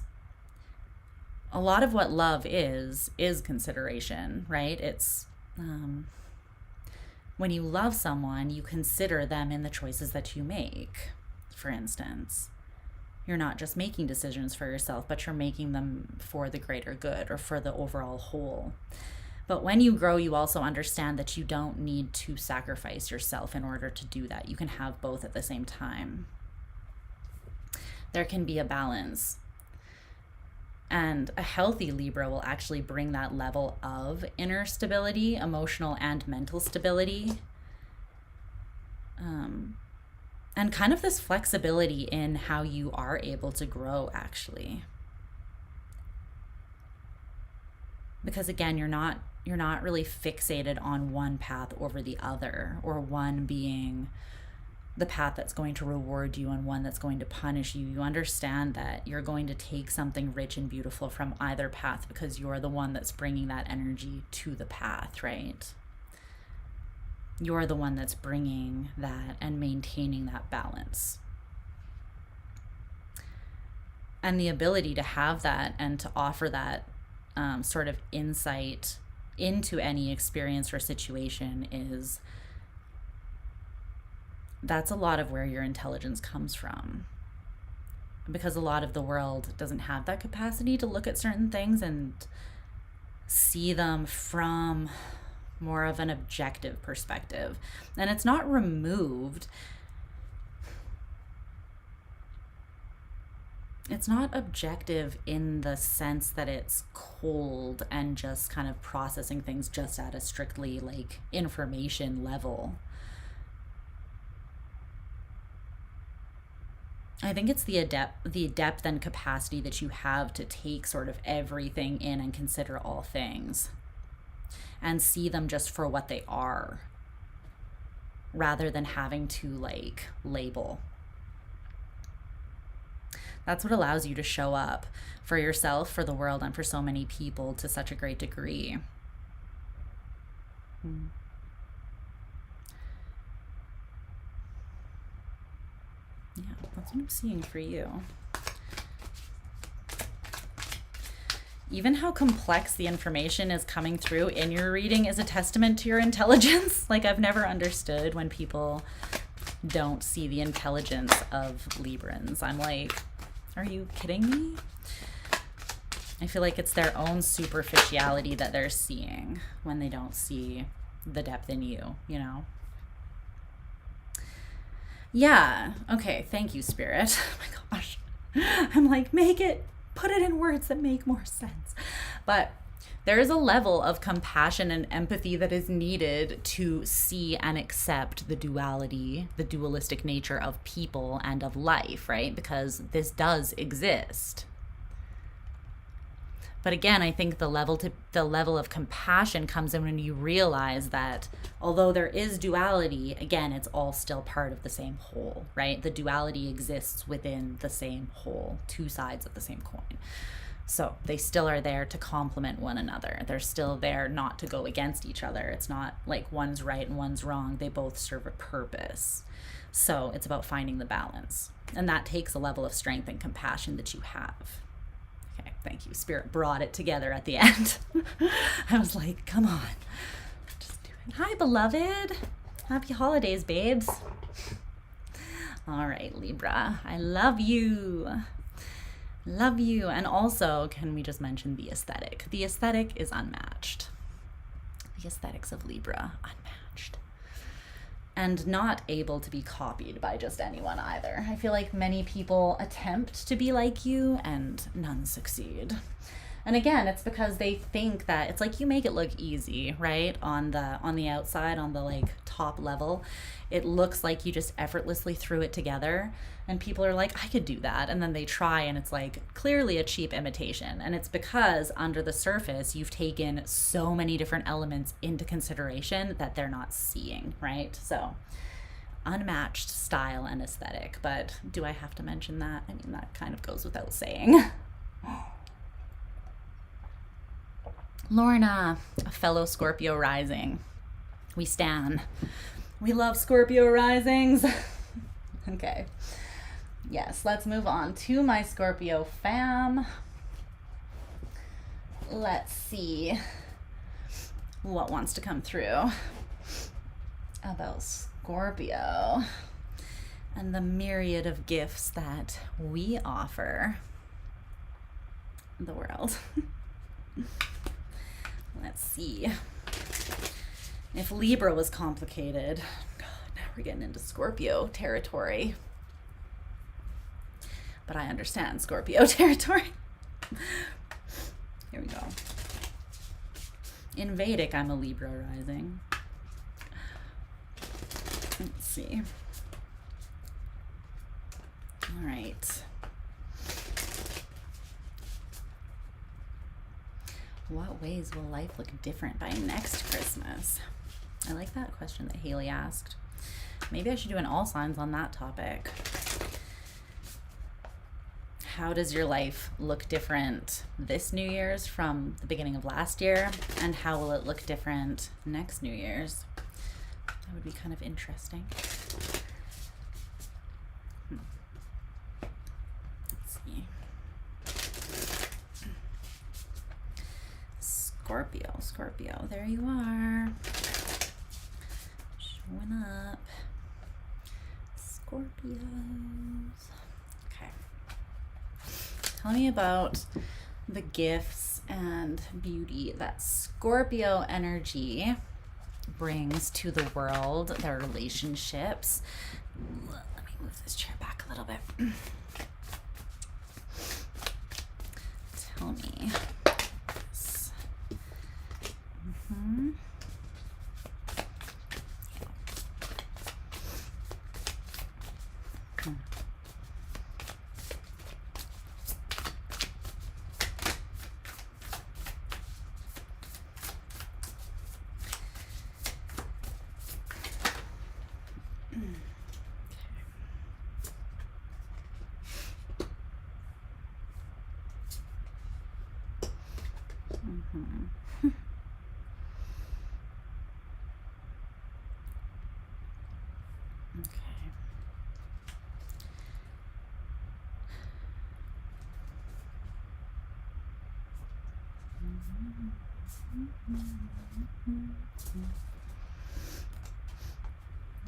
A: a lot of what love is consideration, right? It's when you love someone, you consider them in the choices that you make. For instance, you're not just making decisions for yourself, but you're making them for the greater good or for the overall whole. But when you grow, you also understand that you don't need to sacrifice yourself in order to do that. You can have both at the same time. There can be a balance. And a healthy Libra will actually bring that level of inner stability, emotional and mental stability, and kind of this flexibility in how you are able to grow, actually. Because again, you're not really fixated on one path over the other, or one being the path that's going to reward you and one that's going to punish you. You understand that you're going to take something rich and beautiful from either path because you're the one that's bringing that energy to the path, right? You're the one that's bringing that and maintaining that balance. And the ability to have that and to offer that sort of insight into any experience or situation that's a lot of where your intelligence comes from. Because a lot of the world doesn't have that capacity to look at certain things and see them from more of an objective perspective. And it's not removed. It's not objective in the sense that it's cold and just kind of processing things just at a strictly like information level. I think it's the depth and capacity that you have to take sort of everything in and consider all things and see them just for what they are, rather than having to like label. That's what allows you to show up for yourself, for the world, and for so many people to such a great degree. Yeah, that's what I'm seeing for you. Even how complex the information is coming through in your reading is a testament to your intelligence. Like, I've never understood when people don't see the intelligence of Librans. I'm like, are you kidding me? I feel like it's their own superficiality that they're seeing when they don't see the depth in you, you know? Yeah. Okay. Thank you, Spirit. Oh my gosh. I'm like, put it in words that make more sense. But there is a level of compassion and empathy that is needed to see and accept the duality, the dualistic nature of people and of life, right? Because this does exist. But again, I think the level of compassion comes in when you realize that although there is duality, again, it's all still part of the same whole, right? The duality exists within the same whole, two sides of the same coin. So they still are there to complement one another. They're still there not to go against each other. It's not like one's right and one's wrong. They both serve a purpose. So it's about finding the balance. And that takes a level of strength and compassion that you have. Okay, thank you. Spirit brought it together at the end. I was like, come on. Just do it. Hi, beloved. Happy holidays, babes. All right, Libra. I love you. Love you. And also, can we just mention the aesthetic? The aesthetic is unmatched. The aesthetics of Libra, unmatched. And not able to be copied by just anyone either. I feel like many people attempt to be like you and none succeed. And again, it's because they think that it's like you make it look easy, right? On the outside, on the like top level, it looks like you just effortlessly threw it together. And people are like, I could do that. And then they try and it's like clearly a cheap imitation. And it's because under the surface, you've taken so many different elements into consideration that they're not seeing, right? So unmatched style and aesthetic. But do I have to mention that? I mean, that kind of goes without saying. Lorna, a fellow Scorpio rising. We stan. We love Scorpio risings. Okay. Yes, let's move on to my Scorpio fam. Let's see what wants to come through about Scorpio and the myriad of gifts that we offer the world. Let's see. If Libra was complicated, God, now we're getting into Scorpio territory. But I understand Scorpio territory. Here we go. In Vedic, I'm a Libra rising. Let's see. All right. What ways will life look different by next Christmas? I like that question that Haley asked. Maybe I should do an all signs on that topic. How does your life look different this New Year's from the beginning of last year? And how will it look different next New Year's? That would be kind of interesting. Let's see. Scorpio, there you are. Showing up. Scorpios. Okay. Tell me about the gifts and beauty that Scorpio energy brings to the world, their relationships. Let me move this chair back a little bit. Tell me.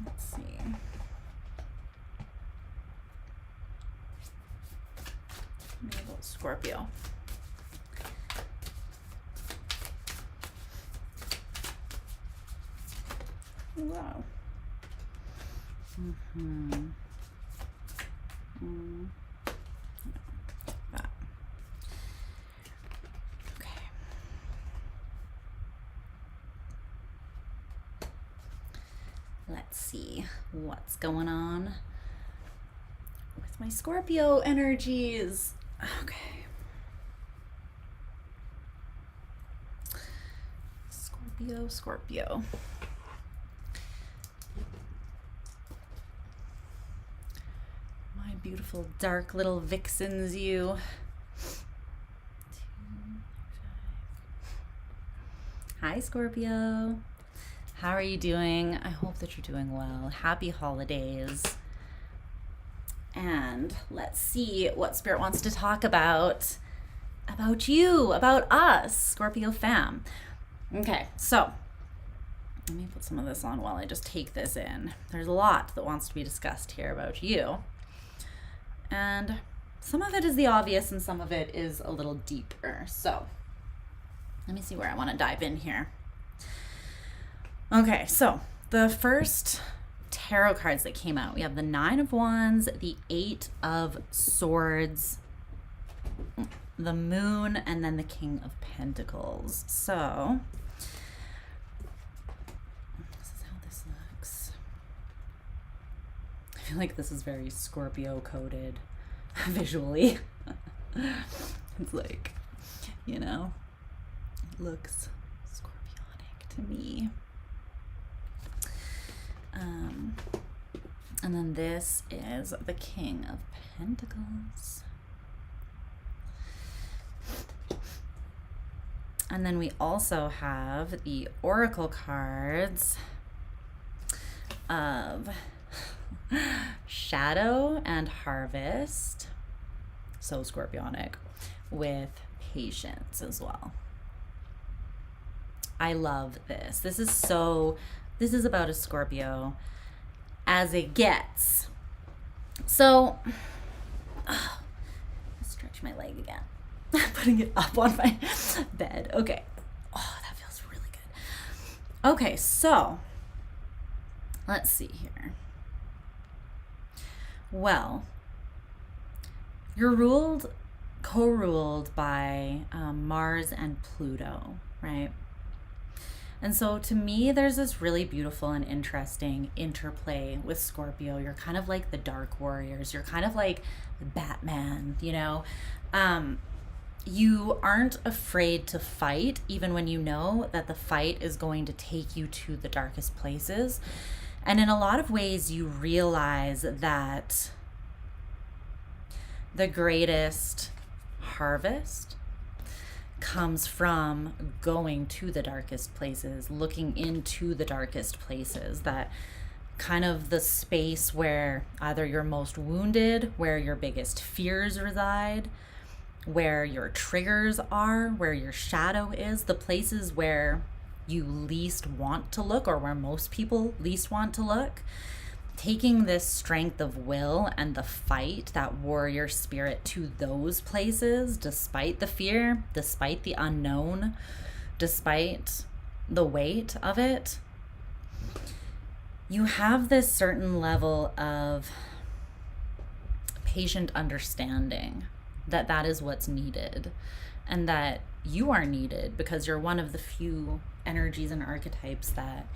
A: Let's see. Maybe about Scorpio. Wow. Let's see what's going on with my Scorpio energies. Okay. Scorpio. My beautiful dark little vixens, you. Hi, Scorpio. How are you doing? I hope that you're doing well. Happy holidays. And let's see what Spirit wants to talk about you, about us, Scorpio fam. Okay, so let me put some of this on while I just take this in. There's a lot that wants to be discussed here about you. And some of it is the obvious and some of it is a little deeper. So let me see where I want to dive in here. Okay, so the first tarot cards that came out, we have the Nine of Wands, the Eight of Swords, the Moon, and then the King of Pentacles. So this is how this looks. I feel like this is very Scorpio coded visually. It's like, you know, it looks scorpionic to me. And then this is the King of Pentacles. And then we also have the Oracle cards of Shadow and Harvest. So Scorpionic, with Patience as well. I love this. This is about a Scorpio as it gets. So, stretch my leg again. Putting it up on my bed. Okay. Oh, that feels really good. Okay, so let's see here. Well, you're co-ruled by Mars and Pluto, right? And so to me, there's this really beautiful and interesting interplay with Scorpio. You're kind of like the Dark Warriors. You're kind of like Batman, you know? You aren't afraid to fight, even when you know that the fight is going to take you to the darkest places. And in a lot of ways, you realize that the greatest harvest comes from going to the darkest places, looking into the darkest places, that kind of the space where either you're most wounded, where your biggest fears reside, where your triggers are, where your shadow is, the places where you least want to look, or where most people least want to look. Taking this strength of will and the fight, that warrior spirit, to those places, despite the fear, despite the unknown, despite the weight of it, you have this certain level of patient understanding that that is what's needed, and that you are needed because you're one of the few energies and archetypes that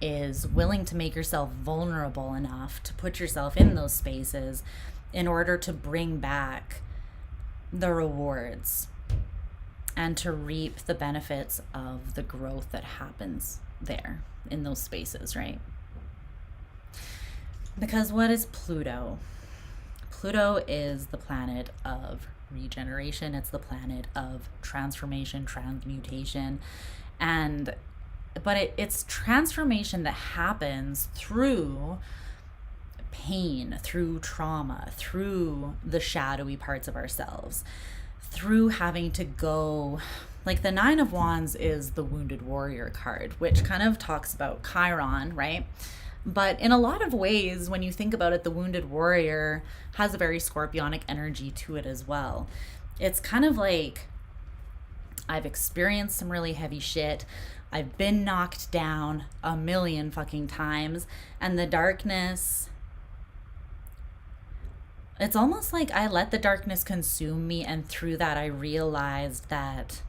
A: is willing to make yourself vulnerable enough to put yourself in those spaces in order to bring back the rewards and to reap the benefits of the growth that happens there in those spaces, right? Because what is Pluto? Pluto is the planet of regeneration. It's the planet of transformation, transmutation, but it's transformation that happens through pain, through trauma, through the shadowy parts of ourselves, through having to go, like the Nine of Wands is the Wounded Warrior card, which kind of talks about Chiron, right? But in a lot of ways, when you think about it, the Wounded Warrior has a very scorpionic energy to it as well. It's kind of like, I've experienced some really heavy shit. I've been knocked down a million fucking times, and the darkness, it's almost like I let the darkness consume me, and through that I realized that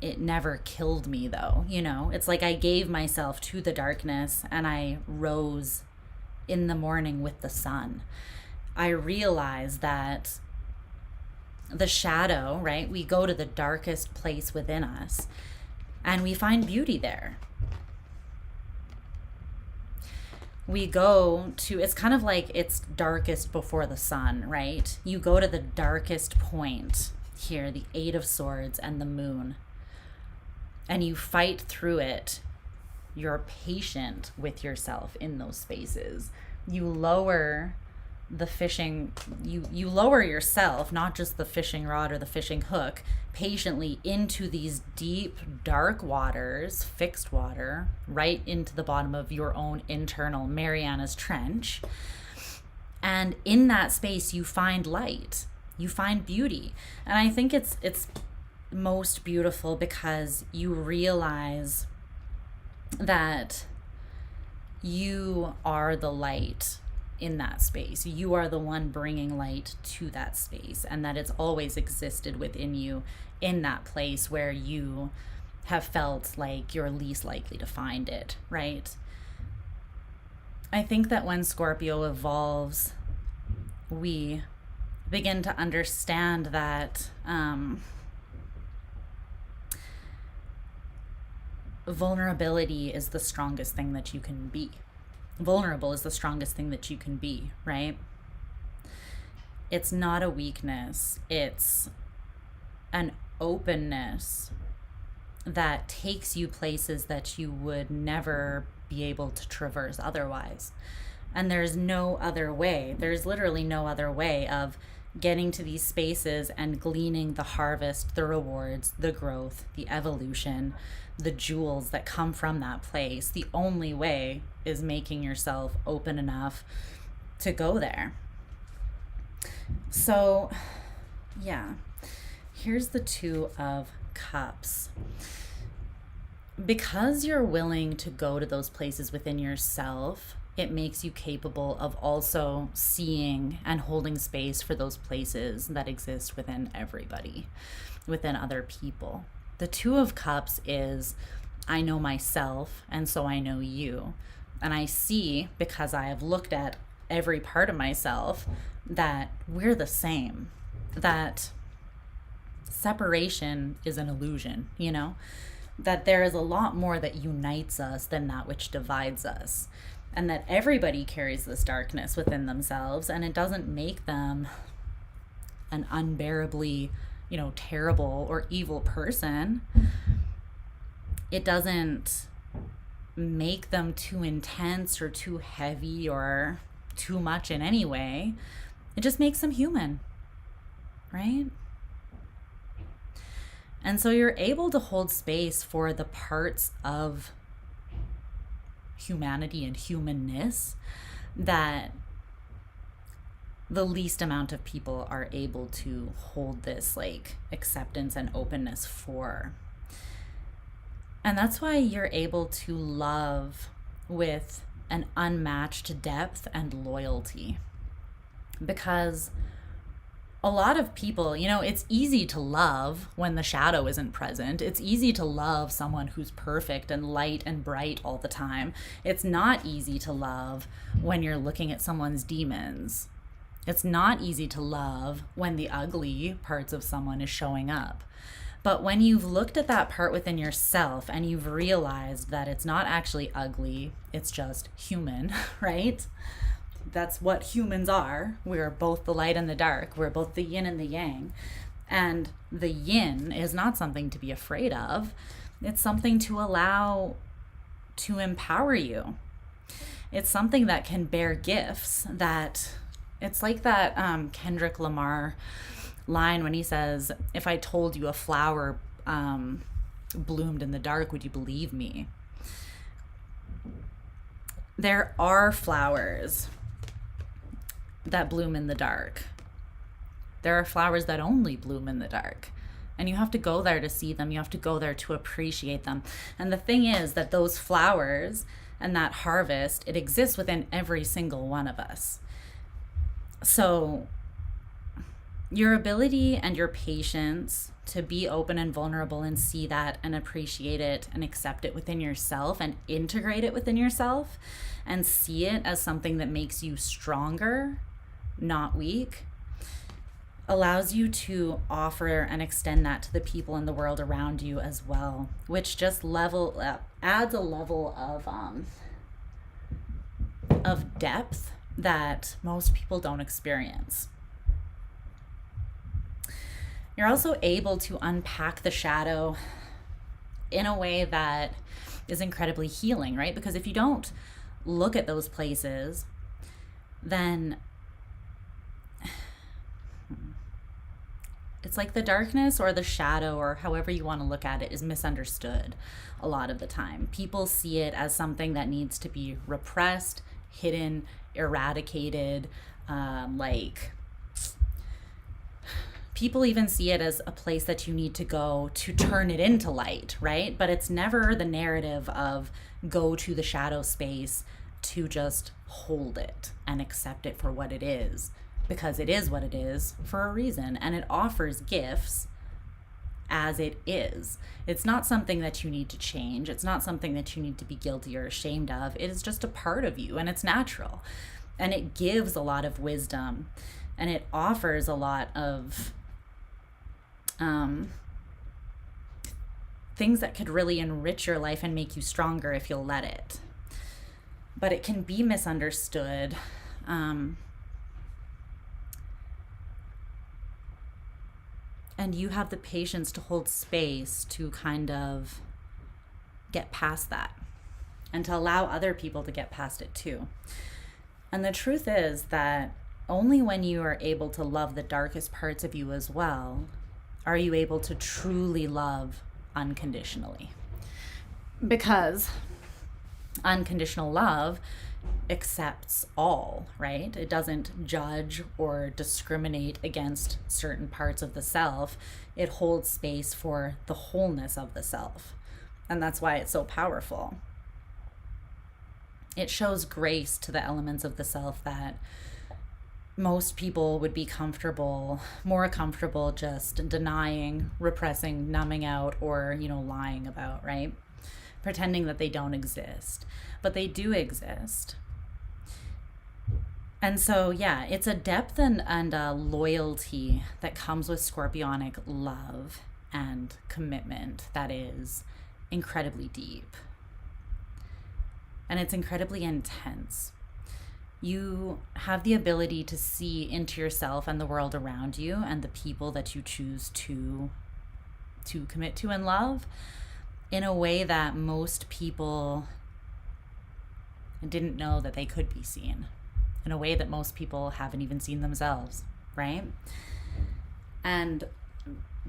A: it never killed me though, you know? It's like I gave myself to the darkness and I rose in the morning with the sun. I realized that the shadow, right? We go to the darkest place within us and we find beauty there. We go to, it's kind of like it's darkest before the sun, right? You go to the darkest point here, the Eight of Swords and the moon, and you fight through it. You're patient with yourself in those spaces. You lower the fishing, you lower yourself, not just the fishing rod or the fishing hook, patiently into these deep, dark waters, fixed water, right into the bottom of your own internal Mariana's Trench. And in that space, you find light, you find beauty. And I think it's most beautiful because you realize that you are the light in that space. You are the one bringing light to that space, and that it's always existed within you in that place where you have felt like you're least likely to find it, right? I think that when Scorpio evolves, we begin to understand that vulnerability is the strongest thing that you can be. Vulnerable is the strongest thing that you can be, right? It's not a weakness. It's an openness that takes you places that you would never be able to traverse otherwise. And there's no other way. There's literally no other way of getting to these spaces and gleaning the harvest, the rewards, the growth, the evolution, the jewels that come from that place. The only way is making yourself open enough to go there. So, yeah, here's the Two of Cups. Because you're willing to go to those places within yourself, it makes you capable of also seeing and holding space for those places that exist within everybody, within other people. The Two of Cups is, I know myself, and so I know you. And I see, because I have looked at every part of myself, that we're the same. That separation is an illusion, you know? That there is a lot more that unites us than that which divides us. And that everybody carries this darkness within themselves, and it doesn't make them an unbearably, you know, terrible or evil person. It doesn't make them too intense or too heavy or too much in any way. It just makes them human, right? And so you're able to hold space for the parts of humanity and humanness that the least amount of people are able to hold this like acceptance and openness for. And that's why you're able to love with an unmatched depth and loyalty. Because a lot of people, you know, it's easy to love when the shadow isn't present. It's easy to love someone who's perfect and light and bright all the time. It's not easy to love when you're looking at someone's demons. It's not easy to love when the ugly parts of someone is showing up. But when you've looked at that part within yourself and you've realized that it's not actually ugly, it's just human, right? That's what humans are. We're both the light and the dark. We're both the yin and the yang. And the yin is not something to be afraid of. It's something to allow to empower you. It's something that can bear gifts. That it's like that Kendrick Lamar line when he says, if I told you a flower bloomed in the dark, would you believe me? There are flowers that bloom in the dark. There are flowers that only bloom in the dark. And you have to go there to see them. You have to go there to appreciate them. And the thing is that those flowers and that harvest, it exists within every single one of us. So Your ability and your patience to be open and vulnerable and see that and appreciate it and accept it within yourself and integrate it within yourself and see it as something that makes you stronger, not weak, allows you to offer and extend that to the people in the world around you as well, which just adds a level of depth that most people don't experience. You're also able to unpack the shadow in a way that is incredibly healing, right? Because if you don't look at those places, then it's like the darkness or the shadow, or however you want to look at it, is misunderstood a lot of the time. People see it as something that needs to be repressed, hidden, eradicated, people even see it as a place that you need to go to turn it into light, right? But it's never the narrative of go to the shadow space to just hold it and accept it for what it is, because it is what it is for a reason, and it offers gifts as it is. It's not something that you need to change. It's not something that you need to be guilty or ashamed of. It is just a part of you, and it's natural. And it gives a lot of wisdom, and it offers a lot of things that could really enrich your life and make you stronger if you'll let it. But it can be misunderstood. And you have the patience to hold space to kind of get past that and to allow other people to get past it too. And the truth is that only when you are able to love the darkest parts of you as well are you able to truly love unconditionally. Because unconditional love accepts all, right? It doesn't judge or discriminate against certain parts of the self. It holds space for the wholeness of the self. And that's why it's so powerful. It shows grace to the elements of the self that most people would be more comfortable just denying, repressing, numbing out, or, lying about, right? Pretending that they don't exist. But they do exist. And so, yeah, it's a depth and a loyalty that comes with scorpionic love and commitment that is incredibly deep. And it's incredibly intense. You have the ability to see into yourself and the world around you and the people that you choose to commit to and love in a way that most people didn't know that they could be seen, in a way that most people haven't even seen themselves, right? And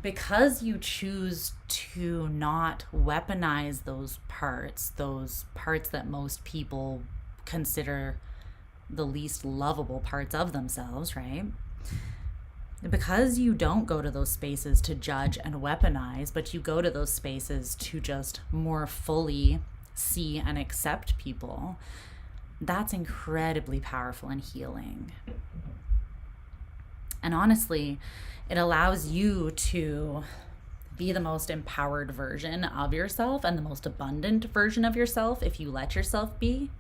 A: because you choose to not weaponize those parts that most people consider the least lovable parts of themselves, right? Because you don't go to those spaces to judge and weaponize, but you go to those spaces to just more fully see and accept people, that's incredibly powerful and healing. And honestly, it allows you to be the most empowered version of yourself and the most abundant version of yourself if you let yourself be.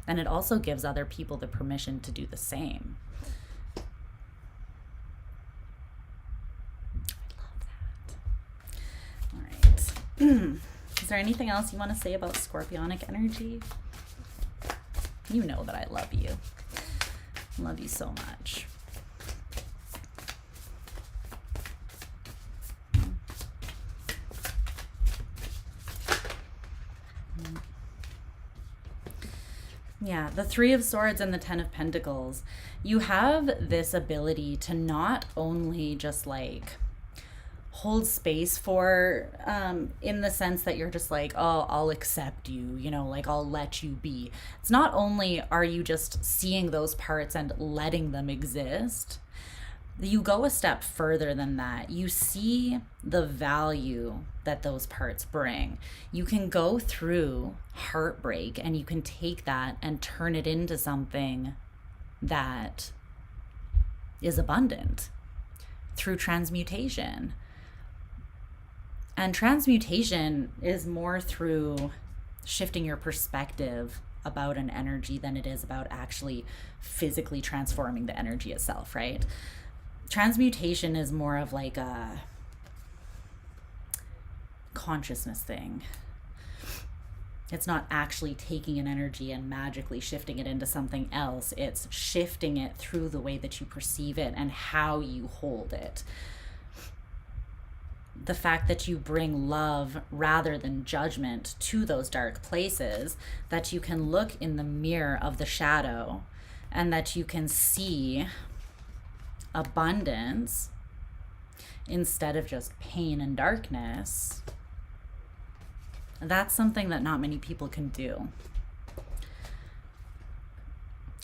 A: And it also gives other people the permission to do the same. I love that. All right. Is there anything else you want to say about scorpionic energy? You know that I love you. I love you so much. Yeah, the Three of Swords and the Ten of Pentacles. You have this ability to not only just hold space for, in the sense that you're just oh, I'll accept you, I'll let you be. It's not only are you just seeing those parts and letting them exist, you go a step further than that. You see the value that those parts bring. You can go through heartbreak and you can take that and turn it into something that is abundant. through transmutation. And transmutation is more through shifting your perspective about an energy than it is about actually physically transforming the energy itself, right? Transmutation is more of like a consciousness thing. It's not actually taking an energy and magically shifting it into something else. It's shifting it through the way that you perceive it and how you hold it. The fact that you bring love rather than judgment to those dark places, that you can look in the mirror of the shadow and that you can see abundance instead of just pain and darkness. That's something that not many people can do.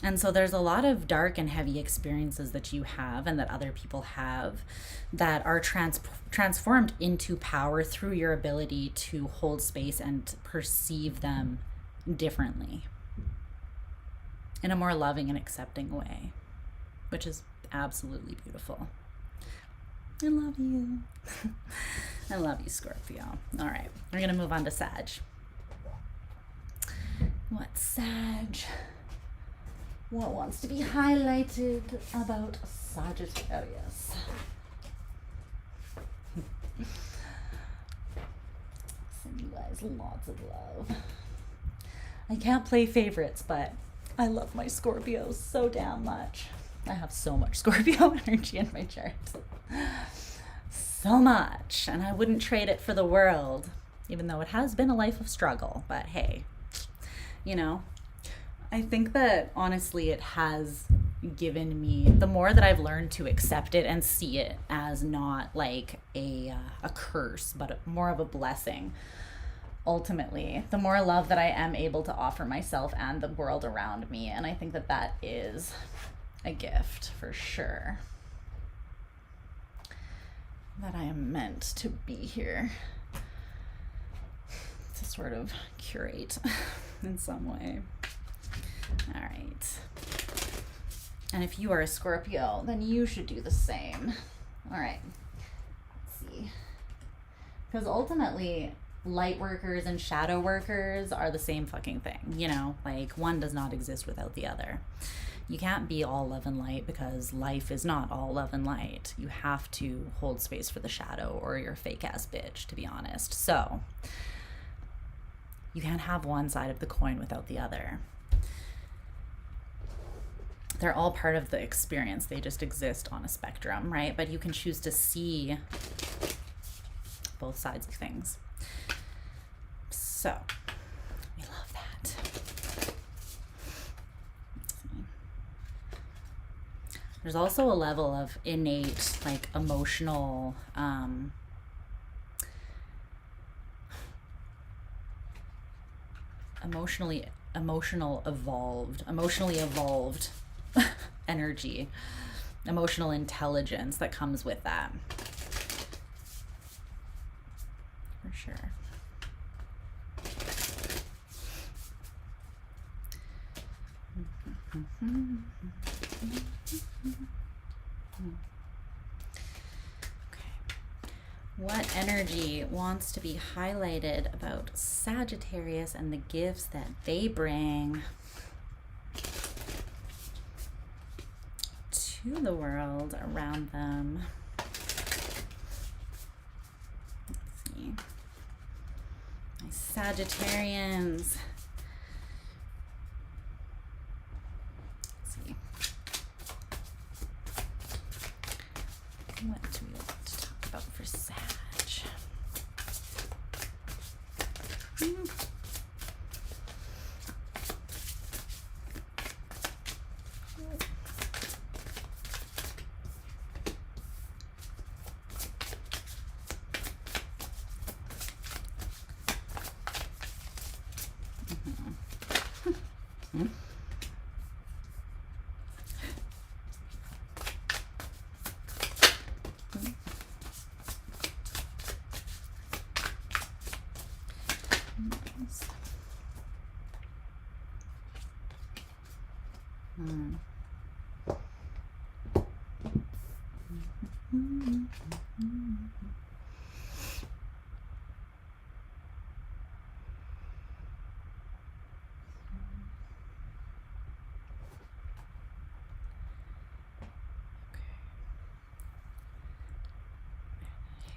A: And so there's a lot of dark and heavy experiences that you have and that other people have that are transformed into power through your ability to hold space and perceive them differently in a more loving and accepting way, which is absolutely beautiful. I love you. I love you, Scorpio. All right, we're going to move on to Sag. What's Sag? What wants to be highlighted about Sagittarius? Send you guys lots of love. I can't play favorites, but I love my Scorpios so damn much. I have so much Scorpio energy in my chart. So much. And I wouldn't trade it for the world, even though it has been a life of struggle. But hey, you know, I think that honestly it has given me, the more that I've learned to accept it and see it as not like a curse, but more of a blessing. Ultimately, the more love that I am able to offer myself and the world around me. And I think that that is a gift for sure. That I am meant to be here to sort of curate in some way. All right. And if you are a Scorpio, then you should do the same. All right. Let's see. Because ultimately, light workers and shadow workers are the same fucking thing. You know, like one does not exist without the other. You can't be all love and light because life is not all love and light. You have to hold space for the shadow or you're a fake ass bitch, to be honest. So you can't have one side of the coin without the other. They're all part of the experience. They just exist on a spectrum, right? But you can choose to see both sides of things. So we love that. There's also a level of innate, like emotional, emotionally evolved energy, emotional intelligence that comes with that. For sure. What energy wants to be highlighted about Sagittarius and the gifts that they bring to the world around them? Let's see. My Sagittarians. Let's see. What do we want to talk about for Sag?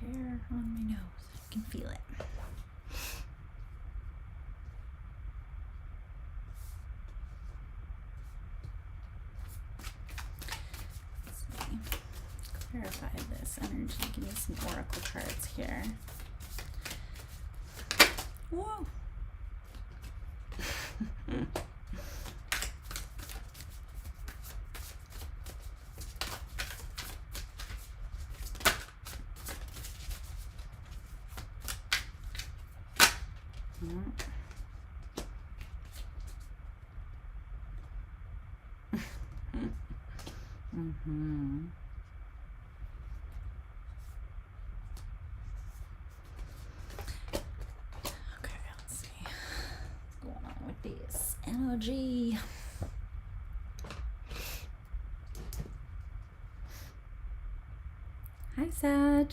A: hair on my nose. I can feel it. Let's see. Clarify this energy. Give me some oracle cards here. Whoa. Okay, let's see what's going on with this energy. Hi, Sag.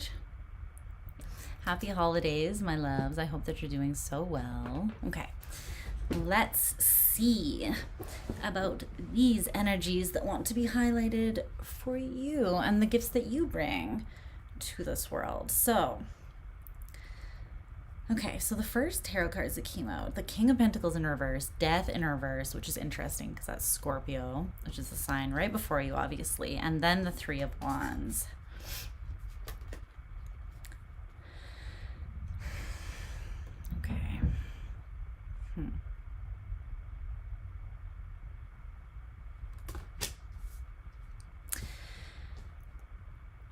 A: Happy holidays, my loves. I hope that you're doing so well. Okay, let's see about these energies that want to be highlighted for you and the gifts that you bring to this world. So, okay, so the first tarot cards that came out, the King of Pentacles in reverse, Death in reverse, which is interesting because that's Scorpio, which is the sign right before you, obviously, and then the Three of Wands. Okay.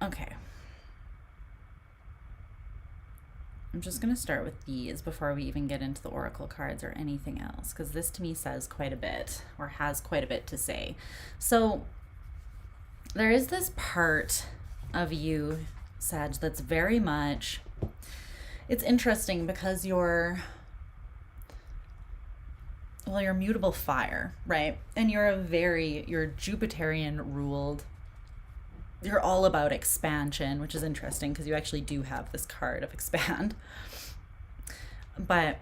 A: Okay. I'm just going to start with these before we even get into the oracle cards or anything else, because this to me says quite a bit, or has quite a bit to say. So there is this part of you, Sag, that's very much, it's interesting because you're mutable fire, right? And you're Jupiterian ruled. You're all about expansion, which is interesting because you actually do have this card of expand. But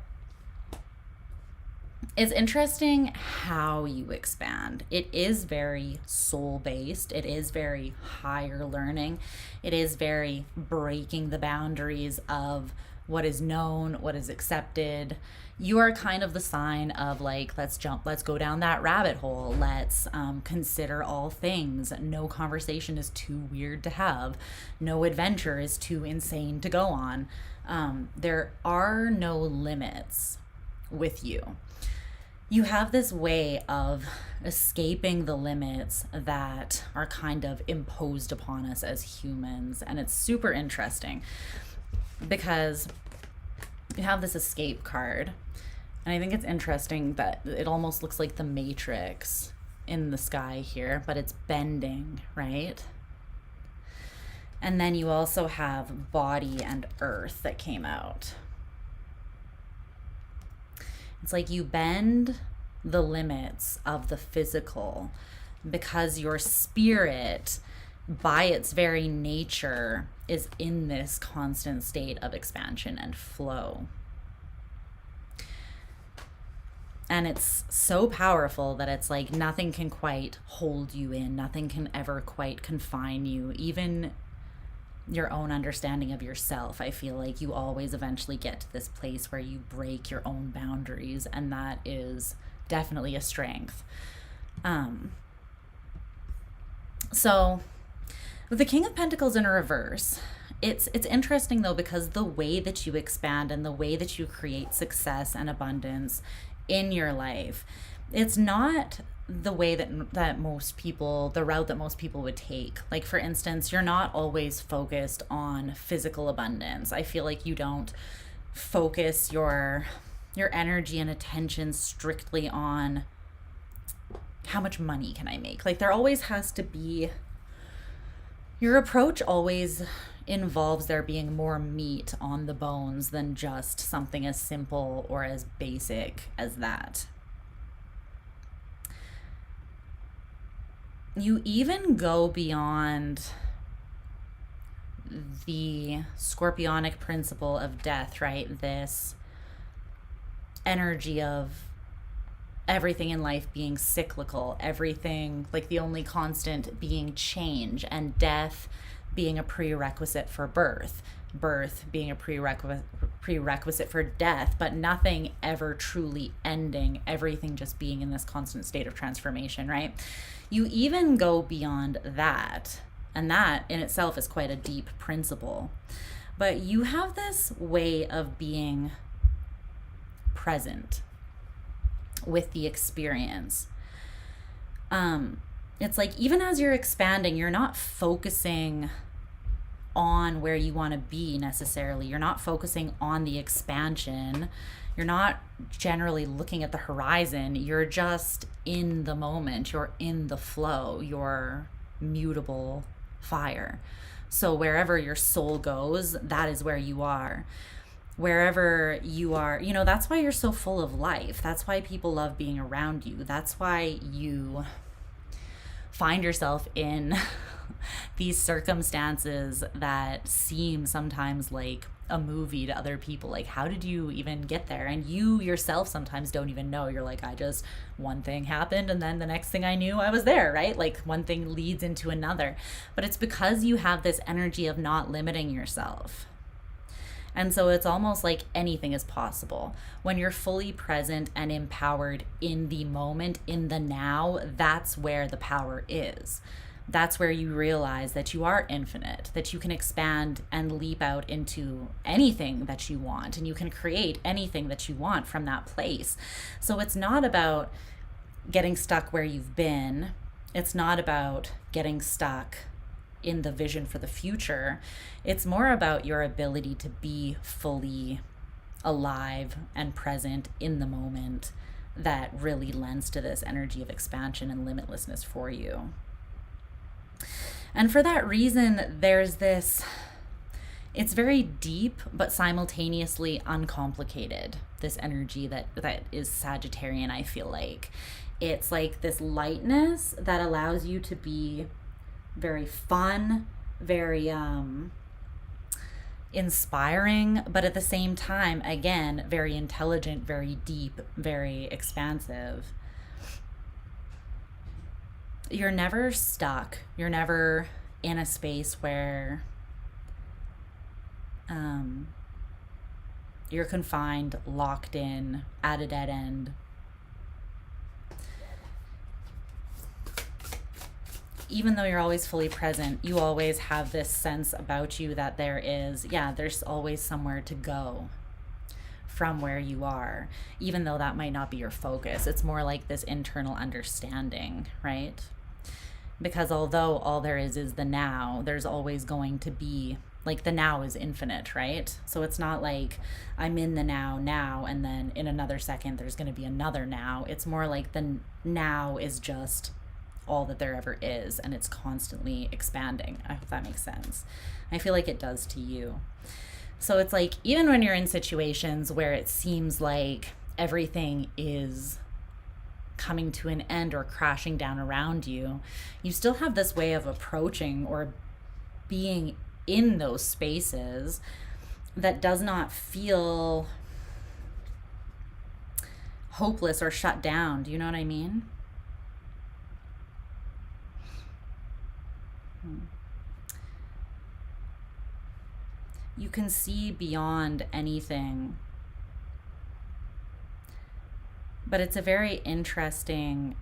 A: it's interesting how you expand. It is very soul-based. It is very higher learning. It is very breaking the boundaries of what is known, what is accepted. You are kind of the sign of like, let's go down that rabbit hole. Let's consider all things. No conversation is too weird to have. No adventure is too insane to go on. There are no limits with you. You have this way of escaping the limits that are kind of imposed upon us as humans. And it's super interesting because you have this escape card. And I think it's interesting that it almost looks like the Matrix in the sky here, but it's bending, right? And then you also have body and earth that came out. It's like you bend the limits of the physical because your spirit, by its very nature, is in this constant state of expansion and flow. And it's so powerful that it's like nothing can quite hold you in. Nothing can ever quite confine you. Even your own understanding of yourself. I feel like you always eventually get to this place where you break your own boundaries. And that is definitely a strength. So with the King of Pentacles in reverse, it's interesting though, because the way that you expand and the way that you create success and abundance in your life, it's not the way that most people, the route that most people would take. Like for instance, you're not always focused on physical abundance. I feel like you don't focus your energy and attention strictly on how much money can I make. Like there always has to be, your approach always involves there being more meat on the bones than just something as simple or as basic as that. You even go beyond the scorpionic principle of death, right? This energy of everything in life being cyclical, everything, like the only constant being change, and death being a prerequisite for birth, birth being a prerequisite for death, but nothing ever truly ending, everything just being in this constant state of transformation, right? You even go beyond that, and that in itself is quite a deep principle. But you have this way of being present with the experience. It's like even as you're expanding, you're not focusing on where you want to be necessarily. You're not focusing on the expansion. You're not generally looking at the horizon. You're just in the moment. You're in the flow. You're mutable fire. So wherever your soul goes, that is where you are. Wherever you are, you know, that's why you're so full of life. That's why people love being around you. That's why you find yourself in these circumstances that seem sometimes like a movie to other people. Like, how did you even get there? And you yourself sometimes don't even know. You're like, one thing happened and then the next thing I knew I was there, right? Like one thing leads into another. But it's because you have this energy of not limiting yourself. And so it's almost like anything is possible. When you're fully present and empowered in the moment, in the now, that's where the power is. That's where you realize that you are infinite, that you can expand and leap out into anything that you want, and you can create anything that you want from that place. So it's not about getting stuck where you've been. It's not about getting stuck in the vision for the future. It's more about your ability to be fully alive and present in the moment that really lends to this energy of expansion and limitlessness for you. And for that reason, there's this, it's very deep, but simultaneously uncomplicated, this energy that is Sagittarian, I feel like. It's like this lightness that allows you to be very fun, very inspiring, but at the same time, again, very intelligent, very deep, very expansive. You're never stuck. You're never in a space where you're confined, locked in, at a dead end. Even though you're always fully present, you always have this sense about you that there's always somewhere to go from where you are, even though that might not be your focus. It's more like this internal understanding, right? Because although all there is the now, there's always going to be, like, the now is infinite, right? So it's not like I'm in the now, and then in another second there's going to be another now. It's more like the now is just all that there ever is, and it's constantly expanding. I hope that makes sense. I feel like it does to you. So it's like, even when you're in situations where it seems like everything is coming to an end or crashing down around you, you still have this way of approaching or being in those spaces that does not feel hopeless or shut down. Do you know what I mean? You can see beyond anything. But it's a very interesting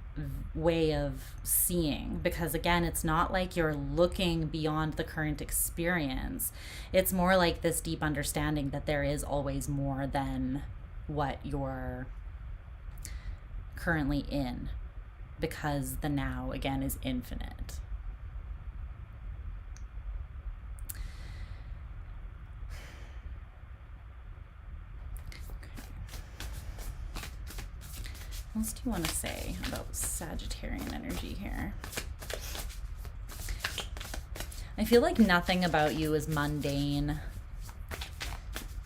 A: way of seeing, because again, it's not like you're looking beyond the current experience. It's more like this deep understanding that there is always more than what you're currently in, because the now, again, is infinite. What else do you want to say about Sagittarian energy here? I feel like nothing about you is mundane.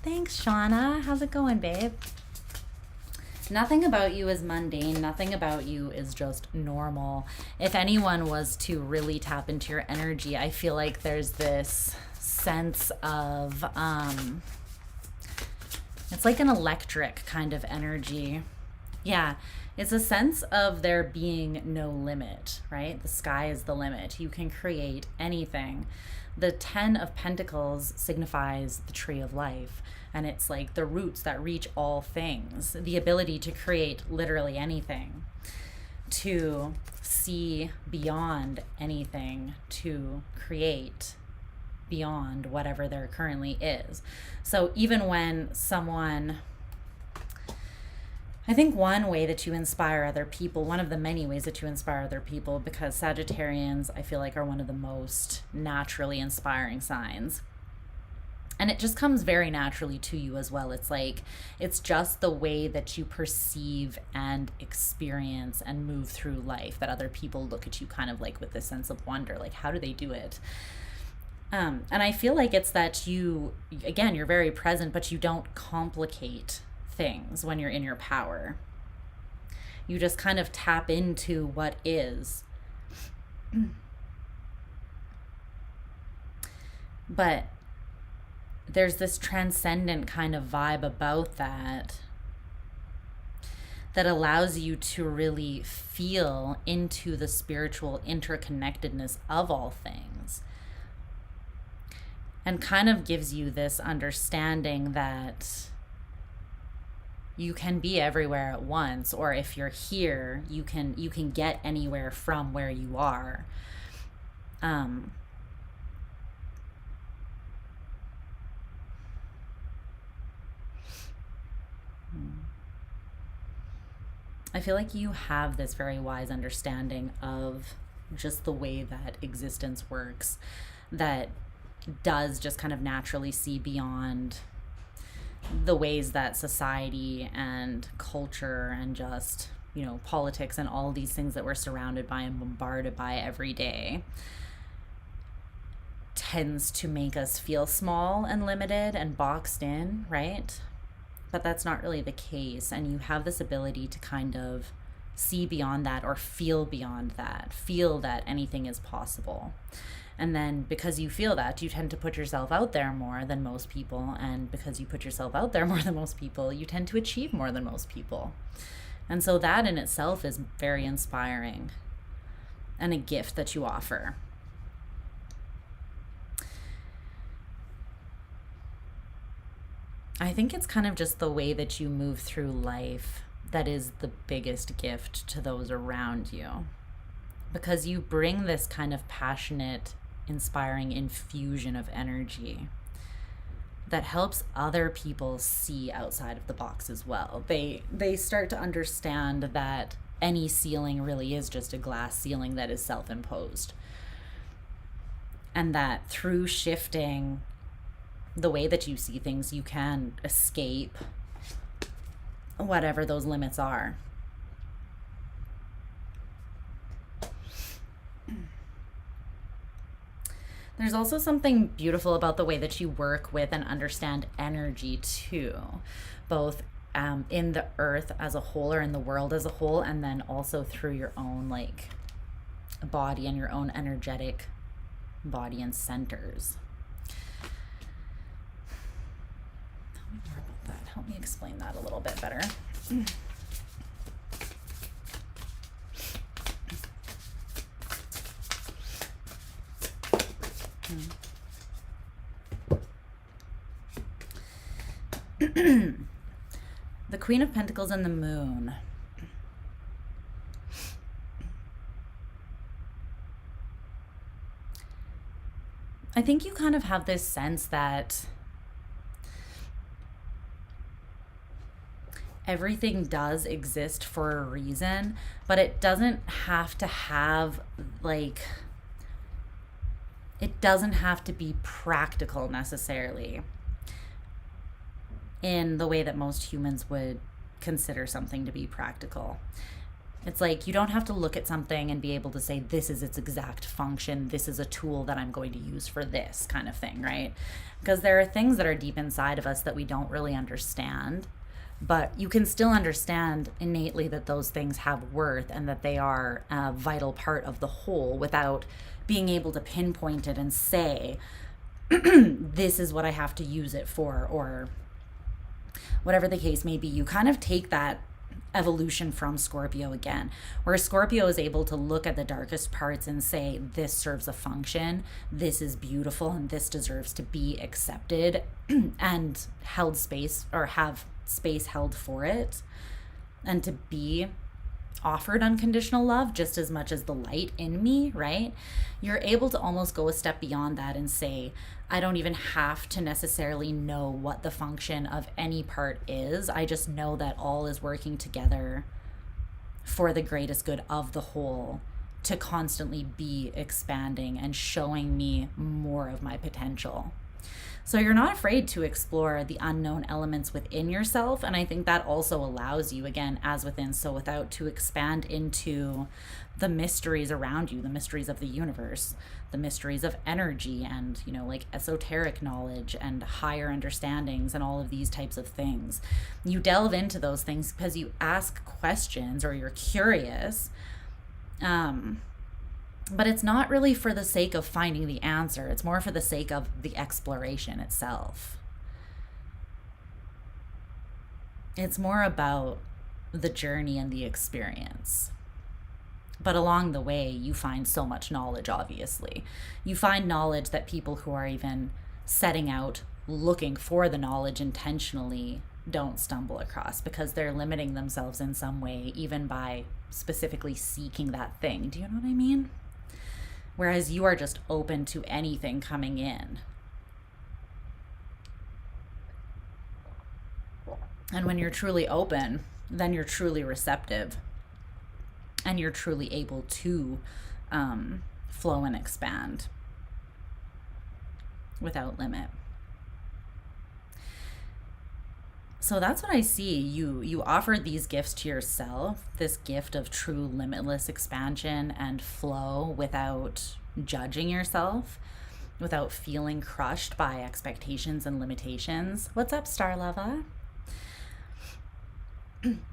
A: Thanks, Shauna. How's it going, babe? Nothing about you is mundane. Nothing about you is just normal. If anyone was to really tap into your energy, I feel like there's this sense of, it's like an electric kind of energy. Yeah, it's a sense of there being no limit, right? The sky is the limit. You can create anything. The 10 of Pentacles signifies the tree of life. And it's like the roots that reach all things, the ability to create literally anything, to see beyond anything, to create beyond whatever there currently is. So even when someone, I think one way that you inspire other people, one of the many ways that you inspire other people, because Sagittarians, I feel like, are one of the most naturally inspiring signs. And it just comes very naturally to you as well. It's like, it's just the way that you perceive and experience and move through life that other people look at you kind of like with this sense of wonder, like, how do they do it? And I feel like it's that you, again, you're very present, but you don't complicate things when you're in your power. You just kind of tap into what is. But there's this transcendent kind of vibe about that allows you to really feel into the spiritual interconnectedness of all things, and kind of gives you this understanding that you can be everywhere at once, or if you're here, you can get anywhere from where you are. I feel like you have this very wise understanding of just the way that existence works, that does just kind of naturally see beyond the ways that society and culture and just, you know, politics and all these things that we're surrounded by and bombarded by every day tends to make us feel small and limited and boxed in, right? But that's not really the case. And you have this ability to kind of see beyond that, or feel beyond that, feel that anything is possible. And then because you feel that, you tend to put yourself out there more than most people. And because you put yourself out there more than most people, you tend to achieve more than most people. And so that in itself is very inspiring and a gift that you offer. I think it's kind of just the way that you move through life that is the biggest gift to those around you, because you bring this kind of passionate, inspiring infusion of energy that helps other people see outside of the box as well. They start to understand that any ceiling really is just a glass ceiling that is self-imposed, and that through shifting the way that you see things, you can escape whatever those limits are. There's also something beautiful about the way that you work with and understand energy too, both in the earth as a whole, or in the world as a whole, and then also through your own like body and your own energetic body and centers. Tell me more about that. Help me explain that a little bit better. The Queen of Pentacles and the Moon. I think you kind of have this sense that everything does exist for a reason, but it doesn't have to have like, it doesn't have to be practical necessarily in the way that most humans would consider something to be practical. It's like you don't have to look at something and be able to say, this is its exact function, this is a tool that I'm going to use for this kind of thing, right? Because there are things that are deep inside of us that we don't really understand, but you can still understand innately that those things have worth and that they are a vital part of the whole without being able to pinpoint it and say, this is what I have to use it for, or whatever the case may be. You kind of take that evolution from Scorpio again, where Scorpio is able to look at the darkest parts and say, this serves a function, this is beautiful, and this deserves to be accepted and held space, or have space held for it, and to be offered unconditional love just as much as the light in me, right? You're able to almost go a step beyond that and say, I don't even have to necessarily know what the function of any part is. I just know that all is working together for the greatest good of the whole, to constantly be expanding and showing me more of my potential. So you're not afraid to explore the unknown elements within yourself. And I think that also allows you, again, as within, so without, to expand into the mysteries around you, the mysteries of the universe, the mysteries of energy, and, you know, like esoteric knowledge and higher understandings and all of these types of things. You delve into those things because you ask questions, or you're curious. But it's not really for the sake of finding the answer. It's more for the sake of the exploration itself. It's more about the journey and the experience. But along the way, you find so much knowledge, obviously. You find knowledge that people who are even setting out looking for the knowledge intentionally don't stumble across, because they're limiting themselves in some way, even by specifically seeking that thing. Do you know what I mean? Whereas you are just open to anything coming in. And when you're truly open, then you're truly receptive. And you're truly able to flow and expand without limit. So that's what I see. You offer these gifts to yourself, this gift of true limitless expansion and flow without judging yourself, without feeling crushed by expectations and limitations. What's up, Star Lava?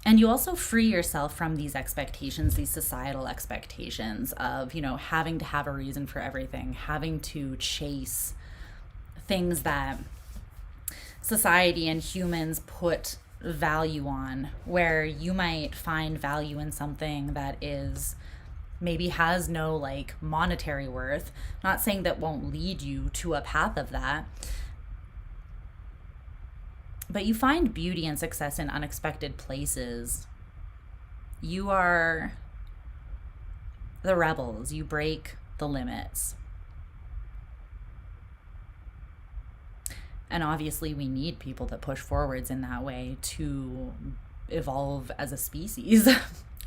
A: And you also free yourself from these expectations, these societal expectations of, you know, having to have a reason for everything, having to chase things that society and humans put value on, where you might find value in something that is maybe has no like monetary worth. Not saying that won't lead you to a path of that, but you find beauty and success in unexpected places. You are the rebels. You break the limits. And obviously we need people that push forwards in that way to evolve as a species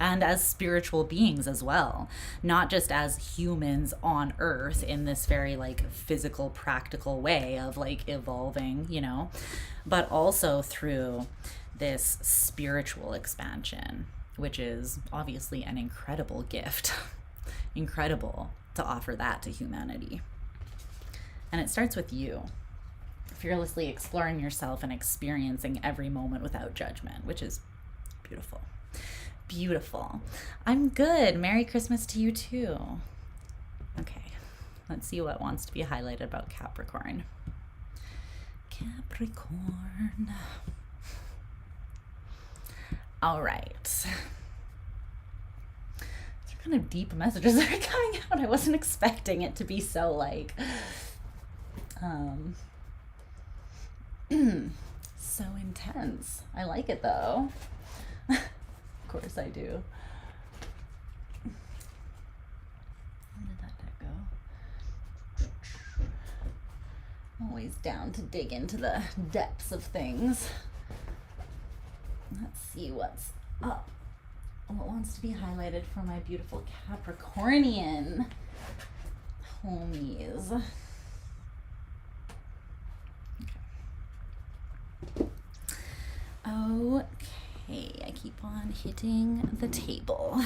A: and as spiritual beings as well. Not just as humans on Earth in this very like physical, practical way of like evolving, you know, but also through this spiritual expansion, which is obviously an incredible gift. Incredible to offer that to humanity. And it starts with you. Fearlessly exploring yourself and experiencing every moment without judgment, which is beautiful. Beautiful. I'm good. Merry Christmas to you too. Okay, let's see what wants to be highlighted about Capricorn. Capricorn. All right. These are kind of deep messages that are coming out. I wasn't expecting it to be so like so intense. I like it though. Of course I do. Where did that deck go? Always down to dig into the depths of things. Let's see what's up. What wants to be highlighted for my beautiful Capricornian homies? Okay, I keep on hitting the table.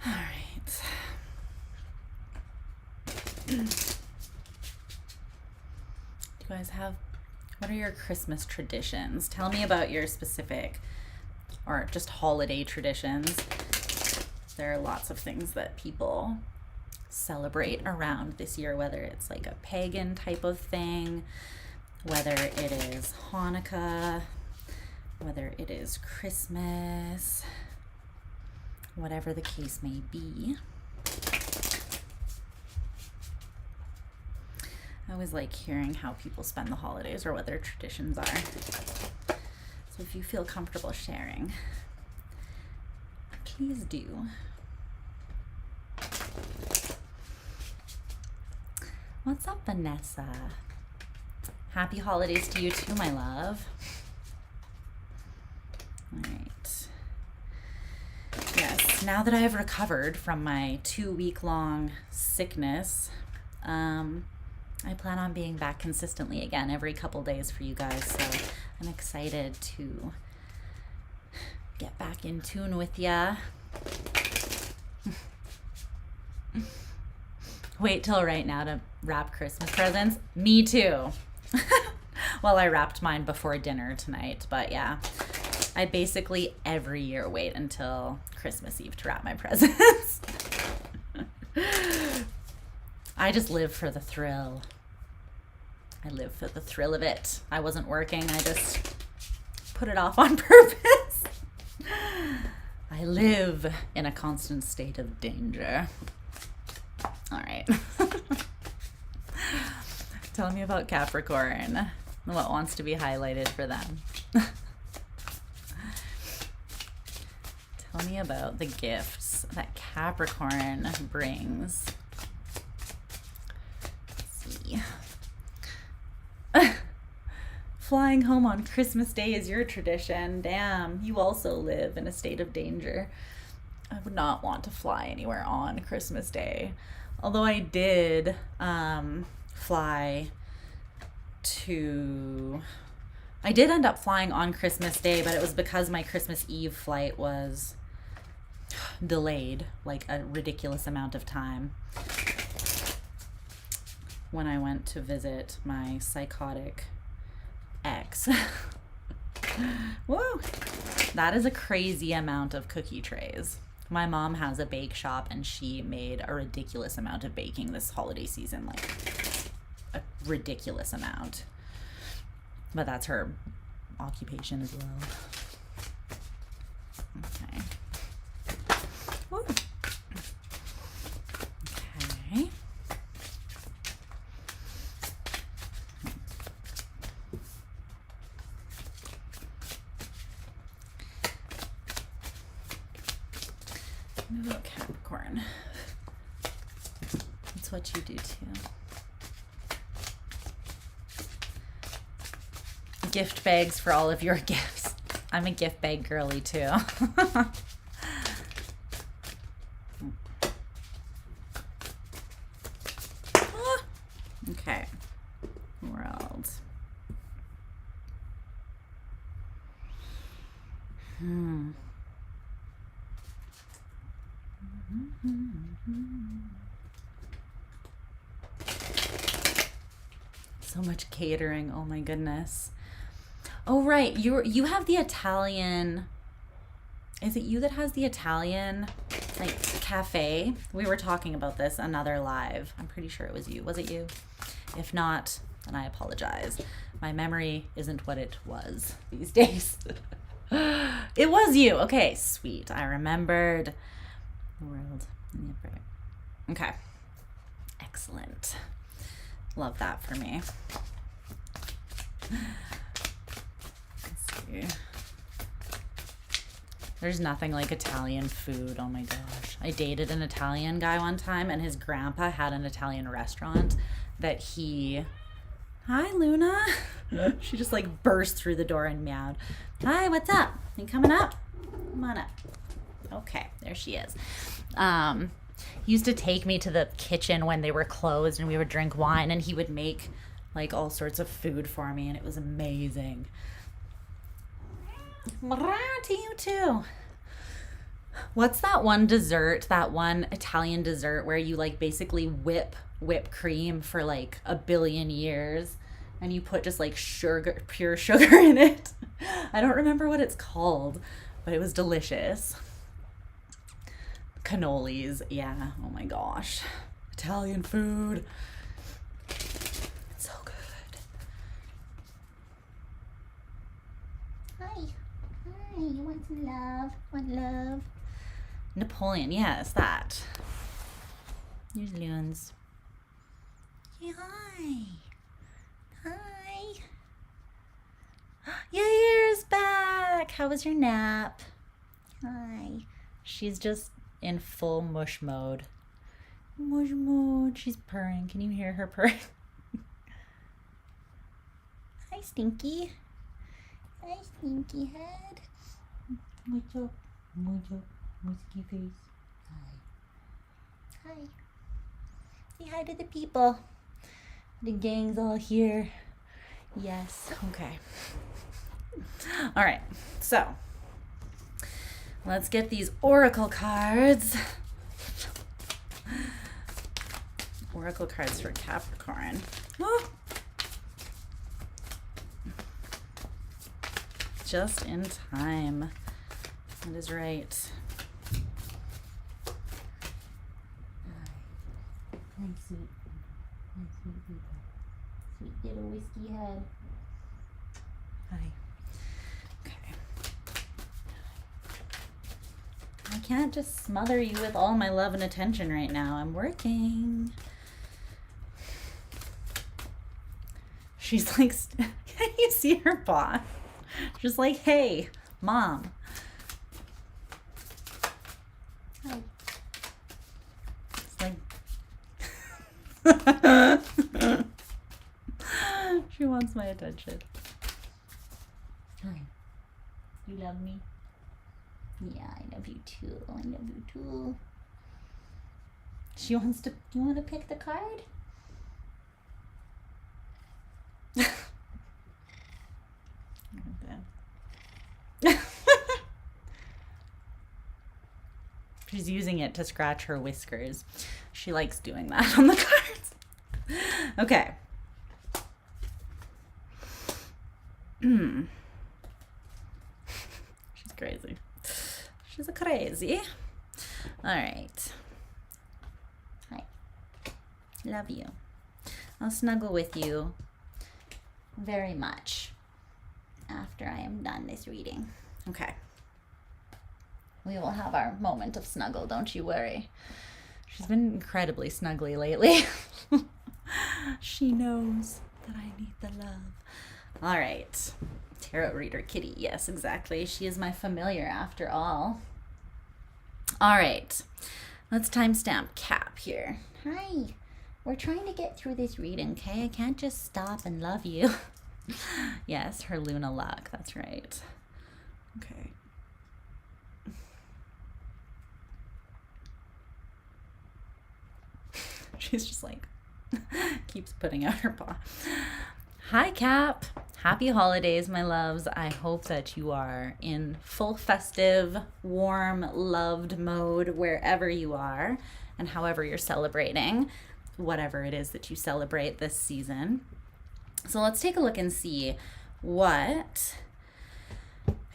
A: All right. Do you guys have, what are your Christmas traditions? Tell me about your specific or just holiday traditions. There are lots of things that people celebrate around this year, whether it's like a pagan type of thing, whether it is Hanukkah, whether it is Christmas, whatever the case may be. I always like hearing how people spend the holidays or what their traditions are. So if you feel comfortable sharing, please do. What's up, Vanessa? Happy holidays to you too, my love. All right. Yes, now that I have recovered from my 2-week-long sickness, I plan on being back consistently again every couple days for you guys. So I'm excited to get back in tune with ya. Wait till right now to wrap Christmas presents. Me too. Well, I wrapped mine before dinner tonight, but yeah, I basically every year wait until Christmas Eve to wrap my presents. I just live for the thrill. I live for the thrill of it. I wasn't working. I just put it off on purpose. I live in a constant state of danger. All right. Tell me about Capricorn. What wants to be highlighted for them? Tell me about the gifts that Capricorn brings. Let's see. Flying home on Christmas Day is your tradition. Damn, you also live in a state of danger. I would not want to fly anywhere on Christmas Day. Although I did I did end up flying on Christmas Day, but it was because my Christmas Eve flight was delayed like a ridiculous amount of time when I went to visit my psychotic ex. Whoa, that is a crazy amount of cookie trays. My mom has a bake shop and she made a ridiculous amount of baking this holiday season, like a ridiculous amount. But that's her occupation as well. Okay. Woo. Okay. What about Capricorn? That's what you do too. Gift bags for all of your gifts. I'm a gift bag girly too. Okay. World. So much catering. Oh my goodness. Oh right, you have the Italian. Is it you that has the Italian like cafe? We were talking about this another live. I'm pretty sure it was you. Was it you? If not, then I apologize. My memory isn't what it was these days. It was you. Okay, sweet. I remembered. The world. Okay. Excellent. Love that for me. Let's see. There's nothing like Italian food. Oh my gosh. I dated an Italian guy one time and his grandpa had an Italian restaurant that he... Hi, Luna. She just like burst through the door and meowed. Hi, what's up? You coming up? Come on up. Okay, there she is. He used to take me to the kitchen when they were closed and we would drink wine and he would make like all sorts of food for me and it was amazing. To you too. What's that one dessert, that one Italian dessert where you like basically whip whipped cream for like a billion years and you put just like sugar, pure sugar in it? I don't remember what it's called, but it was delicious. Cannolis, yeah. Oh my gosh. Italian food. It's so good. Hi. Hi, you want some love? Want love? Napoleon, yes, that. Here's Leon's. Yeah, hi. Hi. Your ear's back. How was your nap? Hi. She's just in full mush mode. Mush mode. She's purring. Can you hear her purring? Hi, Stinky. Hi, Stinky head. Mucho, mucho, musky face. Hi. Hi. Say hi to the people. The gang's all here. Yes. Okay. All right. So let's get these oracle cards. Oracle cards for Capricorn. Oh. Just in time. That is right. Hi, sweet. Hi, sweet people. Sweet little whiskey head. Hi. Okay. I can't just smother you with all my love and attention right now. I'm working. She's like, can you see her paw? She's like, hey, mom. Hi. It's like, she wants my attention. Hi. You love me? Yeah, I love you too. I love you too. She wants to, you want to pick the card? She's using it to scratch her whiskers. She likes doing that on the cards. Okay. She's crazy. She's a crazy. All right. Hi. Love you. I'll snuggle with you very much after I am done this reading. Okay. We will have our moment of snuggle, don't you worry. She's been incredibly snuggly lately. She knows that I need the love. All right. Tarot reader Kitty. Yes, exactly. She is my familiar after all. All right. Let's timestamp Cap here. Hi. We're trying to get through this reading, okay? I can't just stop and love you. Yes, her Luna luck. That's right. Okay. She's just like, keeps putting out her paw. Hi, Cap. Happy holidays, my loves. I hope that you are in full festive, warm, loved mode wherever you are and however you're celebrating, whatever it is that you celebrate this season. So let's take a look and see what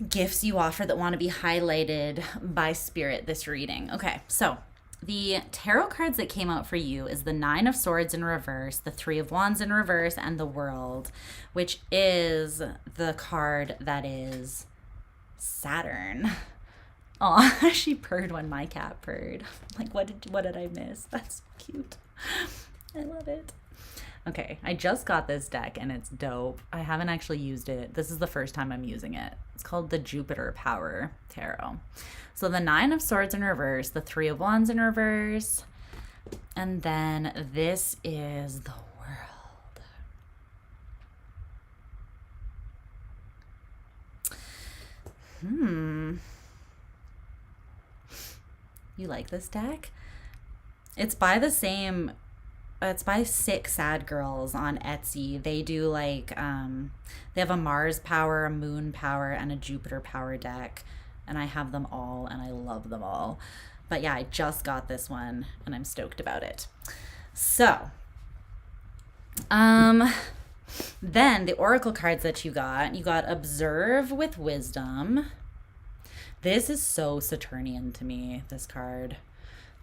A: gifts you offer that want to be highlighted by Spirit this reading. Okay, so the tarot cards that came out for you is the 9 of Swords in reverse, the 3 of Wands in reverse, and the World, which is the card that is Saturn. Oh, she purred when my cat purred. Like, what did I miss? That's so cute. I love it. Okay, I just got this deck and it's dope. I haven't actually used it. This is the first time I'm using it. It's called the Jupiter Power Tarot. So the 9 of Swords in reverse, the 3 of Wands in reverse, and then this is the World. You like this deck? It's by the same... It's by Sick Sad Girls on Etsy. They do like, they have a Mars power, a Moon power, and a Jupiter power deck. And I have them all and I love them all. But yeah, I just got this one and I'm stoked about it. So, then the oracle cards that you got Observe with Wisdom. This is so Saturnian to me, this card.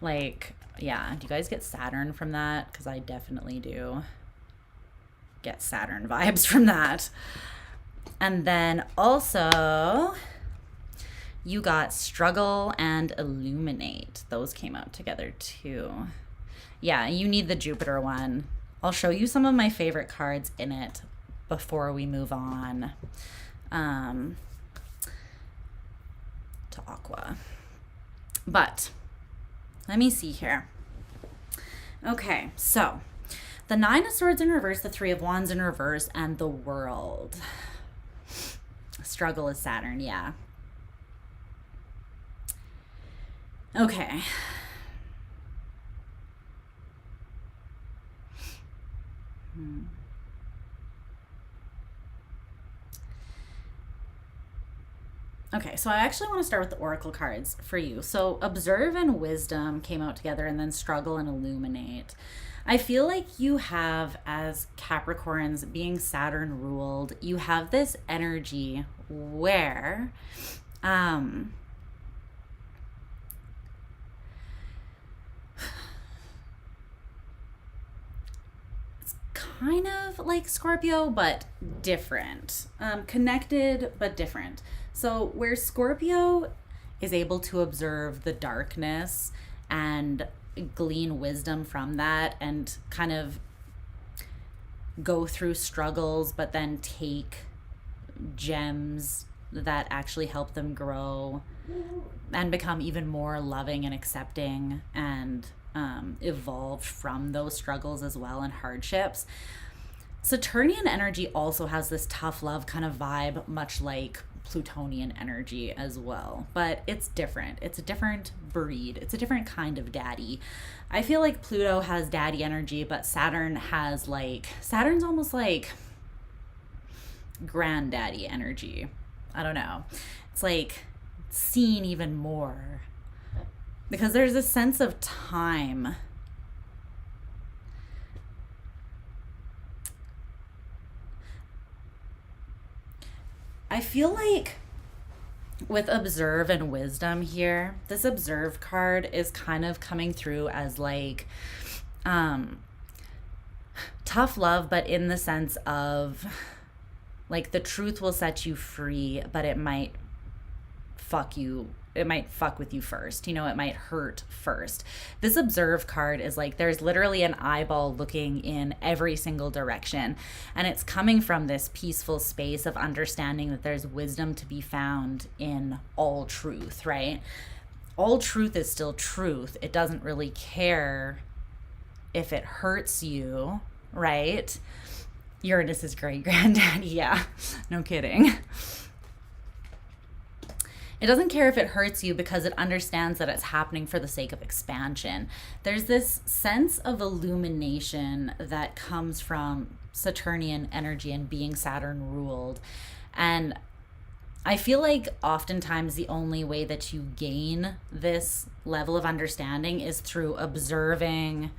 A: Like, yeah, do you guys get Saturn from that? Because I definitely do get Saturn vibes from that. And then also, you got Struggle and Illuminate. Those came out together too. Yeah, you need the Jupiter one. I'll show you some of my favorite cards in it before we move on to Aqua. But let me see here. Okay, so the Nine of Swords in reverse, the Three of Wands in reverse, and the World. Struggle is Saturn, yeah. Okay. Okay, so I actually want to start with the Oracle cards for you. So Observe and Wisdom came out together, and then Struggle and Illuminate. I feel like you have, as Capricorns, being Saturn ruled, you have this energy where it's kind of like Scorpio, but different. Connected, but different. So where Scorpio is able to observe the darkness and glean wisdom from that and kind of go through struggles, but then take gems that actually help them grow and become even more loving and accepting and evolve from those struggles as well and hardships. Saturnian energy also has this tough love kind of vibe, much like Plutonian energy as well, but it's different. It's a different breed. It's a different kind of daddy. I feel like Pluto has daddy energy, but Saturn has Saturn's almost like granddaddy energy. I don't know. It's like seen even more because there's a sense of time. I feel like with Observe and Wisdom here, this Observe card is kind of coming through as like tough love, but in the sense of like the truth will set you free, but it might fuck with you first. You know, it might hurt first. This Observe card is like there's literally an eyeball looking in every single direction, and it's coming from this peaceful space of understanding that there's wisdom to be found in all truth, right? All truth is still truth. It doesn't really care if it hurts you, right? Uranus's great granddaddy, yeah, no kidding. It doesn't care if it hurts you because it understands that it's happening for the sake of expansion. There's this sense of illumination that comes from Saturnian energy and being Saturn ruled. And I feel like oftentimes the only way that you gain this level of understanding is through observing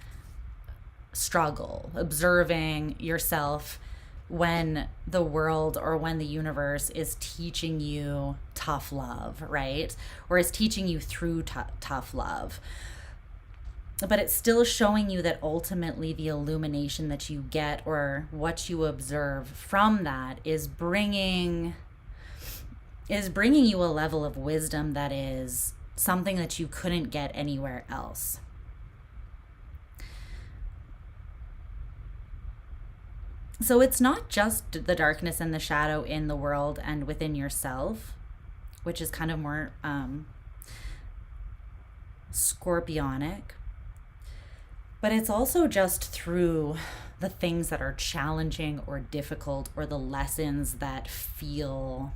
A: struggle, observing yourself when the world or when the universe is teaching you tough love, right? Or is teaching you through tough love. But it's still showing you that ultimately the illumination that you get or what you observe from that is bringing you a level of wisdom that is something that you couldn't get anywhere else. So it's not just the darkness and the shadow in the world and within yourself, which is kind of more scorpionic, but it's also just through the things that are challenging or difficult or the lessons that feel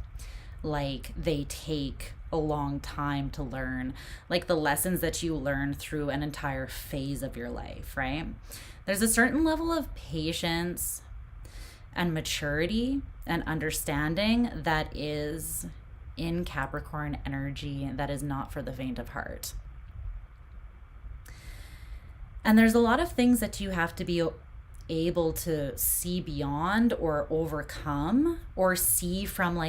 A: like they take a long time to learn, like the lessons that you learn through an entire phase of your life, right? There's a certain level of patience and maturity and understanding that is in Capricorn energy that is not for the faint of heart. And there's a lot of things that you have to be able to see beyond or overcome or see from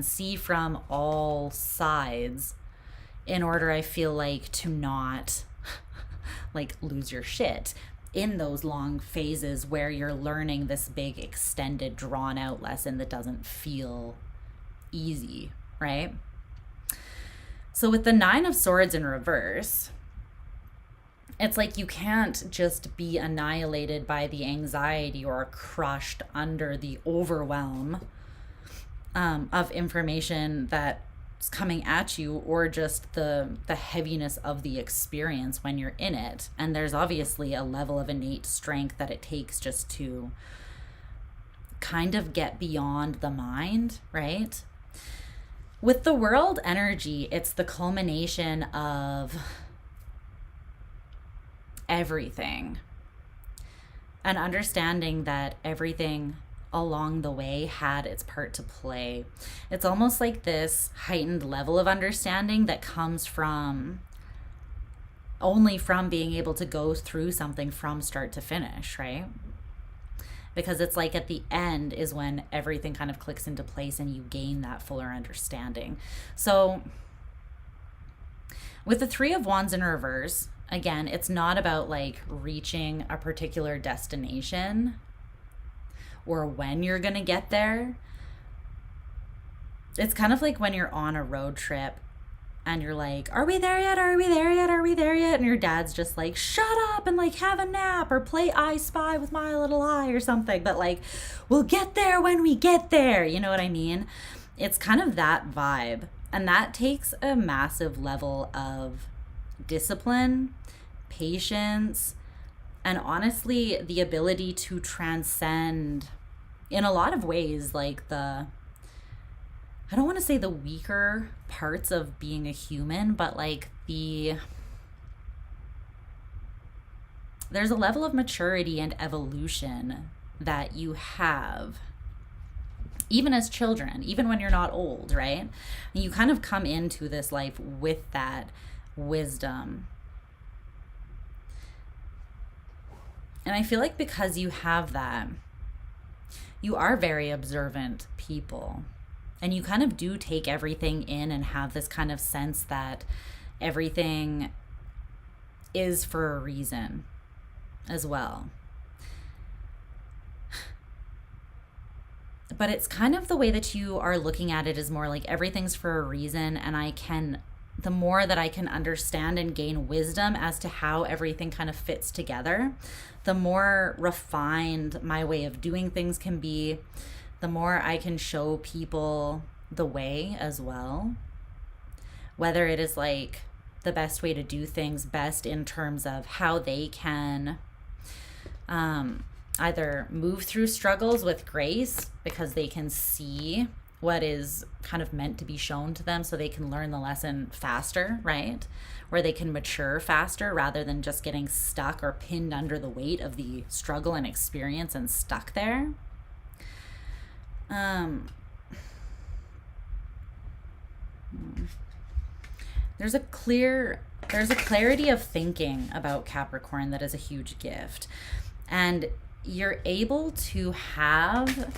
A: see from all sides in order, I feel like, to not like lose your shit in those long phases where you're learning this big, extended, drawn out lesson that doesn't feel easy, right? So with the Nine of Swords in reverse, it's like you can't just be annihilated by the anxiety or crushed under the overwhelm of information that's coming at you, or just the heaviness of the experience when you're in it. And there's obviously a level of innate strength that it takes just to kind of get beyond the mind, right? With the world energy, it's the culmination of everything, and understanding that everything along the way had its part to play. It's almost like this heightened level of understanding that comes from only from being able to go through something from start to finish, right? Because it's like at the end is when everything kind of clicks into place and you gain that fuller understanding. So with the Three of Wands in reverse, again, it's not about like reaching a particular destination or when you're going to get there. It's kind of like when you're on a road trip and you're like, are we there yet? Are we there yet? Are we there yet? And your dad's just like, shut up and like have a nap or play I Spy with My Little Eye or something. But like, we'll get there when we get there. You know what I mean? It's kind of that vibe. And that takes a massive level of discipline, patience, and honestly, the ability to transcend in a lot of ways, like I don't want to say the weaker parts of being a human, but like there's a level of maturity and evolution that you have, even as children, even when you're not old, right? And you kind of come into this life with that wisdom. And I feel like because you have that, you are very observant people. And you kind of do take everything in and have this kind of sense that everything is for a reason as well. But it's kind of the way that you are looking at it is more like everything's for a reason, and the more that I can understand and gain wisdom as to how everything kind of fits together, the more refined my way of doing things can be, the more I can show people the way as well. Whether it is like the best way to do things best in terms of how they can either move through struggles with grace because they can see what is kind of meant to be shown to them so they can learn the lesson faster, right? Where they can mature faster rather than just getting stuck or pinned under the weight of the struggle and experience and stuck there. There's a clarity of thinking about Capricorn that is a huge gift. And you're able to have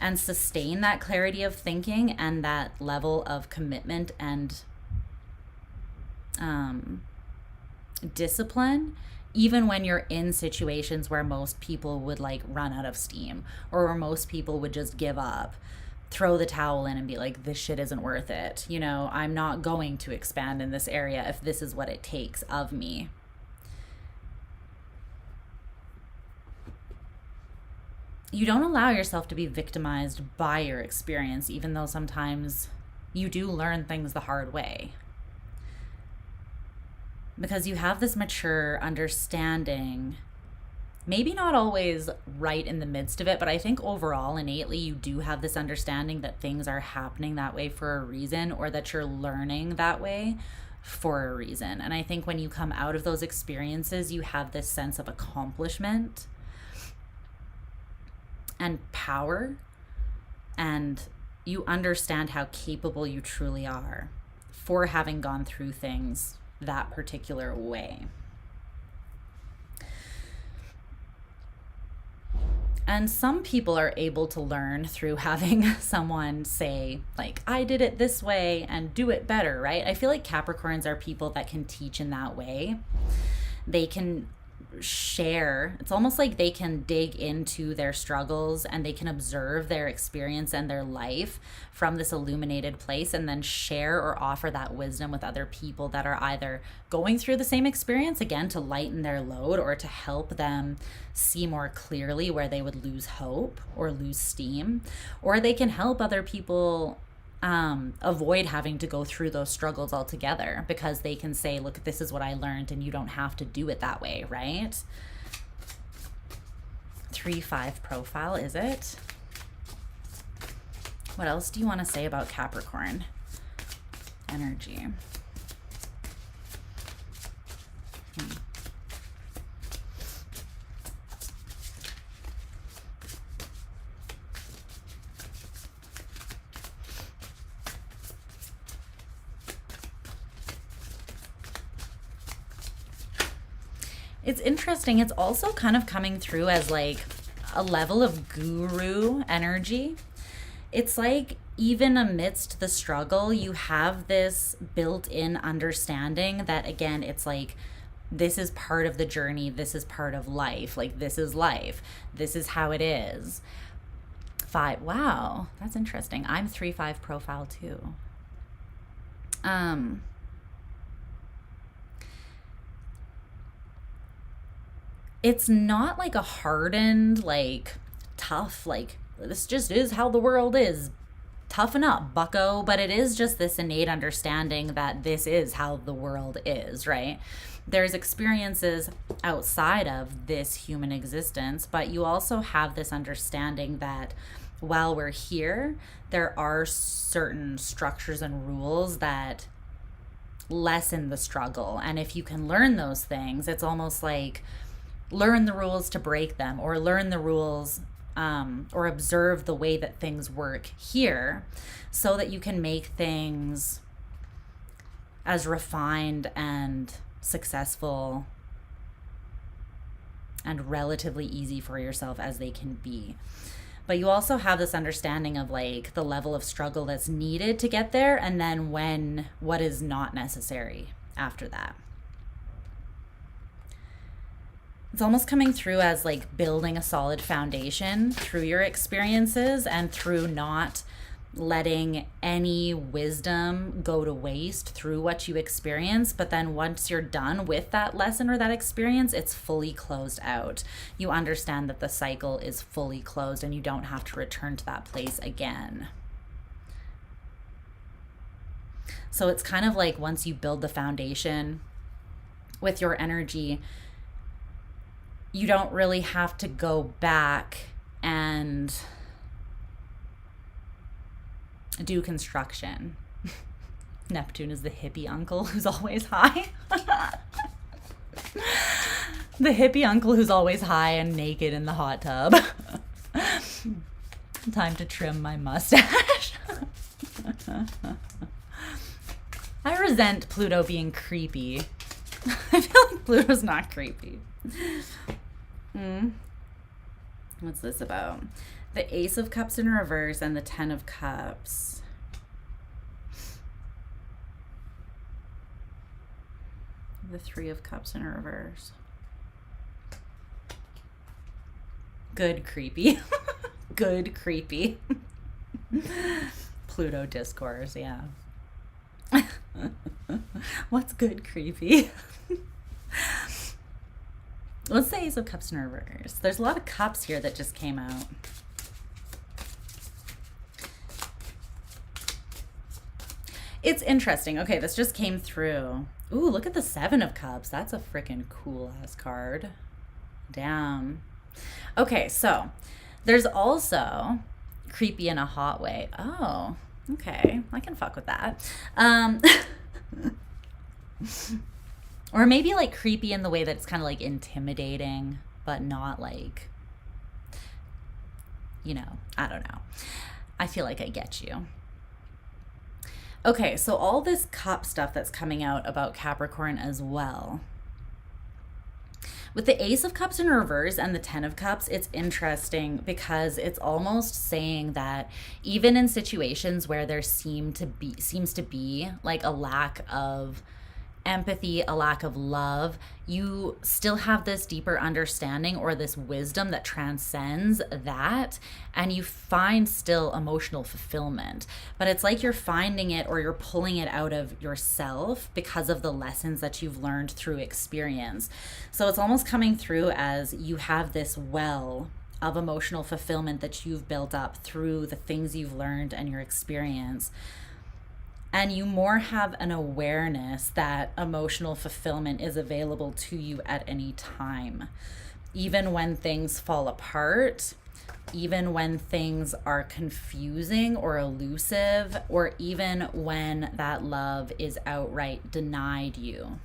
A: and sustain that clarity of thinking and that level of commitment and discipline, even when you're in situations where most people would like run out of steam, or where most people would just give up, throw the towel in and be like, this shit isn't worth it. You know, I'm not going to expand in this area if this is what it takes of me. You don't allow yourself to be victimized by your experience, even though sometimes you do learn things the hard way. Because you have this mature understanding, maybe not always right in the midst of it, but I think overall, innately, you do have this understanding that things are happening that way for a reason, or that you're learning that way for a reason. And I think when you come out of those experiences, you have this sense of accomplishment and power, and you understand how capable you truly are for having gone through things that particular way. And some people are able to learn through having someone say, like, I did it this way and do it better, right? I feel like Capricorns are people that can teach in that way. They can share. It's almost like they can dig into their struggles and they can observe their experience and their life from this illuminated place and then share or offer that wisdom with other people that are either going through the same experience, again, to lighten their load or to help them see more clearly where they would lose hope or lose steam, or they can help other people avoid having to go through those struggles altogether, because they can say, look, this is what I learned and you don't have to do it that way, right? 3-5 profile, is it? What else do you want to say about Capricorn energy? It's interesting. It's also kind of coming through as like a level of guru energy. It's like even amidst the struggle, you have this built-in understanding that, again, it's like, this is part of the journey. This is part of life. Like, this is life. This is how it is. 5. Wow, that's interesting. I'm 3-5 profile too. It's not like a hardened, like tough, like this just is how the world is, toughen up, bucko. But it is just this innate understanding that this is how the world is, right? There's experiences outside of this human existence, but you also have this understanding that while we're here, there are certain structures and rules that lessen the struggle. And if you can learn those things, it's almost like learn the rules to break them, or learn the rules or observe the way that things work here, so that you can make things as refined and successful and relatively easy for yourself as they can be. But you also have this understanding of like the level of struggle that's needed to get there, and then what is not necessary after that. It's almost coming through as like building a solid foundation through your experiences and through not letting any wisdom go to waste through what you experience. But then once you're done with that lesson or that experience, it's fully closed out. You understand that the cycle is fully closed and you don't have to return to that place again. So it's kind of like once you build the foundation with your energy, you don't really have to go back and do construction. Neptune is the hippie uncle who's always high. The hippie uncle who's always high and naked in the hot tub. Time to trim my mustache. I resent Pluto being creepy. I feel like Pluto's not creepy. What's this about? The Ace of Cups in reverse and the 10 of Cups. The 3 of Cups in reverse. Good creepy. Good creepy. Pluto discourse, yeah. What's good creepy? Let's say Ace of Cups in reverse. There's a lot of cups here that just came out. It's interesting. Okay, this just came through. Ooh, look at the 7 of Cups. That's a freaking cool ass card. Damn. Okay, so there's also creepy in a hot way. Oh, okay. I can fuck with that. Or maybe like creepy in the way that it's kind of like intimidating, but not like, you know, I don't know. I feel like I get you. Okay, so all this cup stuff that's coming out about Capricorn as well. With the Ace of Cups in reverse and the Ten of Cups, it's interesting because it's almost saying that even in situations where there seems to be like a lack of empathy, a lack of love, you still have this deeper understanding or this wisdom that transcends that, and you find still emotional fulfillment. But it's like you're finding it or you're pulling it out of yourself because of the lessons that you've learned through experience. So it's almost coming through as you have this well of emotional fulfillment that you've built up through the things you've learned and your experience. And you more have an awareness that emotional fulfillment is available to you at any time. Even when things fall apart, even when things are confusing or elusive, or even when that love is outright denied you,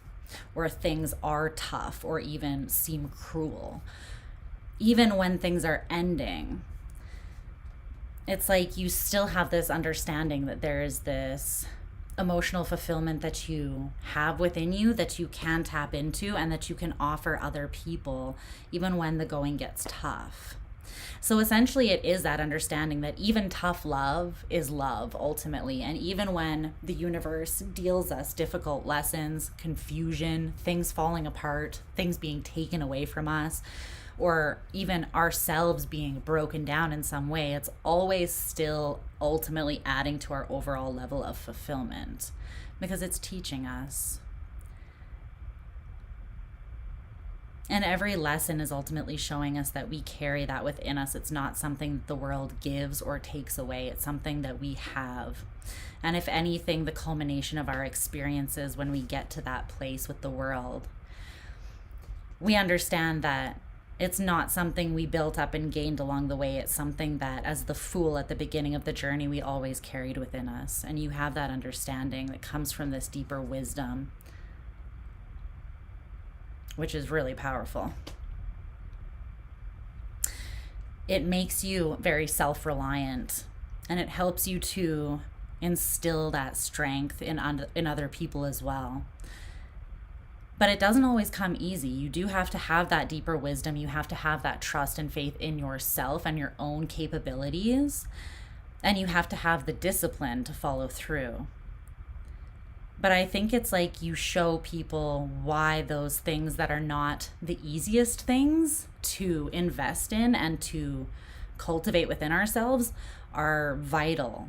A: or things are tough or even seem cruel, even when things are ending. It's like you still have this understanding that there is this emotional fulfillment that you have within you that you can tap into and that you can offer other people even when the going gets tough. So essentially it is that understanding that even tough love is love ultimately. And even when the universe deals us difficult lessons, confusion, things falling apart, things being taken away from us, or even ourselves being broken down in some way, it's always still ultimately adding to our overall level of fulfillment because it's teaching us. And every lesson is ultimately showing us that we carry that within us. It's not something that the world gives or takes away. It's something that we have. And if anything, the culmination of our experiences when we get to that place with the world, we understand that it's not something we built up and gained along the way. It's something that, as the fool at the beginning of the journey, we always carried within us. And you have that understanding that comes from this deeper wisdom, which is really powerful. It makes you very self-reliant, and it helps you to instill that strength in other people as well. But it doesn't always come easy. You do have to have that deeper wisdom. You have to have that trust and faith in yourself and your own capabilities. And you have to have the discipline to follow through. But I think it's like you show people why those things that are not the easiest things to invest in and to cultivate within ourselves are vital,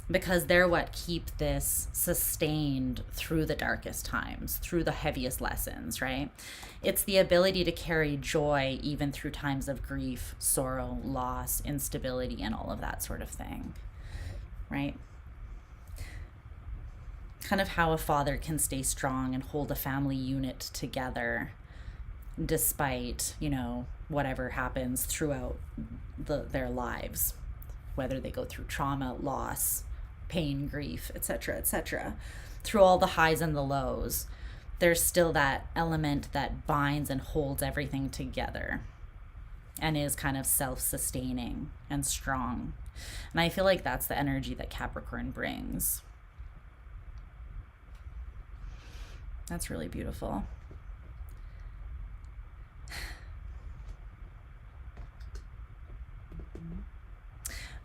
A: because they're what keep this sustained through the darkest times, through the heaviest lessons, right? It's the ability to carry joy even through times of grief, sorrow, loss, instability, and all of that sort of thing, right? Kind of how a father can stay strong and hold a family unit together despite, whatever happens throughout their lives, whether they go through trauma, loss, pain, grief, etc., through all the highs and the lows, there's still that element that binds and holds everything together and is kind of self-sustaining and strong. And I feel like that's the energy that Capricorn brings. That's really beautiful.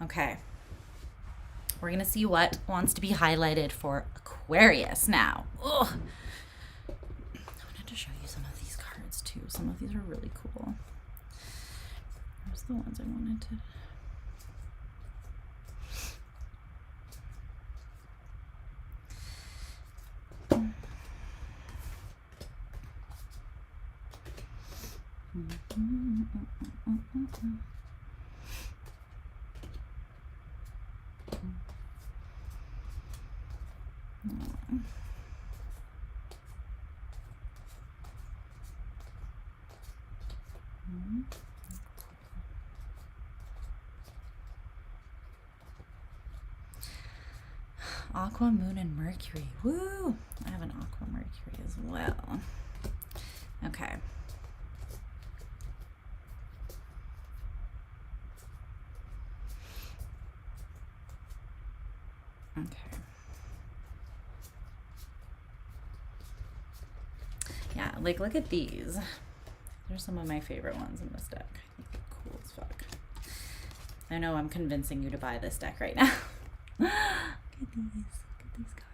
A: Okay. We're going to see what wants to be highlighted for Aquarius now. Ugh. I wanted to show you some of these cards too. Some of these are really cool. Where's the ones I wanted to... Aqua, Moon, and Mercury. Woo! I have an Aqua Mercury as well. Okay. Okay. Yeah, like look at these. They're some of my favorite ones in this deck. I think they're cool as fuck. I know I'm convincing you to buy this deck right now. Look at these cards.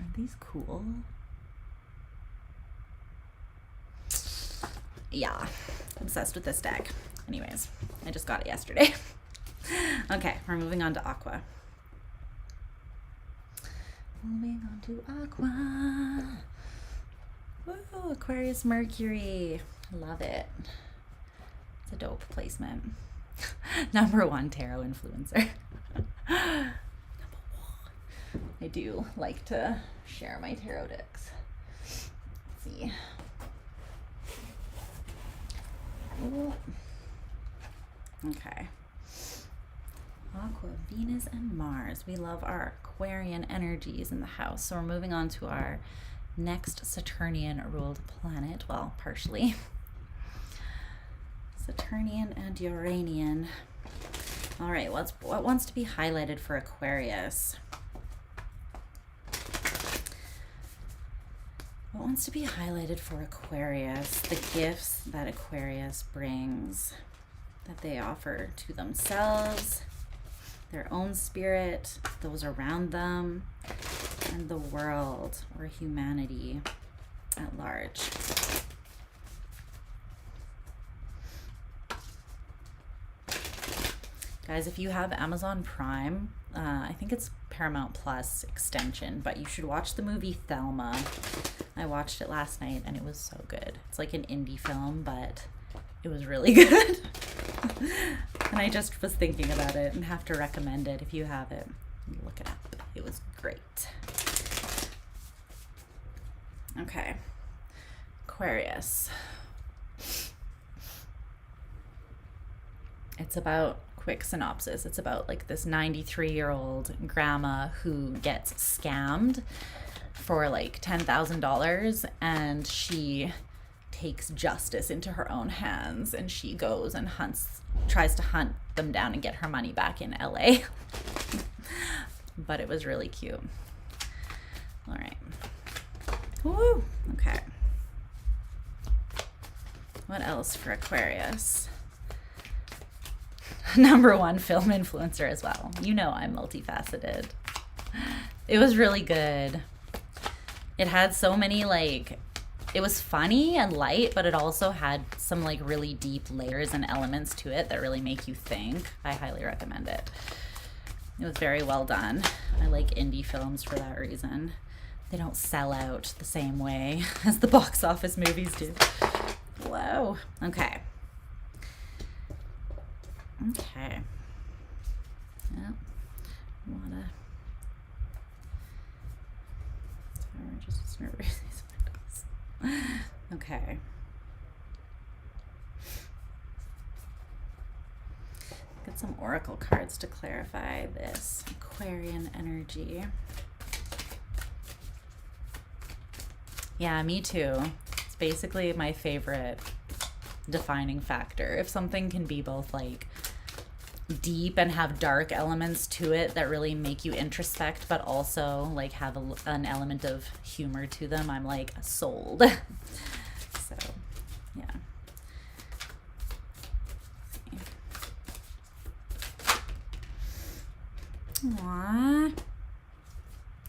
A: Are these cool? Yeah, obsessed with this deck. Anyways, I just got it yesterday. Okay, we're moving on to Aqua. Moving on to Aqua. Woo, Aquarius Mercury. Love it. It's a dope placement. Number one tarot influencer. Number one. I do like to share my tarot decks. Let's see. Ooh. Okay. Aqua, Venus, and Mars. We love our Aquarian energies in the house. So we're moving on to our next Saturnian ruled planet. Well, partially. Saturnian and Uranian. All right, what wants to be highlighted for Aquarius? What wants to be highlighted for Aquarius? The gifts that Aquarius brings, that they offer to themselves, their own spirit, those around them, and the world or humanity at large. Guys, if you have Amazon Prime, I think it's Paramount Plus extension, but you should watch the movie Thelma. I watched it last night and it was so good. It's like an indie film, but it was really good. And I just was thinking about it and have to recommend it. If you have it, look it up. It was great. Okay. Aquarius. It's about, quick synopsis, it's about like this 93-year-old grandma who gets scammed for like $10,000, and she takes justice into her own hands, and she goes and tries to hunt them down and get her money back in LA. But it was really cute. All right. Woo. Okay. What else for Aquarius? Number one film influencer as well. You know I'm multifaceted. It was really good. It had so many, like, it was funny and light, but it also had some like really deep layers and elements to it that really make you think. I highly recommend it. It was very well done. I like indie films for that reason. They don't sell out the same way as the box office movies do. Whoa. Okay. Okay. Yep. Wanna. Sorry, just erase these windows. Okay. Get some oracle cards to clarify this Aquarian energy. Yeah, me too. It's basically my favorite defining factor. If something can be both like deep and have dark elements to it that really make you introspect, but also like have an element of humor to them, I'm like sold. So, yeah. Aww.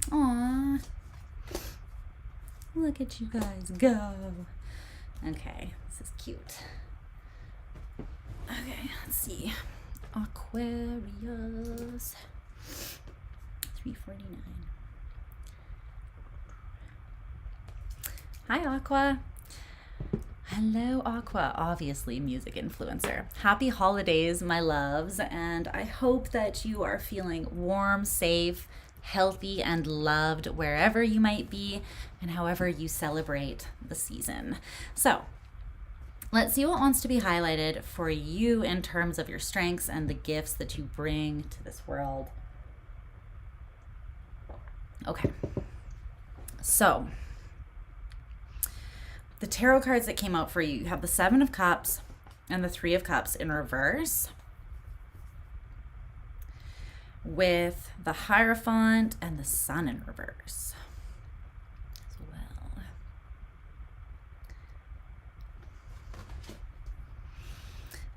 A: Aww. Look at you guys go. Okay, this is cute. Okay, let's see. Aquarius. 349. Hi, Aqua. Hello, Aqua. Obviously, music influencer. Happy holidays, my loves, and I hope that you are feeling warm, safe, healthy, and loved wherever you might be and however you celebrate the season. So, let's see what wants to be highlighted for you in terms of your strengths and the gifts that you bring to this world. Okay. So, the tarot cards that came out for you have the Seven of Cups and the Three of Cups in reverse, with the Hierophant and the Sun in reverse as well.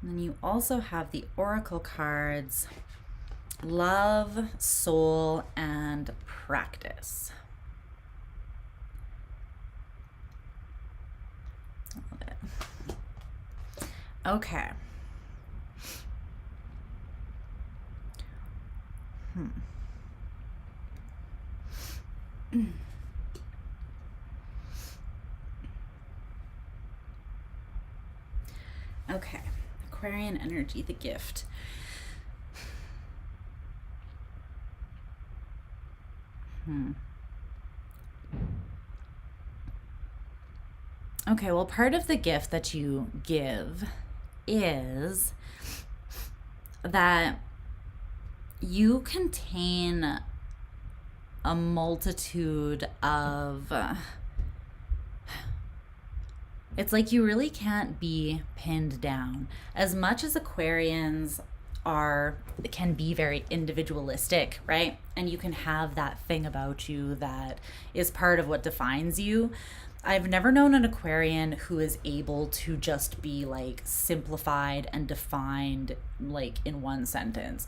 A: And then you also have the oracle cards, love, soul, and practice. I love it. Okay. Okay, Aquarian energy, the gift. Okay, well, part of the gift that you give is that you contain a multitude of it's like you really can't be pinned down. As much as Aquarians can be very individualistic, right? And you can have that thing about you that is part of what defines you. I've never known an Aquarian who is able to just be like simplified and defined like in one sentence.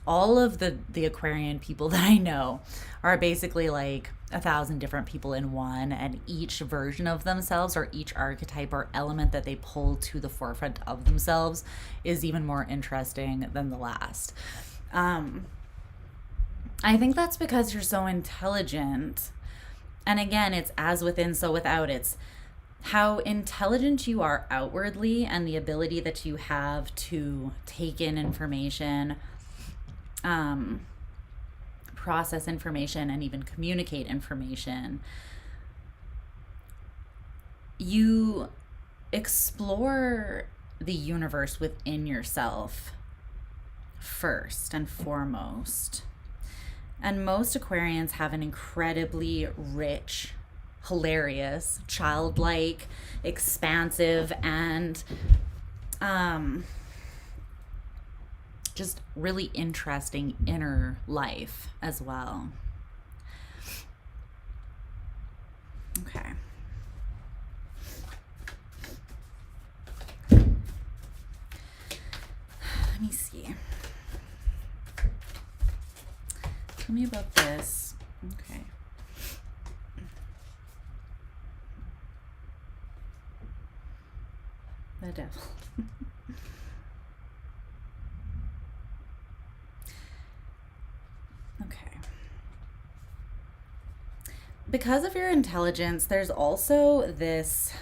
A: All of the Aquarian people that I know are basically like 1,000 different people in one, and each version of themselves or each archetype or element that they pull to the forefront of themselves is even more interesting than the last. I think that's because you're so intelligent. And again, it's as within, so without. It's how intelligent you are outwardly and the ability that you have to take in information, process information, and even communicate information. You explore the universe within yourself first and foremost. And most Aquarians have an incredibly rich, hilarious, childlike, expansive, and just really interesting inner life as well. Okay. Let me see. Tell me about this. Okay. The devil. Okay. Because of your intelligence, there's also this.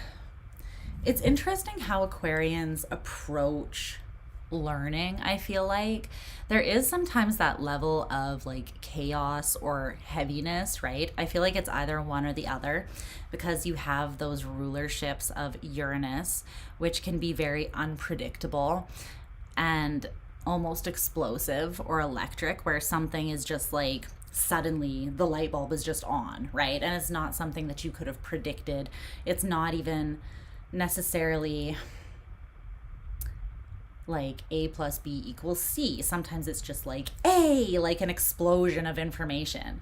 A: It's interesting how Aquarians approach learning. I feel like there is sometimes that level of like chaos or heaviness, right? I feel like it's either one or the other, because you have those rulerships of Uranus, which can be very unpredictable and almost explosive or electric, where something is just like suddenly the light bulb is just on, right? And it's not something that you could have predicted. It's not even necessarily like A plus B equals C. Sometimes it's just like A, like an explosion of information.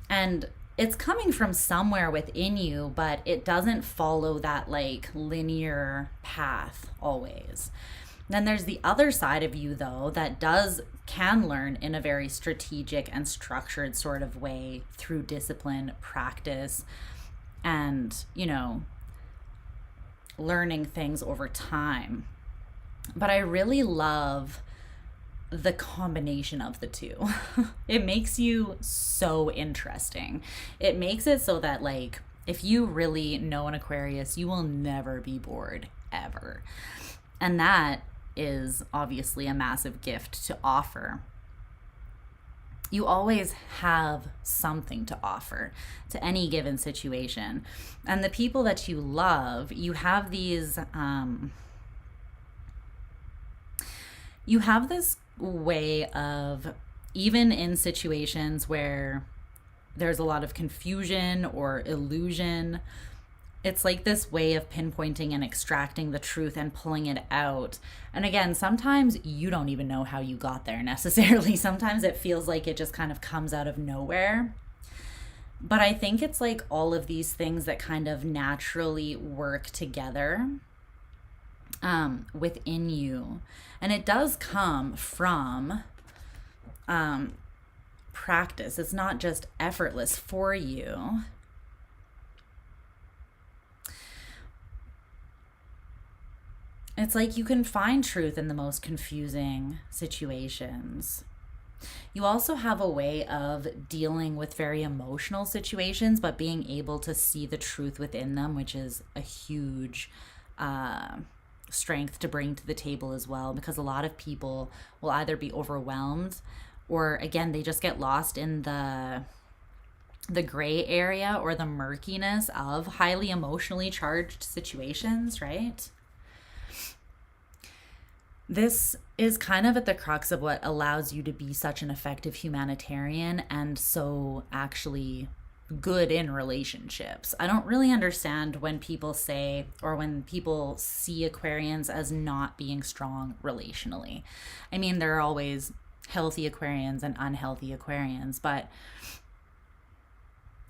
A: And it's coming from somewhere within you, but it doesn't follow that like linear path always. Then there's the other side of you, though, that can learn in a very strategic and structured sort of way through discipline, practice, and, learning things over time. But I really love the combination of the two. It makes you so interesting. It makes it so that, like, if you really know an Aquarius, you will never be bored, ever. And that is obviously a massive gift to offer. You always have something to offer to any given situation. And the people that you love, you have these, you have this way of, even in situations where there's a lot of confusion or illusion, it's like this way of pinpointing and extracting the truth and pulling it out. And again, sometimes you don't even know how you got there necessarily. Sometimes it feels like it just kind of comes out of nowhere. But I think it's like all of these things that kind of naturally work together within you. And it does come from practice. It's not just effortless for you. It's like you can find truth in the most confusing situations. You also have a way of dealing with very emotional situations, but being able to see the truth within them, which is a huge strength to bring to the table as well, because a lot of people will either be overwhelmed or, again, they just get lost in the gray area or the murkiness of highly emotionally charged situations, right? This is kind of at the crux of what allows you to be such an effective humanitarian and so actually good in relationships. I don't really understand when people say, or when people see Aquarians as not being strong relationally. I mean, there are always healthy Aquarians and unhealthy Aquarians, but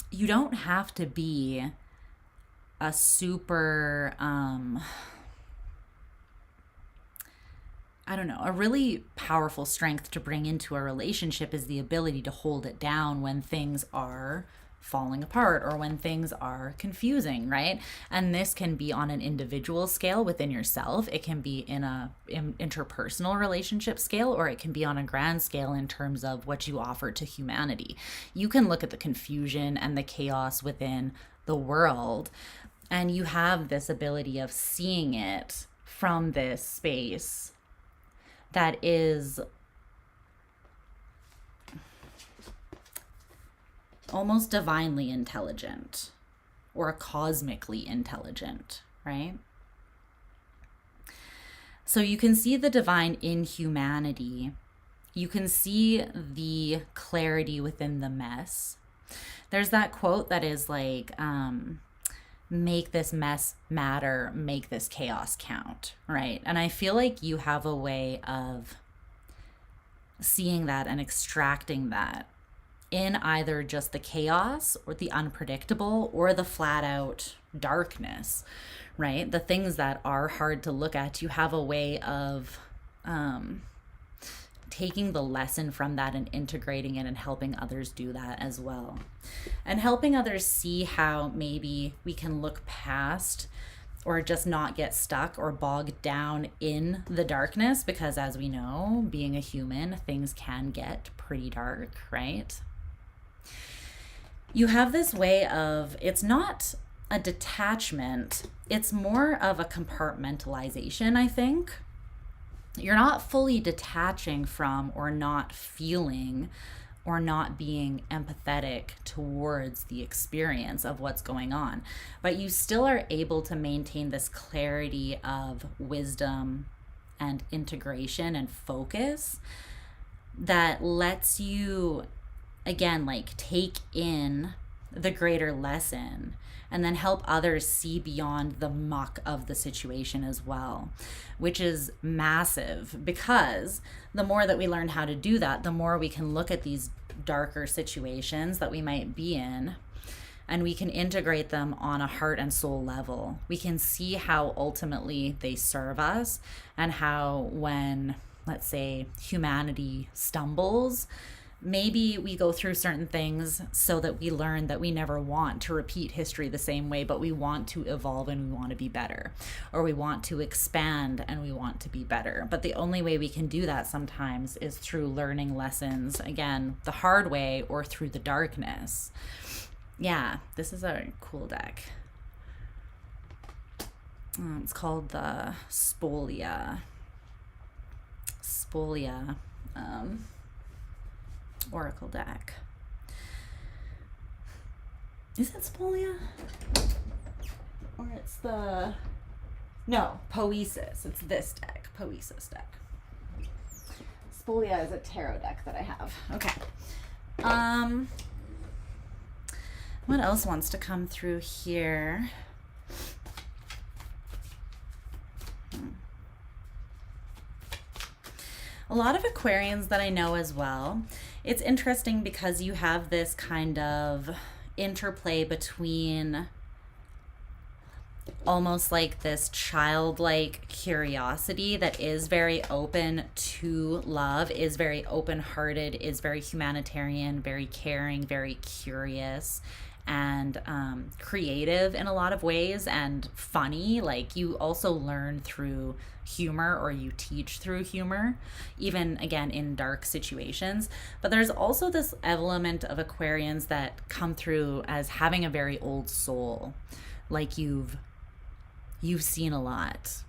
A: you don't have to be a super, I don't know, a really powerful strength to bring into a relationship is the ability to hold it down when things are falling apart or when things are confusing, right? And this can be on an individual scale within yourself. It can be in a interpersonal relationship scale, or it can be on a grand scale in terms of what you offer to humanity. You can look at the confusion and the chaos within the world, and you have this ability of seeing it from this space that is almost divinely intelligent or cosmically intelligent, right? So you can see the divine in humanity. You can see the clarity within the mess. There's that quote that is like, make this mess matter, make this chaos count, right? And I feel like you have a way of seeing that and extracting that in either just the chaos or the unpredictable or the flat out darkness, right? The things that are hard to look at, you have a way of taking the lesson from that and integrating it and helping others do that as well. And helping others see how maybe we can look past or just not get stuck or bogged down in the darkness, because as we know, being a human, things can get pretty dark, right? You have this way of, it's not a detachment, it's more of a compartmentalization, I think. You're not fully detaching from or not feeling or not being empathetic towards the experience of what's going on, but you still are able to maintain this clarity of wisdom and integration and focus that lets you, again, like take in the greater lesson and then help others see beyond the muck of the situation as well, which is massive, because the more that we learn how to do that, the more we can look at these darker situations that we might be in, and we can integrate them on a heart and soul level. We can see how ultimately they serve us, and how when, let's say, humanity stumbles, maybe we go through certain things so that we learn that we never want to repeat history the same way, but we want to evolve and we want to be better, or we want to expand and we want to be better. But the only way we can do that sometimes is through learning lessons, again, the hard way or through the darkness. Yeah, this is a cool deck. It's called the Spolia. Oracle deck. Is it Spolia? Or it's the... No, Poesis. It's this deck. Poesis deck. Spolia is a tarot deck that I have. Okay. What else wants to come through here? A lot of Aquarians that I know as well. It's interesting because you have this kind of interplay between almost like this childlike curiosity that is very open to love, is very open-hearted, is very humanitarian, very caring, very curious, and creative in a lot of ways, and funny. Like, you also learn through humor, or you teach through humor, even again in dark situations. But there's also this element of Aquarians that come through as having a very old soul, like you've seen a lot.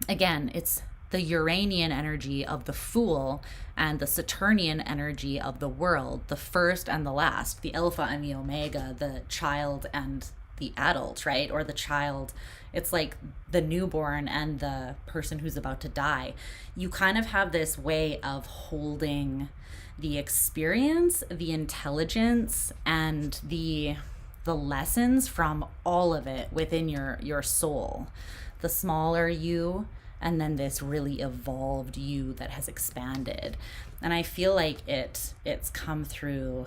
A: Again, it's the Uranian energy of the Fool and the Saturnian energy of the World, the first and the last, the Alpha and the Omega, the child and the adult, right? Or the child, it's like the newborn and the person who's about to die. You kind of have this way of holding the experience, the intelligence, and the lessons from all of it within your soul. The smaller you, and then this really evolved you that has expanded. And I feel like it's come through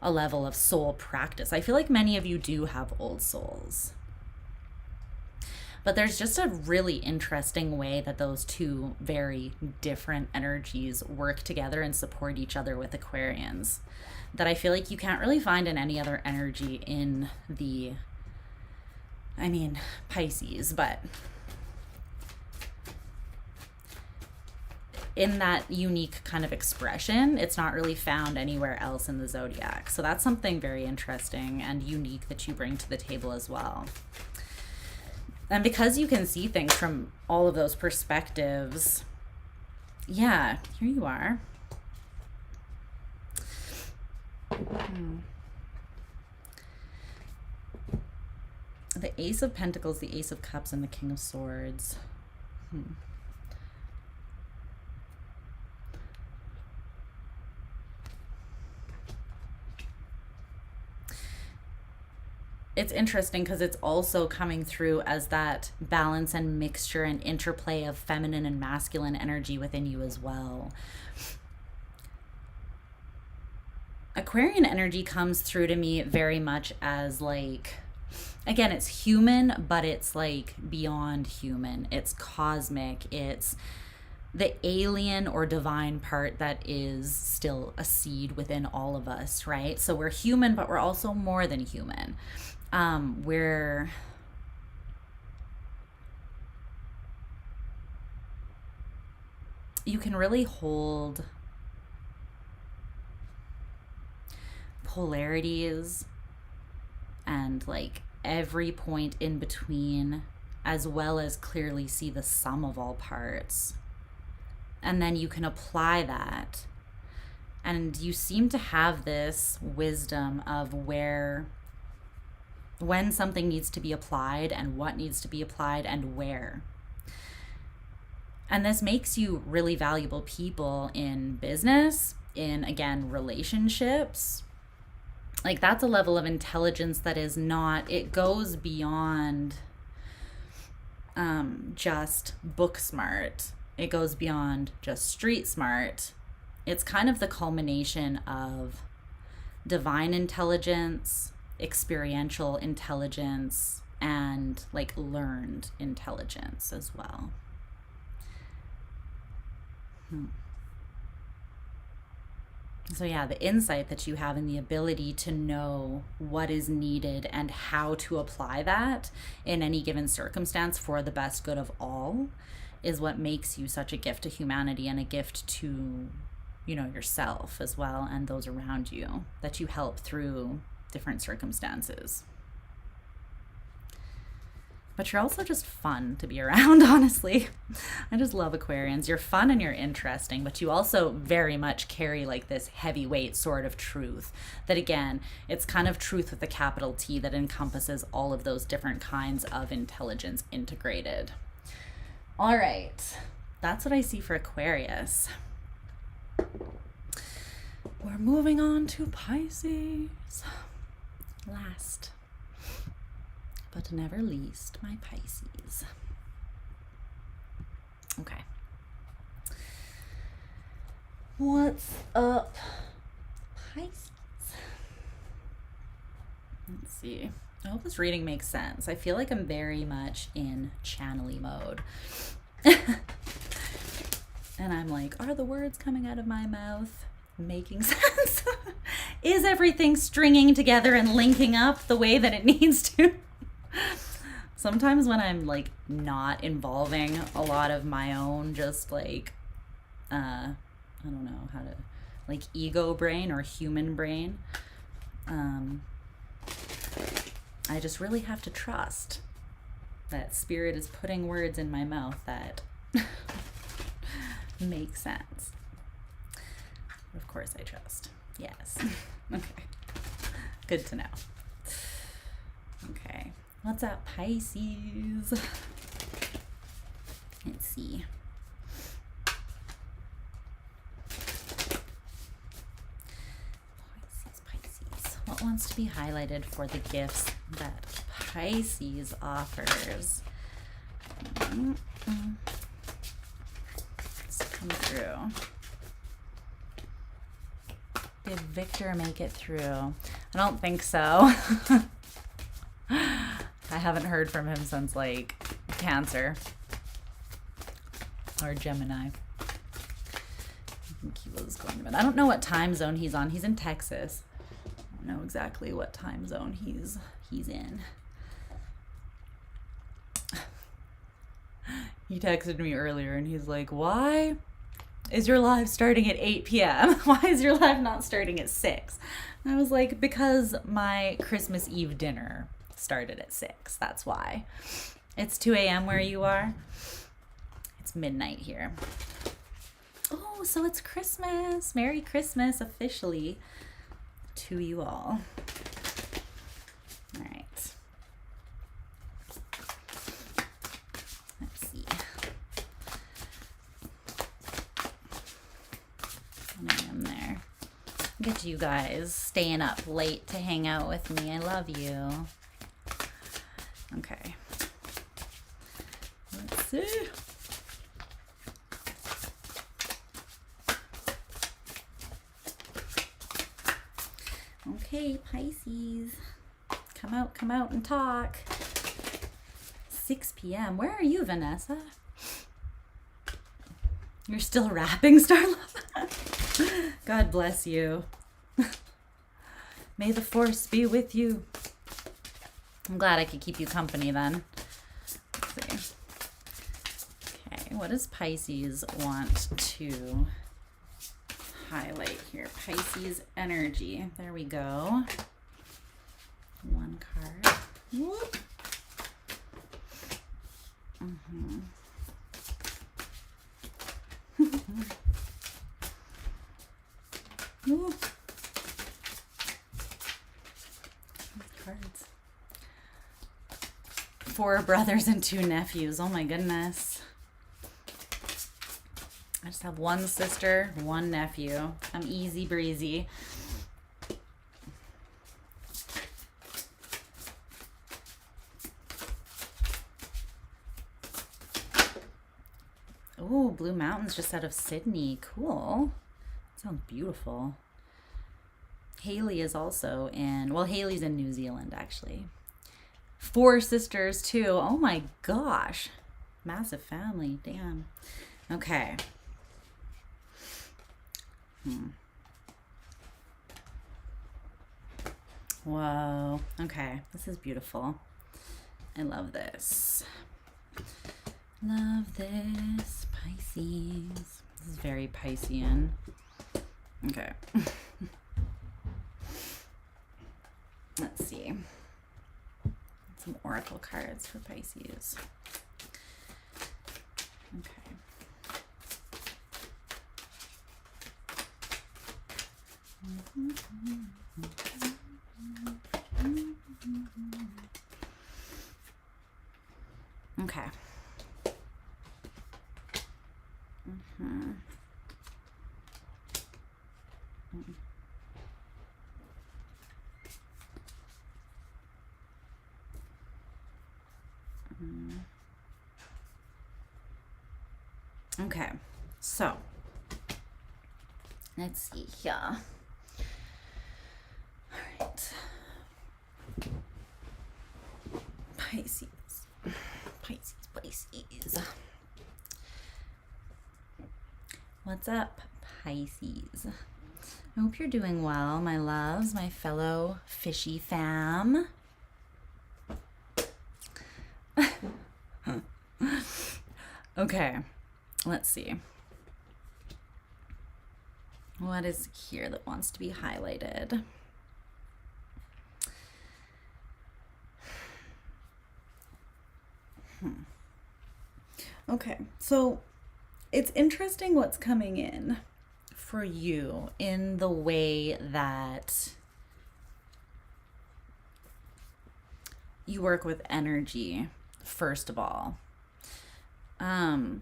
A: a level of soul practice. I feel like many of you do have old souls. But there's just a really interesting way that those two very different energies work together and support each other with Aquarians, that I feel like you can't really find in any other energy in the, I mean, Pisces, but in that unique kind of expression, it's not really found anywhere else in the zodiac. So that's something very interesting and unique that you bring to the table as well. And because you can see things from all of those perspectives, yeah, here you are. The Ace of Pentacles, the Ace of Cups, and the King of Swords. It's interesting because it's also coming through as that balance and mixture and interplay of feminine and masculine energy within you as well. Aquarian energy comes through to me very much as, like, again, it's human, but it's like beyond human. It's cosmic. It's the alien or divine part that is still a seed within all of us, right? So we're human, but we're also more than human. You can really hold polarities and like every point in between, as well as clearly see the sum of all parts. And then you can apply that. And you seem to have this wisdom of when something needs to be applied and what needs to be applied and where. And this makes you really valuable people in business, in, again, relationships. Like, that's a level of intelligence that is not, it goes beyond just book smart. It goes beyond just street smart. It's kind of the culmination of divine intelligence, experiential intelligence, and like learned intelligence as well. So yeah, the insight that you have and the ability to know what is needed and how to apply that in any given circumstance for the best good of all is what makes you such a gift to humanity and a gift to, you know, yourself as well and those around you, that you help through different circumstances. But you're also just fun to be around, honestly. I just love Aquarians. You're fun and you're interesting, but you also very much carry like this heavyweight sort of truth that, again, it's kind of truth with a capital T that encompasses all of those different kinds of intelligence integrated. All right, that's what I see for Aquarius. We're moving on to Pisces. Last but never least, my Pisces. Okay. What's up, Pisces? Let's see. I hope this reading makes sense. I feel like I'm very much in channel-y mode. And I'm like, are the words coming out of my mouth making sense? Is everything stringing together and linking up the way that it needs to? Sometimes when I'm like not involving a lot of my own just like, I don't know how to, like ego brain or human brain, I just really have to trust that spirit is putting words in my mouth that make sense. Of course I trust. Yes. Okay. Good to know. Okay. What's up, Pisces? Let's see. Pisces. What wants to be highlighted for the gifts that Pisces offers? Let's come through. Did Victor make it through? I don't think so. I haven't heard from him since like Cancer or Gemini. I think he was going to bed. I don't know what time zone he's on. He's in Texas. I don't know exactly what time zone he's in. He texted me earlier and he's like, why is your live starting at 8 p.m.? Why is your live not starting at 6? And I was like, because my Christmas Eve dinner started at 6. That's why. It's 2 a.m. where you are. It's midnight here. Oh, so it's Christmas. Merry Christmas officially to you all. All right. Let's see. I am there. Look at you guys staying up late to hang out with me. I love you. Okay. Let's see. Okay, Pisces. Come out and talk. 6 p.m. Where are you, Vanessa? You're still rapping, Starla? God bless you. May the force be with you. I'm glad I could keep you company then. Let's see. Okay, what does Pisces want to highlight here? Pisces energy. There we go. One card. Whoop. Ooh. Cards. 4 brothers and 2 nephews. Oh my goodness. I just have 1 sister, 1 nephew. I'm easy breezy. Oh, Blue Mountains just out of Sydney. Cool. Sounds beautiful. Haley is also in, well, Haley's in New Zealand, actually. 4 sisters, too. Oh, my gosh. Massive family. Damn. Okay. Whoa. Okay. This is beautiful. I love this. Love this. Pisces. This is very Piscean. Okay. Let's see. Some oracle cards for Pisces. Okay. Okay. Okay, so let's see here. All right. Pisces. Pisces, Pisces. What's up, Pisces? I hope you're doing well, my loves, my fellow fishy fam. Okay, let's see. What is here that wants to be highlighted? Okay, so it's interesting what's coming in for you in the way that you work with energy, first of all. The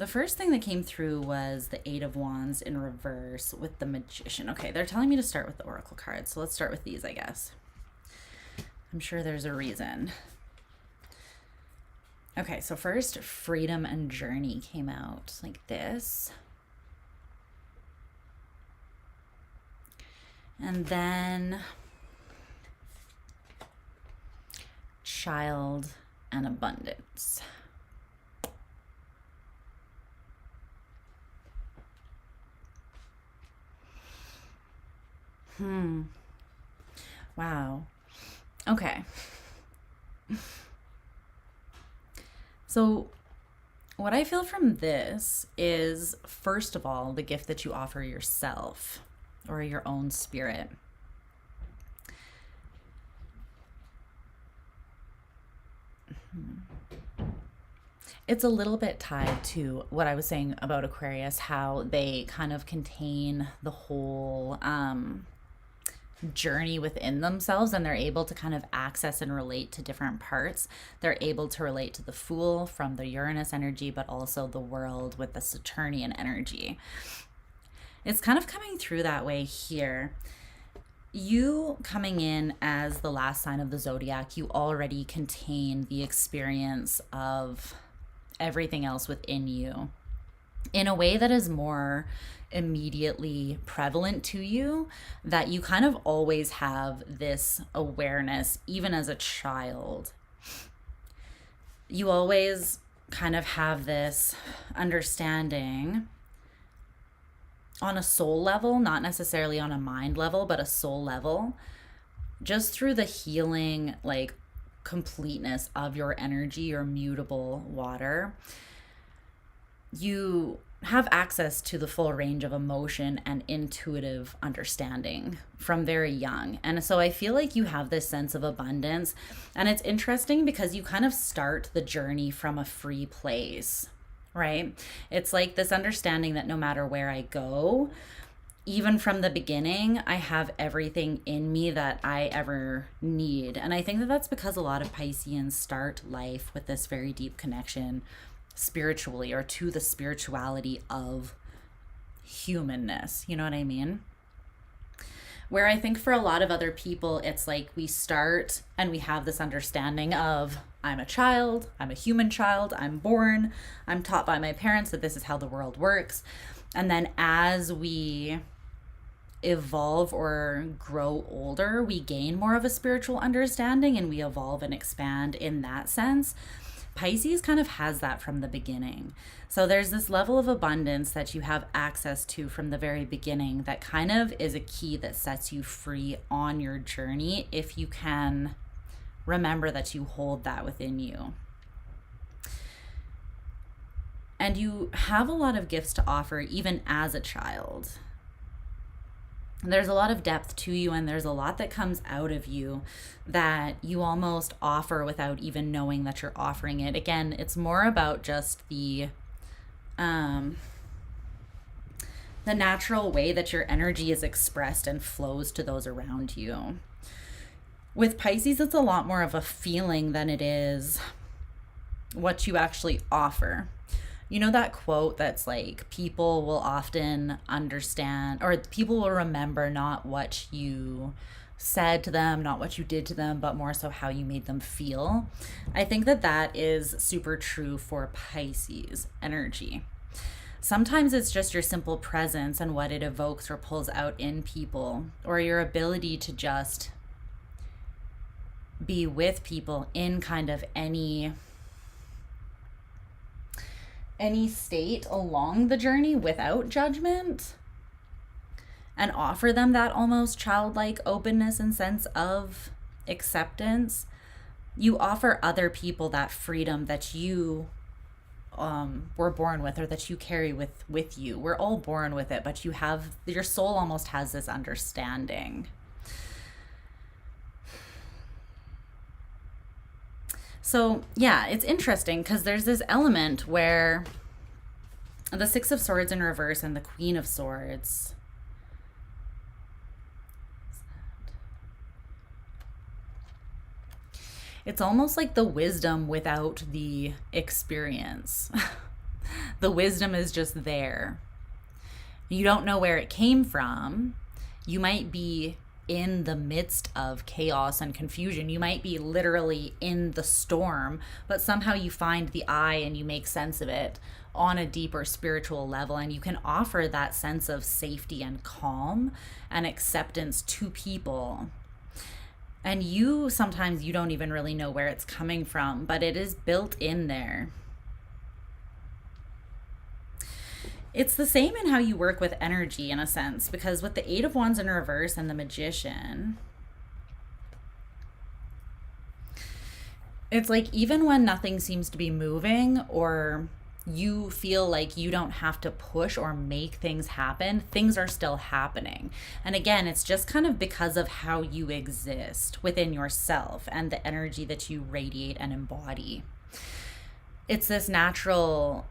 A: first thing that came through was the Eight of Wands in reverse with the Magician. Okay, they're telling me to start with the Oracle cards, so let's start with these, I guess. I'm sure there's a reason. Okay, so first, Freedom and Journey came out like this. And then Child and Abundance. Wow. Okay. So what I feel from this is, first of all, the gift that you offer yourself or your own spirit. It's a little bit tied to what I was saying about Aquarius, how they kind of contain the whole journey within themselves, and they're able to kind of access and relate to different parts. They're able to relate to the Fool from the Uranus energy, but also the World with the Saturnian energy. It's kind of coming through that way here. You coming in as the last sign of the zodiac, you already contain the experience of everything else within you in a way that is more immediately prevalent to you, that you kind of always have this awareness, even as a child. You always kind of have this understanding on a soul level, not necessarily on a mind level, but a soul level, just through the healing, like, completeness of your energy, your mutable water. You have access to the full range of emotion and intuitive understanding from very young. And so I feel like you have this sense of abundance. And it's interesting because you kind of start the journey from a free place, right? It's like this understanding that no matter where I go, even from the beginning, I have everything in me that I ever need. And I think that that's because a lot of Pisceans start life with this very deep connection spiritually, or to the spirituality of humanness. You know what I mean? Where I think for a lot of other people, it's like we start and we have this understanding of, I'm a child, I'm a human child, I'm born, I'm taught by my parents that this is how the world works. And then as we evolve or grow older, we gain more of a spiritual understanding and we evolve and expand in that sense. Pisces kind of has that from the beginning. So there's this level of abundance that you have access to from the very beginning that kind of is a key that sets you free on your journey, if you can remember that you hold that within you. And you have a lot of gifts to offer even as a child. There's a lot of depth to you, and there's a lot that comes out of you that you almost offer without even knowing that you're offering it. Again, it's more about just the natural way that your energy is expressed and flows to those around you. With Pisces, it's a lot more of a feeling than it is what you actually offer. You know that quote that's like, people will often understand, or people will remember not what you said to them, not what you did to them, but more so how you made them feel. I think that that is super true for Pisces energy. Sometimes it's just your simple presence and what it evokes or pulls out in people, or your ability to just be with people in kind of any state along the journey without judgment, and offer them that almost childlike openness and sense of acceptance. You offer other people that freedom that you were born with, or that you carry with you. We're all born with it, but your soul almost has this understanding. So yeah, it's interesting because there's this element where the Six of Swords in reverse and the Queen of Swords, it's almost like the wisdom without the experience. The wisdom is just there. You don't know where it came from. You might be in the midst of chaos and confusion. You might be literally in the storm, but somehow you find the eye and you make sense of it on a deeper spiritual level, and you can offer that sense of safety and calm and acceptance to people. And sometimes you don't even really know where it's coming from, but it is built in there. It's the same in how you work with energy in a sense, because with the Eight of Wands in reverse and the Magician, it's like even when nothing seems to be moving, or you feel like you don't have to push or make things happen, things are still happening. And again, it's just kind of because of how you exist within yourself and the energy that you radiate and embody. It's this natural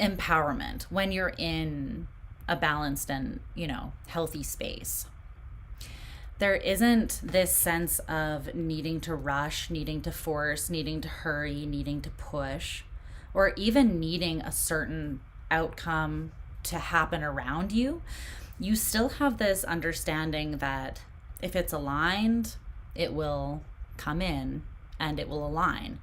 A: empowerment when you're in a balanced and, healthy space. There isn't this sense of needing to rush, needing to force, needing to hurry, needing to push, or even needing a certain outcome to happen around you. You still have this understanding that if it's aligned, it will come in and it will align.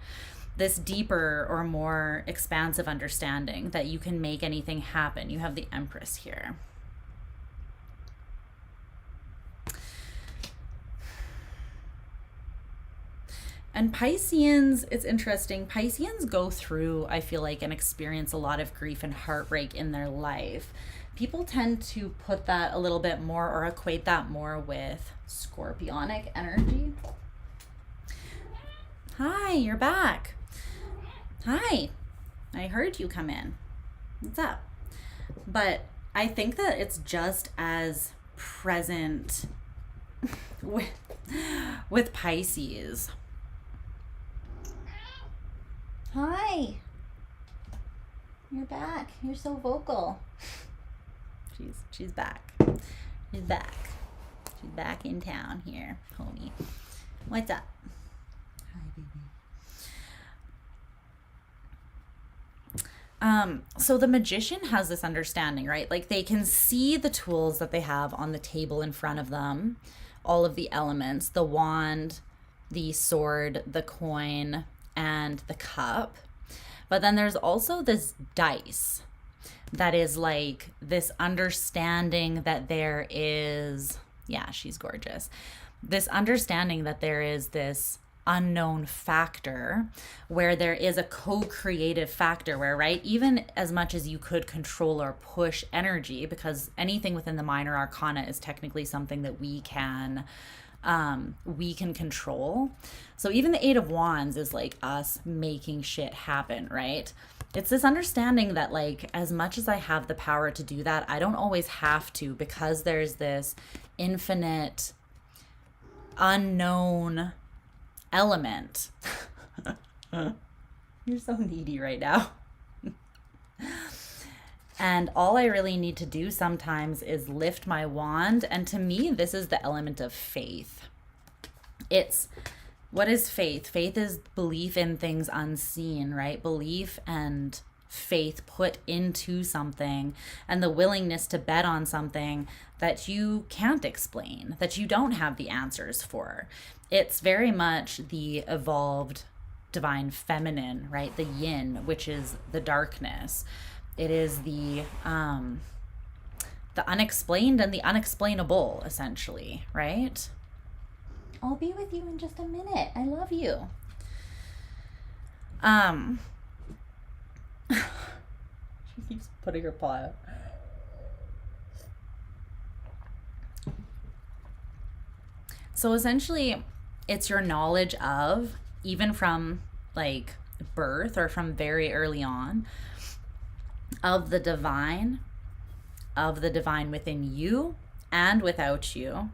A: This deeper or more expansive understanding that you can make anything happen. You have the Empress here. And Pisceans, it's interesting. Pisceans go through, I feel like, and experience a lot of grief and heartbreak in their life. People tend to put that a little bit more or equate that more with scorpionic energy. Hi, you're back. Hi, I heard you come in. What's up? But I think that it's just as present with Pisces. Hi, you're back. You're so vocal. She's back. She's back. She's back in town here, homie. What's up? Hi, baby. So the Magician has this understanding, right? Like they can see the tools that they have on the table in front of them, all of the elements, the wand, the sword, the coin, and the cup. But then there's also this dice that is like this understanding that there is, yeah, she's gorgeous. This understanding that there is this unknown factor where there is a co-creative factor where, right, even as much as you could control or push energy, because anything within the minor arcana is technically something that we can control. So even the Eight of Wands is like us making shit happen, right? It's this understanding that like as much as I have the power to do that, I don't always have to, because there's this infinite unknown element. You're so needy right now. And all I really need to do sometimes is lift my wand. And to me, this is the element of faith. What is faith? Faith is belief in things unseen, right? Belief and faith put into something, and the willingness to bet on something that you can't explain, that you don't have the answers for. It's very much the evolved divine feminine, right? The yin, which is the darkness. It is the unexplained and the unexplainable, essentially, right? I'll be with you in just a minute. I love you. She keeps putting her paw out. So essentially, it's your knowledge of, even from like birth or from very early on, of the divine within you and without you.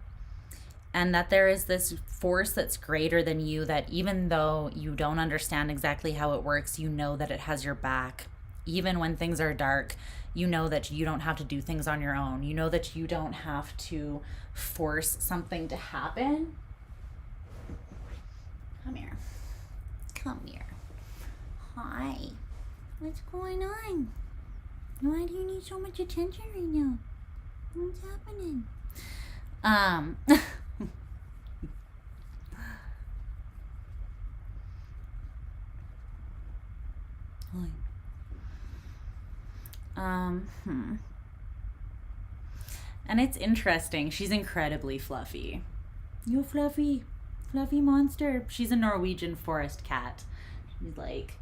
A: And that there is this force that's greater than you, that even though you don't understand exactly how it works, you know that it has your back. Even when things are dark, you know that you don't have to do things on your own. You know that you don't have to force something to happen. Come here. Come here. Hi. What's going on? Why do you need so much attention right now? What's happening? And it's interesting. She's incredibly fluffy. You fluffy monster. She's a Norwegian forest cat. She's like...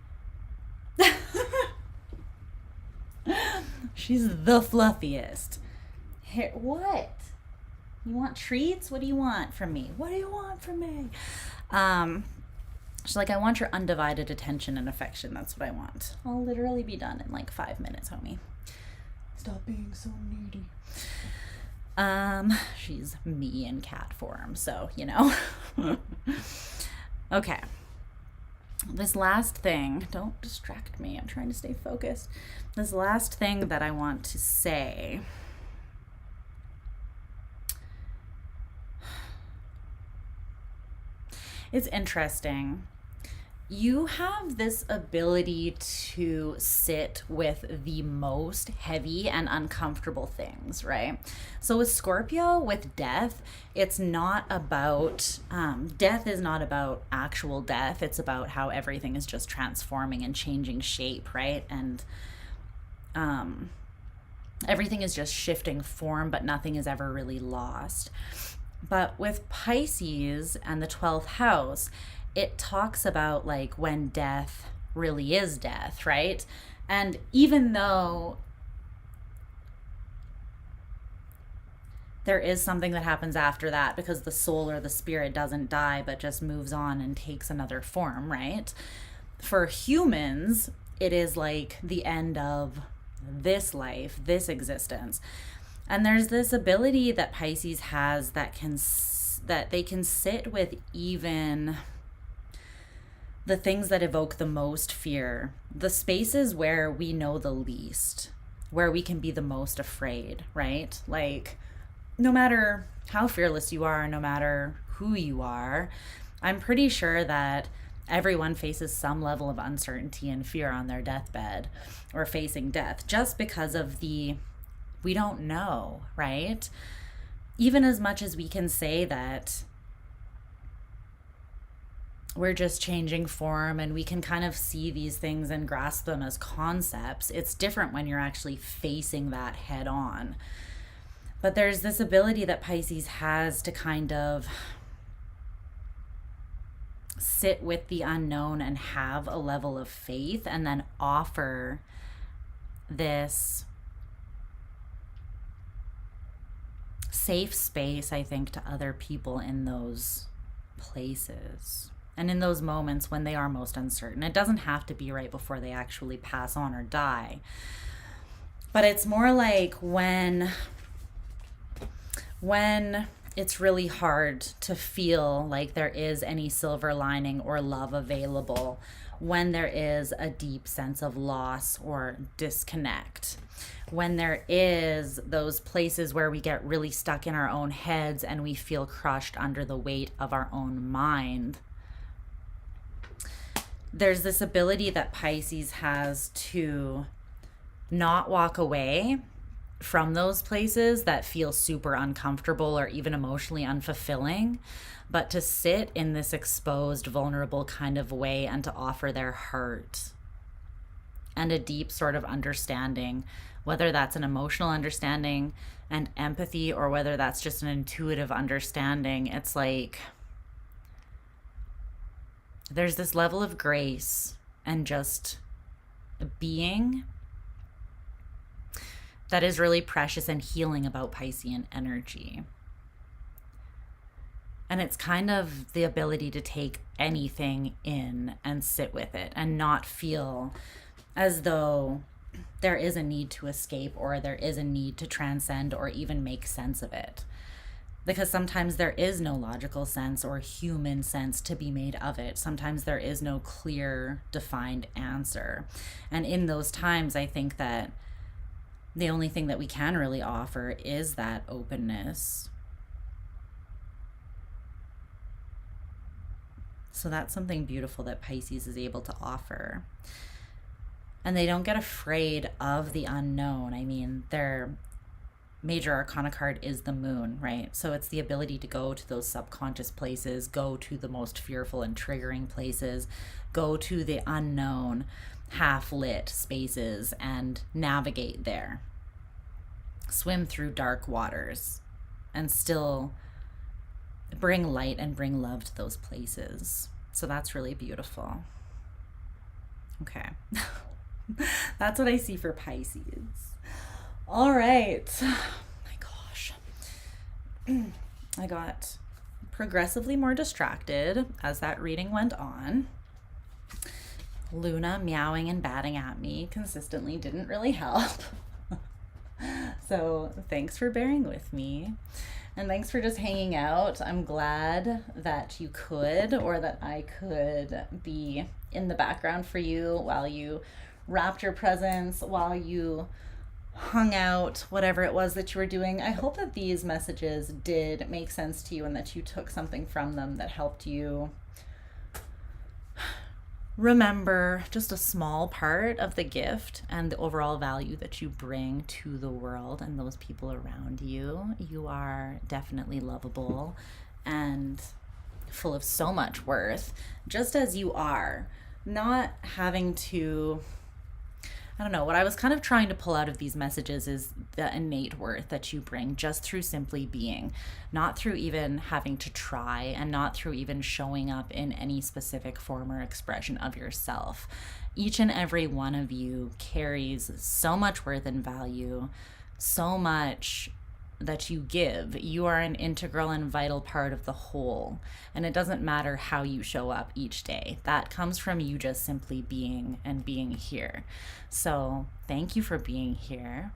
A: She's the fluffiest. Here, what? You want treats? What do you want from me? What do you want from me? She's like, I want your undivided attention and affection. That's what I want. I'll literally be done in like 5 minutes, homie. Stop being so needy. She's me in cat form, so, you know. Okay. This last thing, don't distract me. I'm trying to stay focused. This last thing that I want to say. It's interesting. You have this ability to sit with the most heavy and uncomfortable things, right? So with Scorpio, with death, it's not about, death is not about actual death. It's about how everything is just transforming and changing shape, right? And everything is just shifting form, but nothing is ever really lost. But with Pisces and the 12th house, it talks about like when death really is death, right? And even though there is something that happens after that, because the soul or the spirit doesn't die, but just moves on and takes another form, right? For humans, it is like the end of this life, this existence. And there's this ability that Pisces has that they can sit with even the things that evoke the most fear, the spaces where we know the least, where we can be the most afraid, right? Like, no matter how fearless you are, no matter who you are, I'm pretty sure that everyone faces some level of uncertainty and fear on their deathbed or facing death, just because of we don't know, right? Even as much as we can say that we're just changing form and we can kind of see these things and grasp them as concepts, it's different when you're actually facing that head on. But there's this ability that Pisces has to kind of sit with the unknown and have a level of faith, and then offer this safe space, I think, to other people in those places and in those moments when they are most uncertain. It doesn't have to be right before they actually pass on or die, but it's more like when it's really hard to feel like there is any silver lining or love available, when there is a deep sense of loss or disconnect, when there is those places where we get really stuck in our own heads and we feel crushed under the weight of our own mind. There's this ability that Pisces has to not walk away from those places that feel super uncomfortable or even emotionally unfulfilling, but to sit in this exposed, vulnerable kind of way and to offer their heart and a deep sort of understanding, whether that's an emotional understanding and empathy, or whether that's just an intuitive understanding. It's like there's this level of grace and just being that is really precious and healing about Piscean energy. And it's kind of the ability to take anything in and sit with it and not feel as though there is a need to escape or there is a need to transcend or even make sense of it. Because sometimes there is no logical sense or human sense to be made of it. Sometimes there is no clear, defined answer. And in those times, I think that the only thing that we can really offer is that openness. So that's something beautiful that Pisces is able to offer. And they don't get afraid of the unknown. I mean, their major arcana card is the moon, right? So it's the ability to go to those subconscious places, go to the most fearful and triggering places, go to the unknown, half-lit spaces and navigate there. Swim through dark waters and still bring light and bring love to those places. So that's really beautiful. Okay. That's what I see for Pisces. All right. Oh my gosh. I got progressively more distracted as that reading went on. Luna meowing and batting at me consistently didn't really help. So thanks for bearing with me. And thanks for just hanging out. I'm glad that you could, or that I could be in the background for you while you wrapped your presents, while you hung out, whatever it was that you were doing. I hope that these messages did make sense to you and that you took something from them that helped you remember just a small part of the gift and the overall value that you bring to the world and those people around you. You are definitely lovable and full of so much worth, just as you are. Not having to, I don't know, what I was kind of trying to pull out of these messages is the innate worth that you bring just through simply being, not through even having to try and not through even showing up in any specific form or expression of yourself. Each and every one of you carries so much worth and value, so much that you give. You are an integral and vital part of the whole, and it doesn't matter how you show up each day. That comes from you just simply being and being here. So thank you for being here.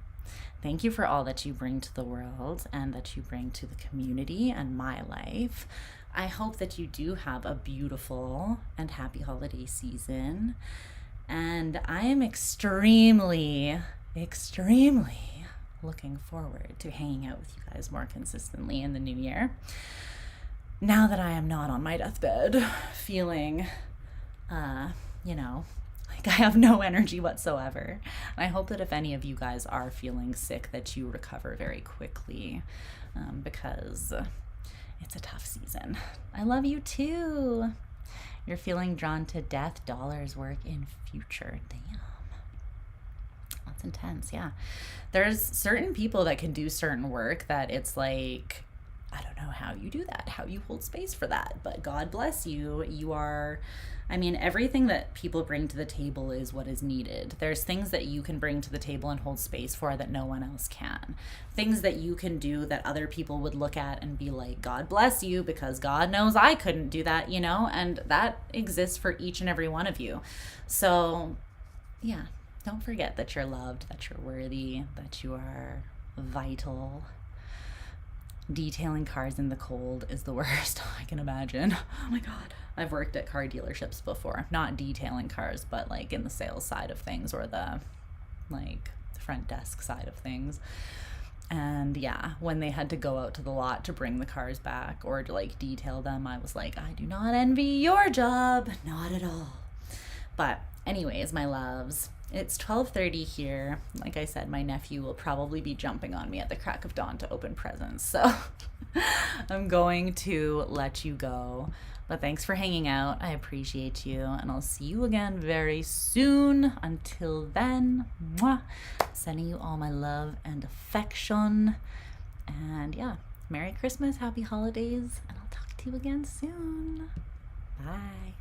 A: Thank you for all that you bring to the world and that you bring to the community and my life. I hope that you do have a beautiful and happy holiday season, and I am extremely looking forward to hanging out with you guys more consistently in the new year. Now that I am not on my deathbed feeling, like I have no energy whatsoever. And I hope that if any of you guys are feeling sick, that you recover very quickly, because it's a tough season. I love you too. You're feeling drawn to death, dollars, work, in future. Damn. That's intense. Yeah. There's certain people that can do certain work that it's like, I don't know how you do that, how you hold space for that, but God bless you. You are, I mean, everything that people bring to the table is what is needed. There's things that you can bring to the table and hold space for that no one else can. Things that you can do that other people would look at and be like, God bless you, because God knows I couldn't do that, and that exists for each and every one of you. So yeah, don't forget that you're loved, that you're worthy, that you are vital. Detailing cars in the cold is the worst I can imagine. Oh my God. I've worked at car dealerships before, not detailing cars, but like in the sales side of things or the like front desk side of things. And yeah, when they had to go out to the lot to bring the cars back or to like detail them, I was like, I do not envy your job, not at all. But anyways, my loves, it's 12:30 here. Like I said, my nephew will probably be jumping on me at the crack of dawn to open presents. So I'm going to let you go. But thanks for hanging out. I appreciate you. And I'll see you again very soon. Until then, mwah, sending you all my love and affection. And yeah, Merry Christmas, Happy Holidays. And I'll talk to you again soon. Bye.